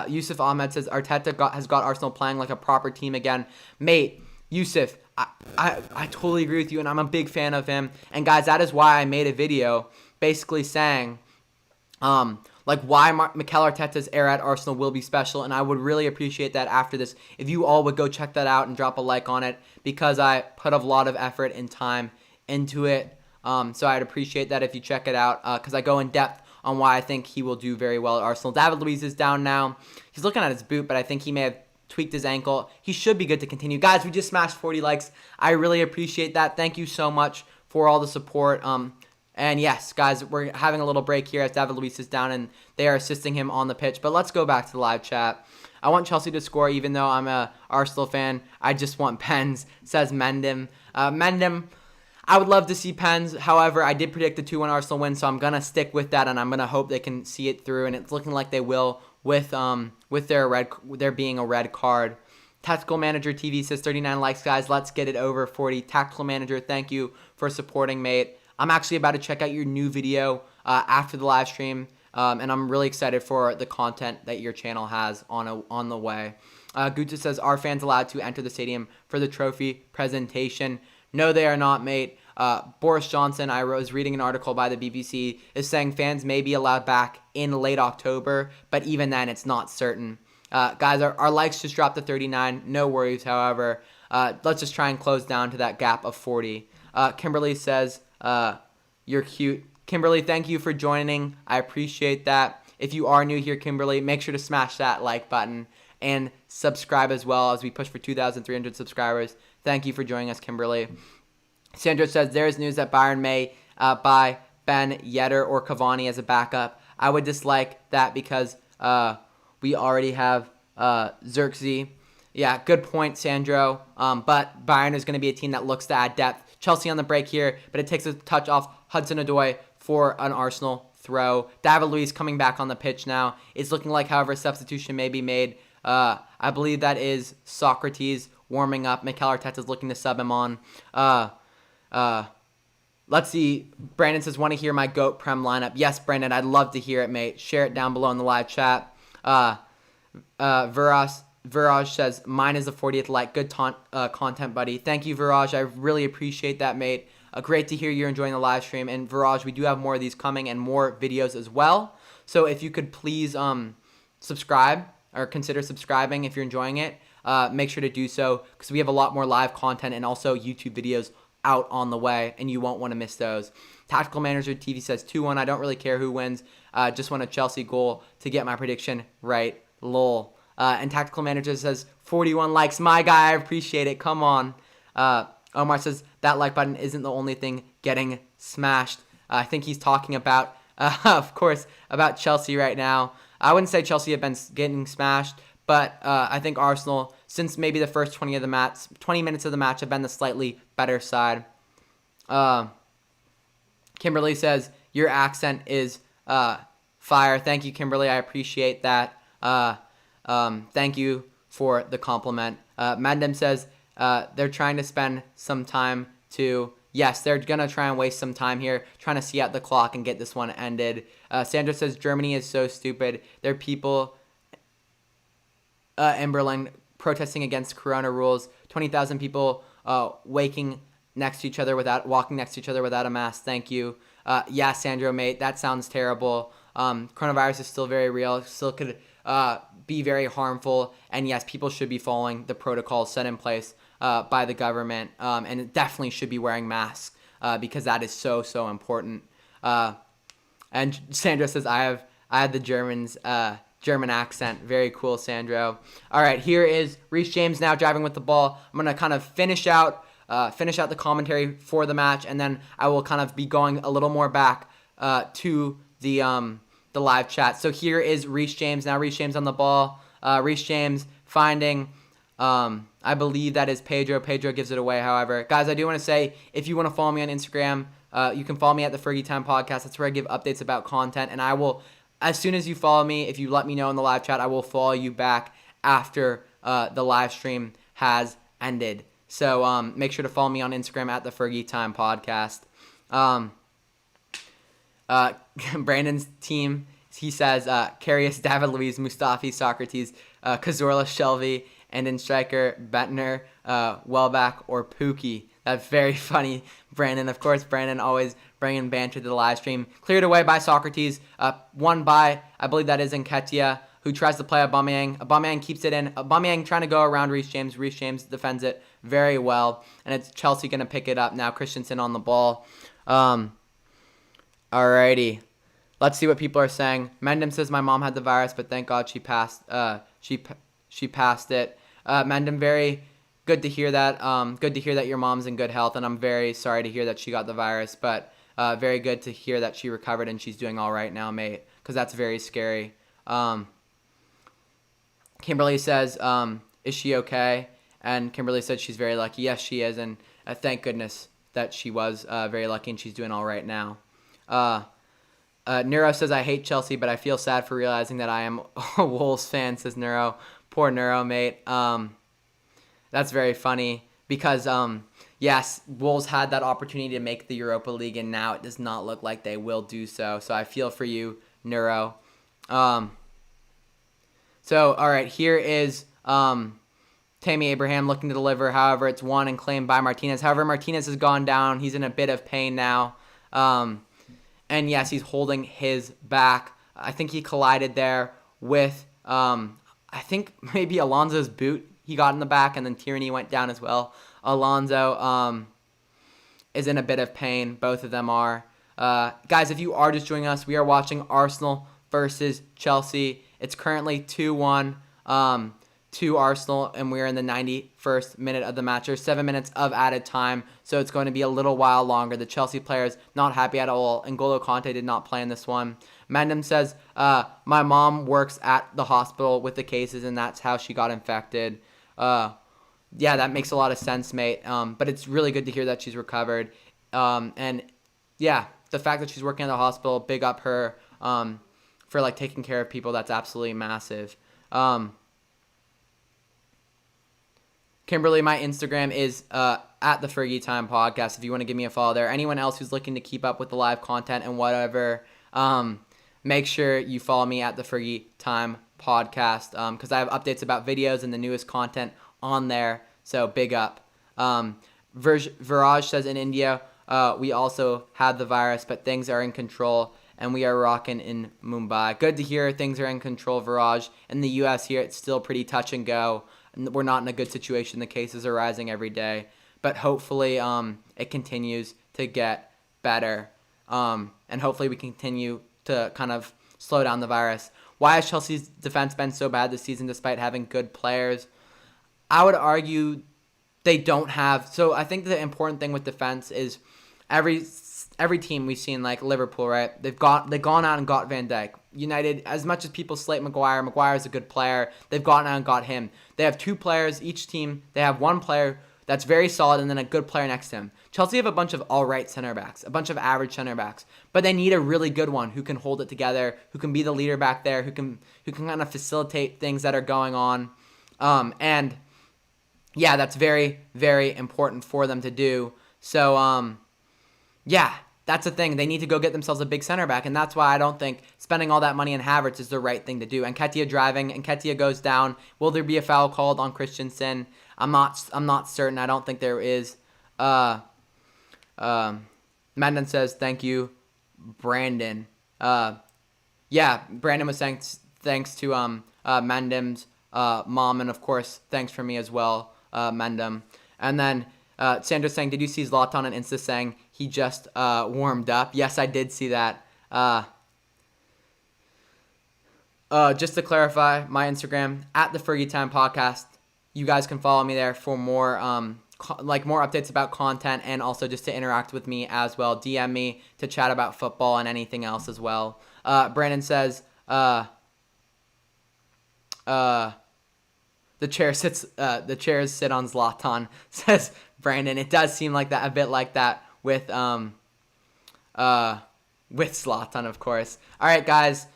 Speaker 1: Yusuf Ahmed says, Arteta has got Arsenal playing like a proper team again. Mate, Yusuf, I totally agree with you, and I'm a big fan of him. And guys, that is why I made a video basically saying, like why Mikel Arteta's era at Arsenal will be special, and I would really appreciate that after this if you all would go check that out and drop a like on it, because I put a lot of effort and time into it. So I'd appreciate that if you check it out, because I go in depth on why I think he will do very well at Arsenal. David Luiz is down now. He's looking at his boot, but I think he may have tweaked his ankle. He should be good to continue. Guys, we just smashed 40 likes. I really appreciate that. Thank you so much for all the support. And yes, guys, we're having a little break here as David Luiz is down and they are assisting him on the pitch. But let's go back to the live chat. I want Chelsea to score even though I'm a Arsenal fan. I just want pens, says Mendham. Mendham, I would love to see pens. However, I did predict the 2-1 Arsenal win, so I'm going to stick with that, and I'm going to hope they can see it through. And it's looking like they will with there being a red card. Tactical Manager TV says 39 likes, guys. Let's get it over 40. Tactical Manager, thank you for supporting, mate. I'm actually about to check out your new video after the live stream, and I'm really excited for the content that your channel has on the way. Guta says, are fans allowed to enter the stadium for the trophy presentation? No, they are not, mate. Boris Johnson, I was reading an article by the BBC, is saying fans may be allowed back in late October, but even then, it's not certain. Guys, our likes just dropped to 39. No worries, however. Let's just try and close down to that gap of 40. Kimberly says, you're cute. Kimberly, thank you for joining. I appreciate that. If you are new here, Kimberly, make sure to smash that like button and subscribe as well as we push for 2,300 subscribers. Thank you for joining us, Kimberly. Sandra says, there is news that Bayern may buy Ben Yedder or Cavani as a backup. I would dislike that because we already have Xerxes. Yeah, good point, Sandro. But Bayern is going to be a team that looks to add depth. Chelsea on the break here, but it takes a touch off Hudson-Odoi for an Arsenal throw. David Luiz coming back on the pitch now. It's looking like, however, a substitution may be made. I believe that is Socrates warming up. Mikel Arteta's looking to sub him on. Let's see. Brandon says, want to hear my GOAT Prem lineup. Yes, Brandon, I'd love to hear it, mate. Share it down below in the live chat. Viraj says, mine is the 40th like. Good content, buddy. Thank you, Viraj. I really appreciate that, mate. Great to hear you're enjoying the live stream. And Viraj, we do have more of these coming and more videos as well. So if you could please subscribe or consider subscribing if you're enjoying it. Make sure to do so because we have a lot more live content and also YouTube videos out on the way, and you won't want to miss those. Tactical Manager TV says 2-1. I don't really care who wins. Just want a Chelsea goal to get my prediction right. Lol. And Tactical Manager says 41 likes. My guy, I appreciate it. Come on. Omar says that like button isn't the only thing getting smashed. I think he's talking about, of course, about Chelsea right now. I wouldn't say Chelsea have been getting smashed, but I think Arsenal, since maybe the first 20 minutes of the match, have been the slightly better side. Kimberly says, your accent is fire. Thank you, Kimberly. I appreciate that. Thank you for the compliment. Mandem says they're trying to spend some time to... Yes, they're going to try and waste some time here, trying to see out the clock and get this one ended. Sandra says, Germany is so stupid. There are people in Berlin protesting against Corona rules. 20,000 people walking next to each other without a mask. Thank you. Yeah, Sandra, mate, that sounds terrible. Coronavirus is still very real. Still could be very harmful. And yes, people should be following the protocols set in place by the government. And it definitely should be wearing masks because that is so, so important. And Sandra says, I have the German accent. Very cool, Sandro. All right, here is Reece James now driving with the ball. I'm going to kind of finish out the commentary for the match, and then I will kind of be going a little more back to the live chat. So here is Reece James. Now Reece James on the ball. Reece James finding, I believe that is Pedro. Pedro gives it away, however. Guys, I do want to say, if you want to follow me on Instagram, you can follow me at the Fergie Time Podcast. That's where I give updates about content. And I will, as soon as you follow me, if you let me know in the live chat, I will follow you back after the live stream has ended. So make sure to follow me on Instagram at the Fergie Time Podcast. Brandon's team, he says, Karius, David Luiz, Mustafi, Socrates, Cazorla, Shelby, and in striker, Bentner, Welbeck, or Pookie. That's very funny, Brandon. Of course, Brandon always bringing banter to the live stream. Cleared away by Socrates, won by, I believe that is Nketiah, who tries to play Aubameyang. Aubameyang keeps it in. Aubameyang trying to go around Reece James. Reece James defends it very well, and it's Chelsea going to pick it up now. Christensen on the ball. Alrighty. Let's see what people are saying. Mendham says my mom had the virus, but thank God she passed. She passed it. Mendham, very good to hear that. Good to hear that your mom's in good health, and I'm very sorry to hear that she got the virus. But very good to hear that she recovered and she's doing all right now, mate. Because that's very scary. Kimberly says, "Is she okay?" And Kimberly said she's very lucky. Yes, she is, and thank goodness that she was very lucky and she's doing all right now. Neuro says, I hate Chelsea, but I feel sad for realizing that I am a Wolves fan, says Neuro. Poor Neuro, mate. That's very funny because, yes, Wolves had that opportunity to make the Europa League, and now it does not look like they will do so. So I feel for you, Neuro. So, all right, here is Tammy Abraham looking to deliver. However, it's won and claimed by Martinez. However, Martinez has gone down. He's in a bit of pain now. And yes, he's holding his back. I think he collided there with, I think maybe Alonso's boot. He got in the back, and then Tierney went down as well. Alonso is in a bit of pain. Both of them are. Guys, if you are just joining us, we are watching Arsenal versus Chelsea. It's currently 2-1 to Arsenal, and we're in the 91st minute of the match. There's 7 minutes of added time, so it's going to be a little while longer. The Chelsea players not happy at all. N'Golo Kanté did not play in this one. Mendham says, my mom works at the hospital with the cases, and that's how she got infected. Yeah, that makes a lot of sense, mate. But it's really good to hear that she's recovered. And yeah, the fact that she's working at the hospital, big up her for like taking care of people. That's absolutely massive. Kimberly, my Instagram is at the Fergie Time Podcast. If you want to give me a follow there. Anyone else who's looking to keep up with the live content and whatever, make sure you follow me at the Fergie Time Podcast because I have updates about videos and the newest content on there. So big up. Viraj says in India, we also had the virus, but things are in control and we are rocking in Mumbai. Good to hear things are in control, Viraj. In the U.S. here, it's still pretty touch and go. We're not in a good situation. The cases are rising every day. But hopefully it continues to get better. And hopefully we continue to kind of slow down the virus. Why has Chelsea's defense been so bad this season despite having good players? I would argue they don't have. So I think the important thing with defense is every team we've seen, like Liverpool, right? They've gone out and got Van Dijk. United, as much as people slate Maguire is a good player. They've gone out and got him. They have two players each team. They have one player that's very solid and then a good player next to him. Chelsea have a bunch of all-right center backs, a bunch of average center backs, but they need a really good one who can hold it together, who can be the leader back there, who can kind of facilitate things that are going on. And yeah, that's very, very important for them to do. So yeah. That's the thing. They need to go get themselves a big center back, and that's why I don't think spending all that money on Havertz is the right thing to do. Nketiah driving, Nketiah goes down. Will there be a foul called on Christensen? I'm not certain. I don't think there is. Mendon says, thank you, Brandon. Yeah, Brandon was saying thanks to Mendham's mom, and of course, thanks for me as well, Mendham. And then Sandra's saying, did you see Zlatan on Insta saying he just warmed up? Yes, I did see that. Just to clarify, my Instagram, at the Fergie Time Podcast. You guys can follow me there for more like more updates about content, and also just to interact with me as well, DM me to chat about football and anything else as well. Brandon says, the chairs sit on Zlatan, says Brandon. It does seem like that, a bit like that with Zlatan, of course. All right, guys.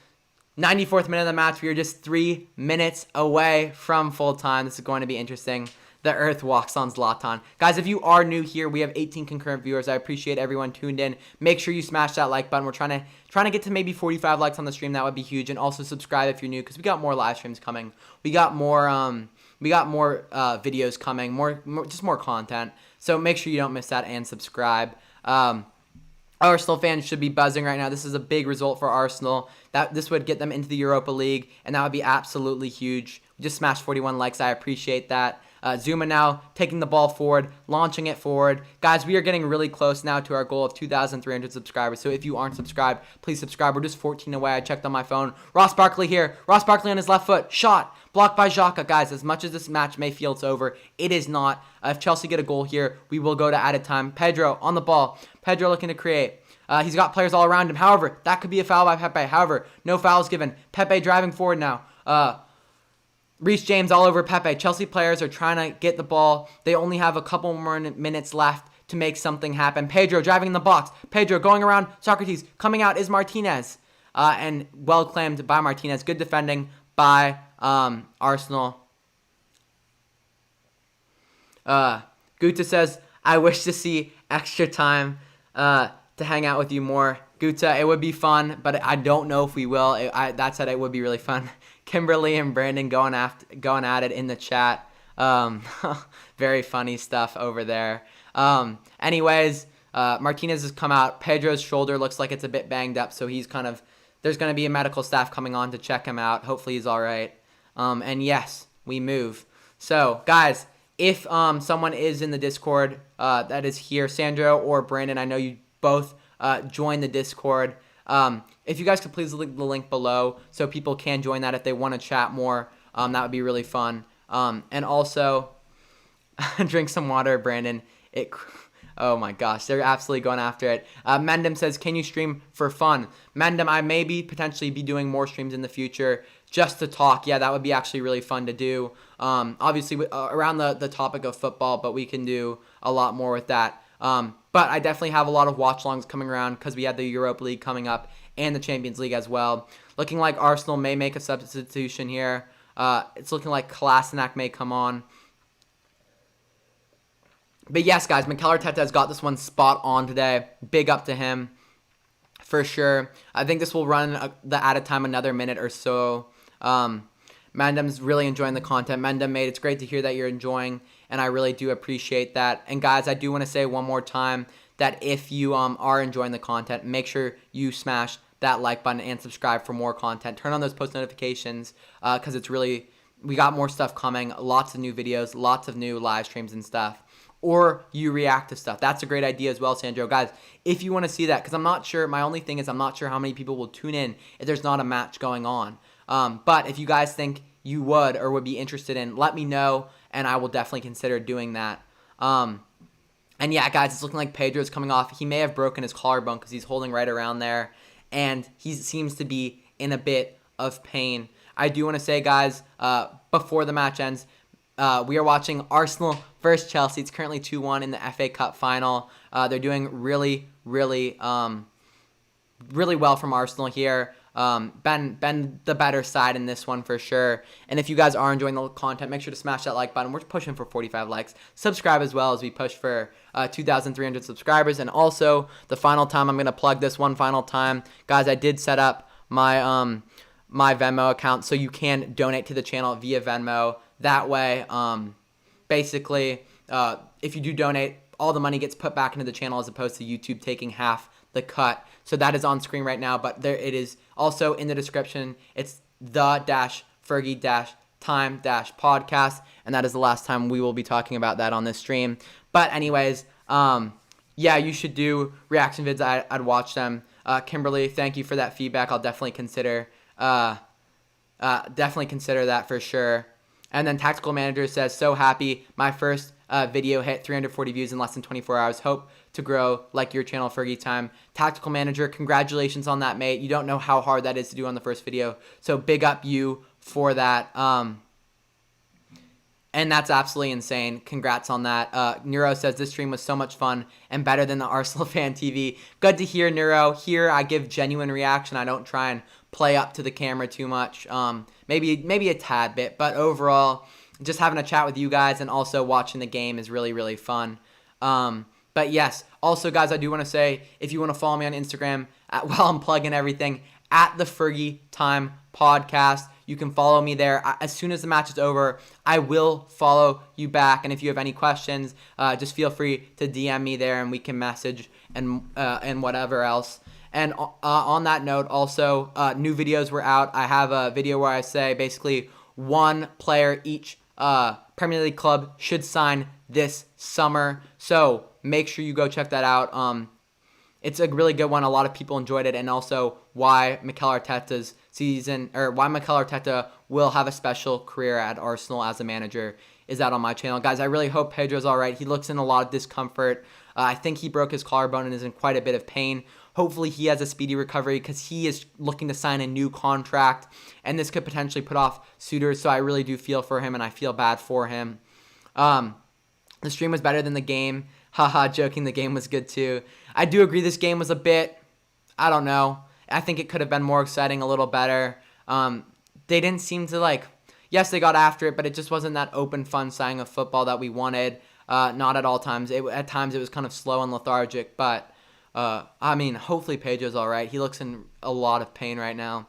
Speaker 1: 94th minute of the match. We are just 3 minutes away from full time. This is going to be interesting. The earth walks on Zlatan. Guys, if you are new here, we have 18 concurrent viewers. I appreciate everyone tuned in. Make sure you smash that like button. We're trying to get to maybe 45 likes on the stream. That would be huge. And also subscribe if you're new, because we got more live streams coming. We got more videos coming, just more content. So make sure you don't miss that and subscribe. Arsenal fans should be buzzing right now. This is a big result for Arsenal. This would get them into the Europa League, and that would be absolutely huge. We just smashed 41 likes. I appreciate that. Zuma now taking the ball forward, launching it forward. Guys, we are getting really close now to our goal of 2,300 subscribers. So if you aren't subscribed, please subscribe. We're just 14 away. I checked on my phone. Ross Barkley here. Ross Barkley on his left foot. Shot. Blocked by Xhaka. Guys, as much as this match may feel it's over, it is not. If Chelsea get a goal here, we will go to added time. Pedro on the ball. Pedro looking to create. He's got players all around him. However, that could be a foul by Pepe. However, no fouls given. Pepe driving forward now. Reece James all over Pepe. Chelsea players are trying to get the ball. They only have a couple more minutes left to make something happen. Pedro driving in the box. Pedro going around Socrates. Coming out is Martinez. And well claimed by Martinez. Good defending by Arsenal. Guta says, I wish to see extra time to hang out with you more. Guta, it would be fun, but I don't know if we will. That said, it would be really fun. Kimberly and Brandon going at it in the chat. Very funny stuff over there. Anyways, Martinez has come out. Pedro's shoulder looks like it's a bit banged up, so he's there's going to be a medical staff coming on to check him out. Hopefully he's all right. And yes, we move. So, guys, if someone is in the Discord that is here, Sandro or Brandon, I know you both join the Discord. If you guys could please link the link below so people can join that if they want to chat more, that would be really fun. And also, drink some water, Brandon. Oh my gosh, they're absolutely going after it. Mendham says, can you stream for fun? Mendham, I may potentially be doing more streams in the future just to talk. Yeah, that would be actually really fun to do. Obviously, around the topic of football, but we can do a lot more with that. But I definitely have a lot of watch-alongs coming around because we have the Europa League coming up and the Champions League as well. Looking like Arsenal may make a substitution here. It's looking like Kolasinac may come on. But yes, guys, Mikel Arteta has got this one spot on today. Big up to him for sure. I think this will run the added time another minute or so. Mendham's really enjoying the content. Mendham, mate, it's great to hear that you're enjoying, and I really do appreciate that. And guys, I do want to say one more time that if you are enjoying the content, make sure you smash that like button and subscribe for more content. Turn on those post notifications because we got more stuff coming. Lots of new videos, lots of new live streams and stuff. Or you react to stuff. That's a great idea as well, Sandro. Guys, if you want to see that, because I'm not sure, my only thing is I'm not sure how many people will tune in if there's not a match going on. But if you guys think you would or would be interested in, let me know, and I will definitely consider doing that. And yeah, guys, it's looking like Pedro's coming off. He may have broken his collarbone because he's holding right around there, and he seems to be in a bit of pain. I do want to say, guys, before the match ends, we are watching Arsenal versus Chelsea. It's currently 2-1 in the FA Cup final. They're doing really, really, really well from Arsenal here. Been the better side in this one for sure. And if you guys are enjoying the content, make sure to smash that like button. We're pushing for 45 likes. Subscribe as well as we push for 2,300 subscribers. And also, the final time, I'm going to plug this one final time. Guys, I did set up my my Venmo account so you can donate to the channel via Venmo. That way, basically, if you do donate, all the money gets put back into the channel as opposed to YouTube taking half the cut. So that is on screen right now, but there it is also in the description. It's the-Fergie-Time-Podcast, and that is the last time we will be talking about that on this stream. But anyways, yeah, you should do reaction vids. I'd watch them. Kimberly, thank you for that feedback. I'll definitely consider that for sure. And then Tactical Manager says, so happy. My first video hit 340 views in less than 24 hours. Hope to grow like your channel, Fergie Time. Tactical Manager, congratulations on that, mate. You don't know how hard that is to do on the first video, so big up you for that. And that's absolutely insane. Congrats on that. Neuro says, this stream was so much fun and better than the Arsenal Fan TV. Good to hear, Neuro. Here, I give genuine reaction. I don't try and play up to the camera too much. Maybe a tad bit. But overall, just having a chat with you guys and also watching the game is really, really fun. But yes, also, guys, I do want to say, if you want to follow me on Instagram, while I'm plugging everything, at the Fergie Time Podcast. You can follow me there. As soon as the match is over, I will follow you back. And if you have any questions, just feel free to DM me there, and we can message and whatever else. And on that note, also, new videos were out. I have a video where I say basically one player each Premier League club should sign this summer. So make sure you go check that out. It's a really good one. A lot of people enjoyed it, and also why Mikel Arteta's why Mikel Arteta will have a special career at Arsenal as a manager is out on my channel. Guys, I really hope Pedro's all right. He looks in a lot of discomfort. I think he broke his collarbone and is in quite a bit of pain. Hopefully he has a speedy recovery because he is looking to sign a new contract, and this could potentially put off suitors, so I really do feel for him, and I feel bad for him. The stream was better than the game. Haha, joking, the game was good too. I do agree this game was a bit, I don't know. I think it could have been more exciting, a little better. They didn't seem to yes, they got after it, but it just wasn't that open, fun style of football that we wanted. Not at all times. At times it was kind of slow and lethargic, but I mean, hopefully Pedro's all right. He looks in a lot of pain right now.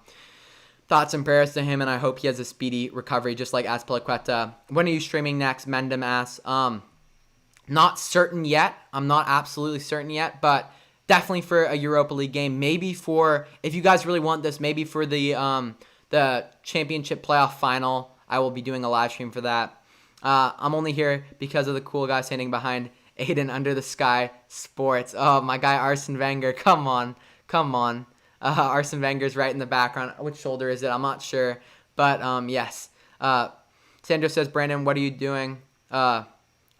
Speaker 1: Thoughts and prayers to him, and I hope he has a speedy recovery, just like Azpilicueta. When are you streaming next? Mendham asks. Not certain yet. I'm not absolutely certain yet, but definitely for a Europa League game. Maybe for, if you guys really want this, maybe for the championship playoff final. I will be doing a live stream for that. I'm only here because of the cool guy standing behind Aiden under the sky sports. Oh, my guy Arsene Wenger. Come on. Arsene Wenger's right in the background. Which shoulder is it? I'm not sure. But yes. Sandro says, Brandon, what are you doing?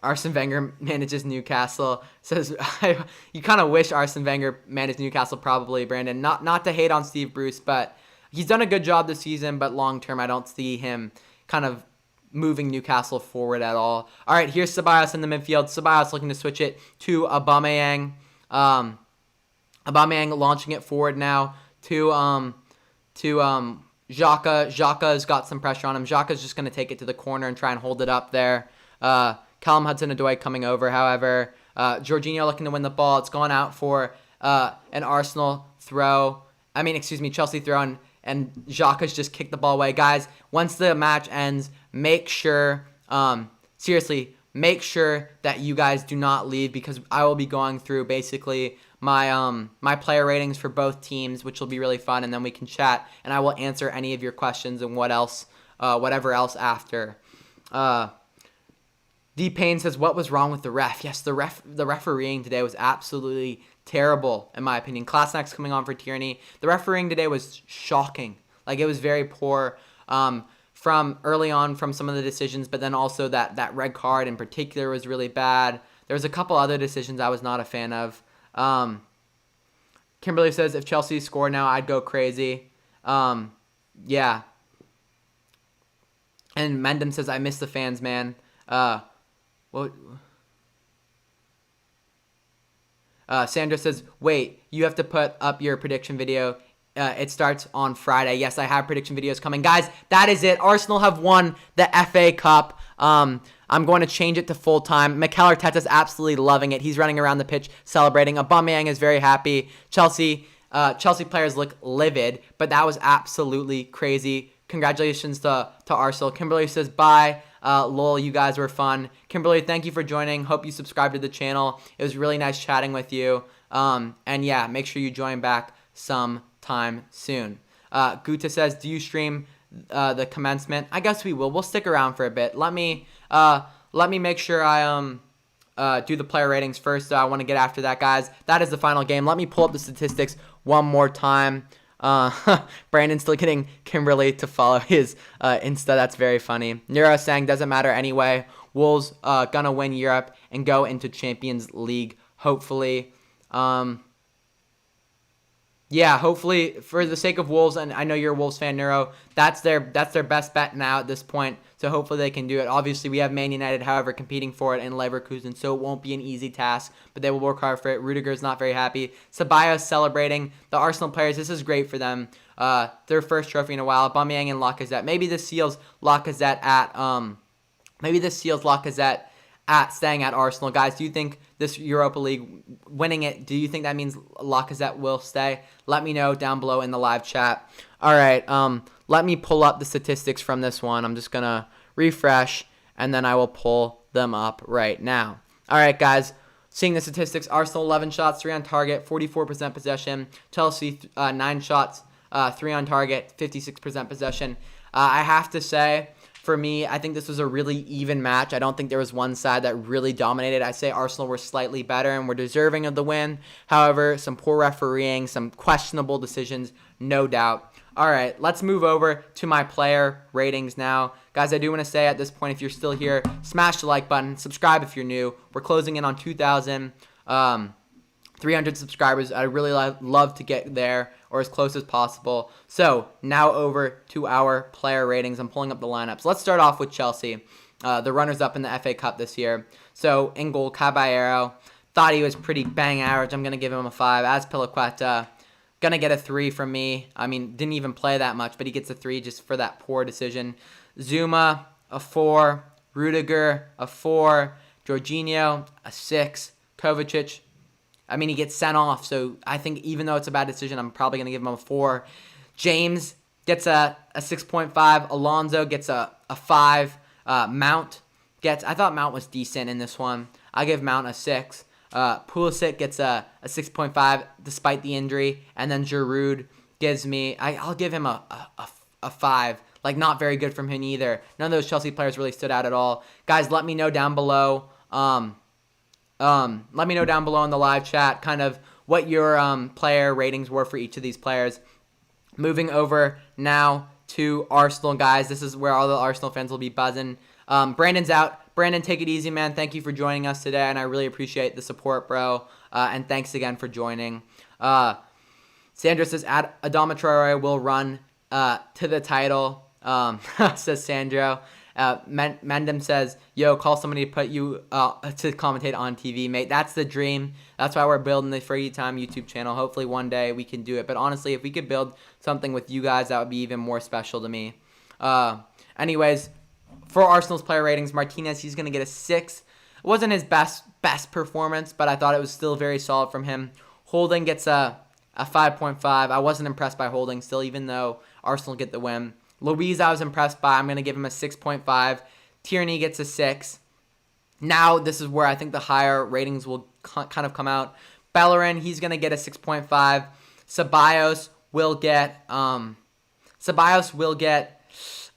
Speaker 1: Arsene Wenger manages Newcastle. Says, you kind of wish Arsene Wenger managed Newcastle, probably, Brandon. Not to hate on Steve Bruce, but he's done a good job this season, but long term, I don't see him kind of moving Newcastle forward at all. All right, here's Ceballos in the midfield. Ceballos looking to switch it to Aubameyang. Aubameyang launching it forward now to Xhaka. Xhaka's got some pressure on him. Xhaka's just going to take it to the corner and try and hold it up there. Callum Hudson-Odoi coming over, however. Jorginho looking to win the ball. It's gone out for an Arsenal throw. Chelsea throw, and Xhaka's just kicked the ball away. Guys, once the match ends, make sure that you guys do not leave, because I will be going through basically my player ratings for both teams, which will be really fun, and then we can chat, and I will answer any of your questions and whatever else after. D. Payne says, what was wrong with the ref? Yes, the refereeing today was absolutely terrible, in my opinion. Klasniak's coming on for Tierney. The refereeing today was shocking. It was very poor from early on from some of the decisions, but then also that red card in particular was really bad. There was a couple other decisions I was not a fan of. Kimberly says, if Chelsea score now, I'd go crazy. Yeah. And Mendham says, I miss the fans, man. Sandra says, wait, you have to put up your prediction video. It starts on Friday. Yes, I have prediction videos coming. Guys, that is it. Arsenal have won the FA Cup. I'm going to change it to full time. Mikel Arteta's absolutely loving it. He's running around the pitch celebrating. Aubameyang is very happy. Chelsea players look livid, but that was absolutely crazy. Congratulations to Arsenal. Kimberly says, bye. Lol, you guys were fun. Kimberly, thank you for joining. Hope you subscribe to the channel. It was really nice chatting with you. And yeah, make sure you join back sometime soon. Guta says, do you stream the commencement? I guess we will. We'll stick around for a bit. Let me make sure I do the player ratings first. I want to get after that, guys. That is the final game. Let me pull up the statistics one more time. Brandon's still getting Kimberly to follow his Insta. That's very funny. Nero saying, doesn't matter anyway. Wolves gonna win Europe and go into Champions League, hopefully. Yeah, hopefully, for the sake of Wolves, and I know you're a Wolves fan, Neuro, that's their best bet now at this point, so hopefully they can do it. Obviously, we have Man United, however, competing for it in Leverkusen, so it won't be an easy task, but they will work hard for it. Rudiger's not very happy. Ceballos celebrating. The Arsenal players, this is great for them. Their first trophy in a while. Aubameyang and Lacazette. Maybe this seals Lacazette at staying at Arsenal. Guys, do you think this Europa League, winning it, do you think that means Lacazette will stay? Let me know down below in the live chat. All right, let me pull up the statistics from this one. I'm just going to refresh, and then I will pull them up right now. All right, guys, seeing the statistics, Arsenal 11 shots, 3 on target, 44% possession. Chelsea 9 shots, 3 on target, 56% possession. I have to say, for me, I think this was a really even match. I don't think there was one side that really dominated. I say Arsenal were slightly better and were deserving of the win. However, some poor refereeing, some questionable decisions, no doubt. All right, let's move over to my player ratings now. Guys, I do want to say at this point, if you're still here, smash the like button. Subscribe if you're new. We're closing in on 2,300 subscribers. I'd really love to get there, or as close as possible. So now over to our player ratings. I'm pulling up the lineups. Let's start off with Chelsea, the runners-up in the FA Cup this year. So in goal, Caballero. Thought he was pretty bang average. I'm going to give him a 5. Azpilicueta, going to get a 3 from me. I mean, didn't even play that much, but he gets a 3 just for that poor decision. Zuma, a 4. Rudiger, a 4. Jorginho, a 6. Kovacic, I mean, he gets sent off, so I think even though it's a bad decision, I'm probably going to give him a 4. James gets a 6.5. Alonso gets a 5. Mount gets, I thought Mount was decent in this one. I give Mount a 6. Pulisic gets a 6.5 despite the injury. And then Giroud gives me, I'll give him a 5. Like, not very good from him either. None of those Chelsea players really stood out at all. Guys, let me know down below. Let me know down below in the live chat kind of what your player ratings were for each of these players. Moving over now to Arsenal, guys. This is where all the Arsenal fans will be buzzing. Brandon's out. Brandon, take it easy, man. Thank you for joining us today, and I really appreciate the support, bro. And thanks again for joining. Sandra says, Adama Traore will run to the title, says Sandro. Mendham says, yo, call somebody to put you to commentate on TV, mate. That's the dream. That's why we're building the Fergie Time YouTube channel. Hopefully one day we can do it. But honestly, if we could build something with you guys, that would be even more special to me. Anyways, for Arsenal's player ratings, Martinez, he's going to get a 6. It wasn't his best performance, but I thought it was still very solid from him. Holding gets a 5.5. I wasn't impressed by Holding still, even though Arsenal get the win. Luiz, I was impressed by. I'm going to give him a 6.5. Tierney gets a 6. Now, this is where I think the higher ratings will kind of come out. Bellerin, he's going to get a 6.5. Ceballos will get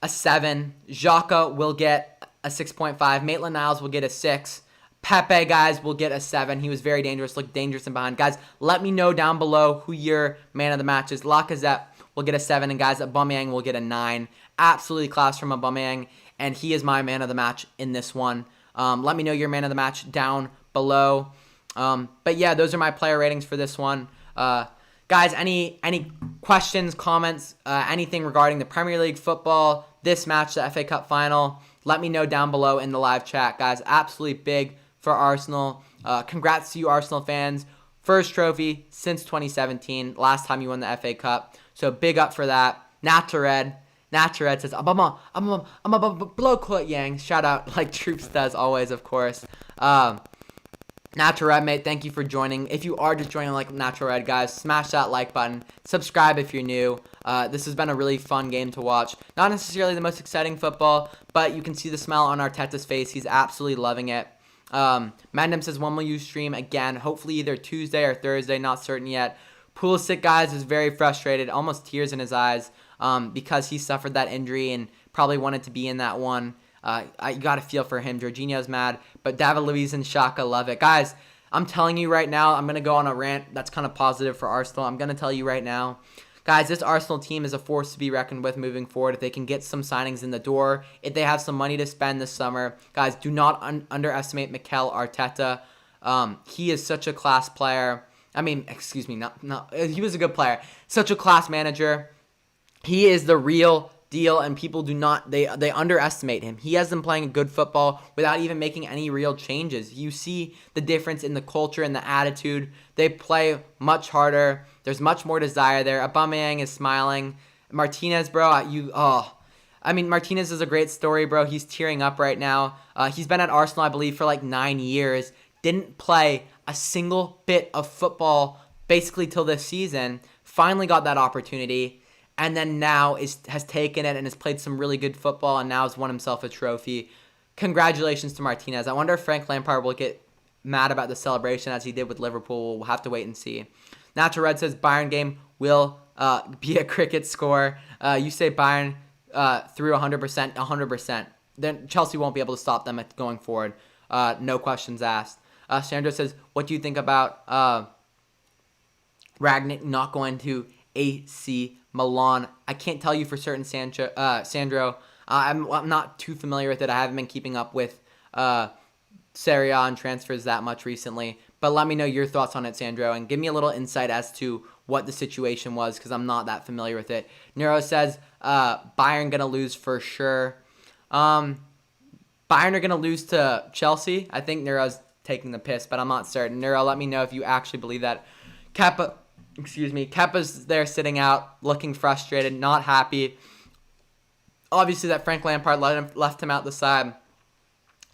Speaker 1: a 7. Xhaka will get a 6.5. Maitland-Niles will get a 6. Pepe, guys, will get a 7. He was very dangerous, looked dangerous in behind. Guys, let me know down below who your man of the match is. Lacazette will get a 7, and guys, Aubameyang will get a 9. Absolutely class from Aubameyang, and he is my man of the match in this one. Let me know your man of the match down below. But yeah, those are my player ratings for this one. Guys, any questions, comments, anything regarding the Premier League football, this match, the FA Cup final, let me know down below in the live chat, guys. Absolutely big for Arsenal. Congrats to you, Arsenal fans. First trophy since 2017, last time you won the FA Cup. So big up for that. Natured says, I'm a blow quote Yang. Shout out like Troops does always, of course. Natured, mate, thank you for joining. If you are just joining like Natured, guys, smash that like button. Subscribe if you're new. This has been a really fun game to watch. Not necessarily the most exciting football, but you can see the smile on Arteta's face. He's absolutely loving it. Mandem says, when will you stream again? Hopefully either Tuesday or Thursday, not certain yet. Pulisic, guys, is very frustrated, almost tears in his eyes, because he suffered that injury and probably wanted to be in that one. I got to feel for him. Jorginho's mad, but David Luiz and Xhaka love it. Guys, I'm telling you right now, I'm going to go on a rant that's kind of positive for Arsenal. I'm going to tell you right now, Guys, this Arsenal team is a force to be reckoned with moving forward. If they can get some signings in the door, if they have some money to spend this summer, guys, do not underestimate Mikel Arteta. He is such a class player. I mean, excuse me, he was a good player. Such a class manager. He is the real deal, and people they underestimate him. He has them playing good football without even making any real changes. You see the difference in the culture and the attitude. They play much harder. There's much more desire there. Aubameyang is smiling. Martinez, bro, Martinez is a great story, bro. He's tearing up right now. He's been at Arsenal, I believe, for like 9 years. Didn't play a single bit of football basically till this season. Finally got that opportunity. And then now has taken it and has played some really good football and now has won himself a trophy. Congratulations to Martinez. I wonder if Frank Lampard will get mad about the celebration as he did with Liverpool. We'll have to wait and see. Natural Red says Bayern game will be a cricket score. You say Bayern through 100%, 100%. Then Chelsea won't be able to stop them going forward. No questions asked. Sandro says, what do you think about Ragnick not going to AC Milan? I can't tell you for certain, Sandro. I'm not too familiar with it. I haven't been keeping up with Serie A and transfers that much recently. But let me know your thoughts on it, Sandro, and give me a little insight as to what the situation was because I'm not that familiar with it. Nero says Bayern going to lose for sure. Bayern are going to lose to Chelsea. I think Nero's taking the piss, but I'm not certain. Nero, let me know if you actually believe that. Kepa's there sitting out, looking frustrated, not happy. Obviously, that Frank Lampard left him out the side.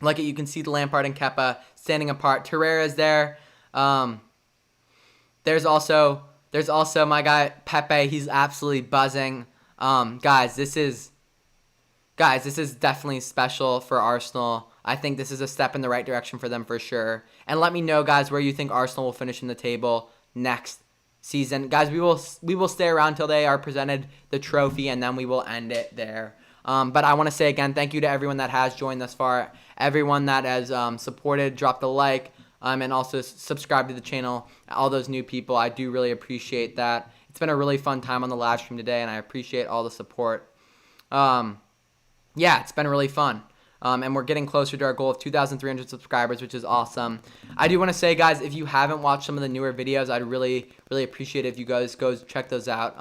Speaker 1: Like it, you can see the Lampard and Kepa standing apart. Torreira's there. There's also my guy Pepe. He's absolutely buzzing. Guys, this is definitely special for Arsenal. I think this is a step in the right direction for them for sure. And let me know, guys, where you think Arsenal will finish in the table next season. Guys, we will stay around till they are presented the trophy, and then we will end it there. But I want to say again, thank you to everyone that has joined thus far, everyone that has supported, dropped a like, and also subscribed to the channel. All those new people, I do really appreciate that. It's been a really fun time on the live stream today, and I appreciate all the support. Yeah, it's been really fun. And we're getting closer to our goal of 2,300 subscribers, which is awesome. I do want to say, guys, if you haven't watched some of the newer videos, I'd really, really appreciate it if you guys go check those out.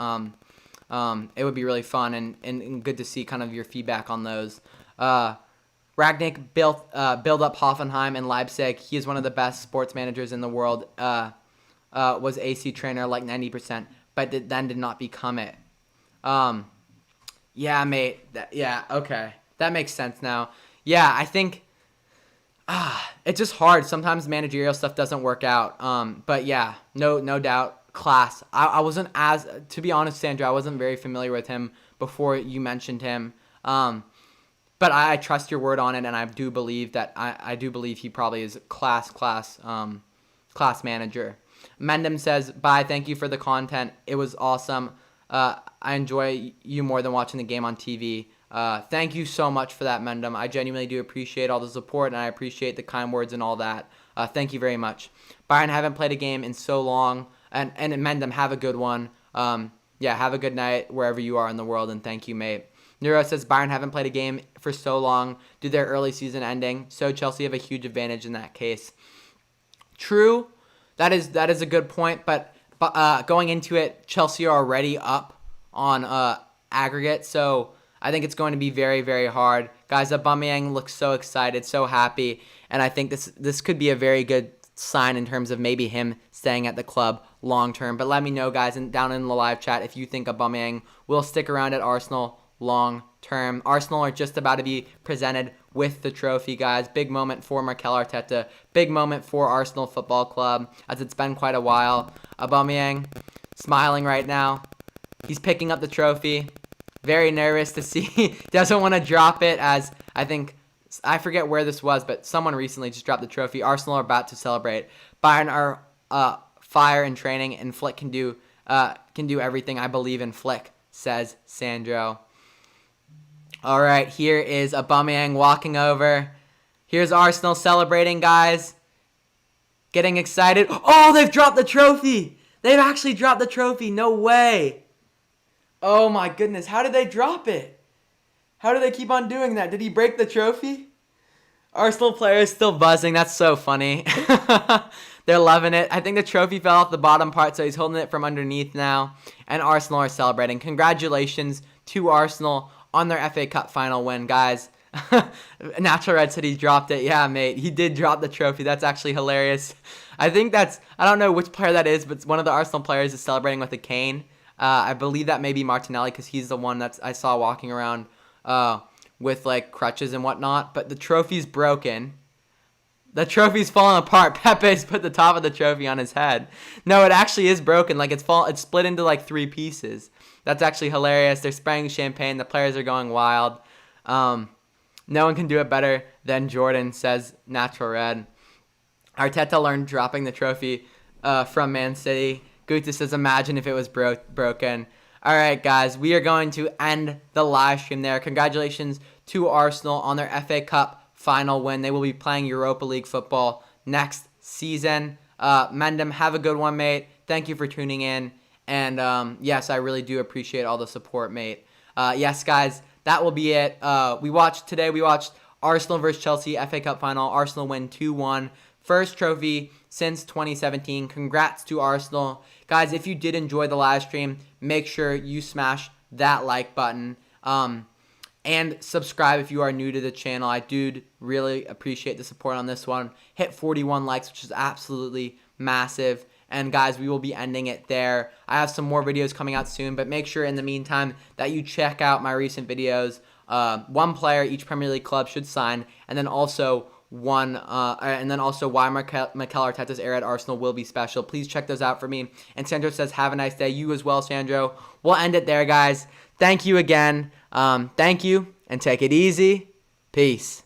Speaker 1: It would be really fun and good to see kind of your feedback on those. Ragnick built up Hoffenheim and Leipzig. He is one of the best sports managers in the world. Was AC trainer like 90%, but then did not become it. Yeah, mate. Okay. That makes sense now. Yeah, I think it's just hard. Sometimes managerial stuff doesn't work out. But yeah, no doubt, class. I wasn't to be honest, Sandra, I wasn't very familiar with him before you mentioned him. But I trust your word on it, and I do believe that I do believe he probably is a class manager. Mendham says, bye, thank you for the content. It was awesome. I enjoy you more than watching the game on TV. Thank you so much for that, Mendham. I genuinely do appreciate all the support, and I appreciate the kind words and all that. Thank you very much. Bayern haven't played a game in so long, and Mendham, have a good one. Yeah, have a good night wherever you are in the world, and thank you, mate. Neuro says Bayern haven't played a game for so long due to their early season ending, so Chelsea have a huge advantage in that case. True, that is a good point, but going into it, Chelsea are already up on aggregate, so I think it's going to be very, very hard. Guys, Aubameyang looks so excited, so happy, and I think this could be a very good sign in terms of maybe him staying at the club long term. But let me know, guys, down in the live chat if you think Aubameyang will stick around at Arsenal long term. Arsenal are just about to be presented with the trophy, guys. Big moment for Mikel Arteta. Big moment for Arsenal Football Club, as it's been quite a while. Aubameyang smiling right now. He's picking up the trophy. Very nervous to see. Doesn't want to drop it, as I forget where this was, but someone recently just dropped the trophy. Arsenal are about to celebrate. Bayern are fire in training, and Flick can do everything. I believe in Flick, says Sandro. All right, here is Aubameyang walking over. Here's Arsenal celebrating, guys. Getting excited. Oh, they've dropped the trophy. They've actually dropped the trophy. No way. Oh my goodness, how did they drop it? How do they keep on doing that? Did he break the trophy? Arsenal players still buzzing. That's so funny. They're loving it. I think the trophy fell off the bottom part, so he's holding it from underneath now. And Arsenal are celebrating. Congratulations to Arsenal on their FA Cup final win, guys. Natural Red said he dropped it. Yeah, mate, he did drop the trophy. That's actually hilarious. I don't know which player that is, but one of the Arsenal players is celebrating with a cane. I believe that may be Martinelli because he's the one that I saw walking around with like crutches and whatnot. But the trophy's broken. The trophy's falling apart. Pepe's put the top of the trophy on his head. No, it actually is broken. Like it's split into like 3 pieces. That's actually hilarious. They're spraying champagne. The players are going wild. No one can do it better than Jordan, says Natural Red. Arteta learned dropping the trophy from Man City. Guta says, imagine if it was broken. All right, guys, we are going to end the live stream there. Congratulations to Arsenal on their FA Cup final win. They will be playing Europa League football next season. Mendham, have a good one, mate. Thank you for tuning in. And yes, I really do appreciate all the support, mate. Yes, guys, that will be it. We watched Arsenal versus Chelsea FA Cup final. Arsenal win 2-1. First trophy since 2017. Congrats to Arsenal. Guys, if you did enjoy the live stream, make sure you smash that like button. And subscribe if you are new to the channel. I do really appreciate the support on this one. Hit 41 likes, which is absolutely massive. And guys, we will be ending it there. I have some more videos coming out soon, but make sure in the meantime that you check out my recent videos. One player each Premier League club should sign, and then also why Mikel Arteta's era at Arsenal will be special. Please check those out for me. And Sandro says, have a nice day. You as well, Sandro. We'll end it there, guys. Thank you again. Thank you, and take it easy. Peace.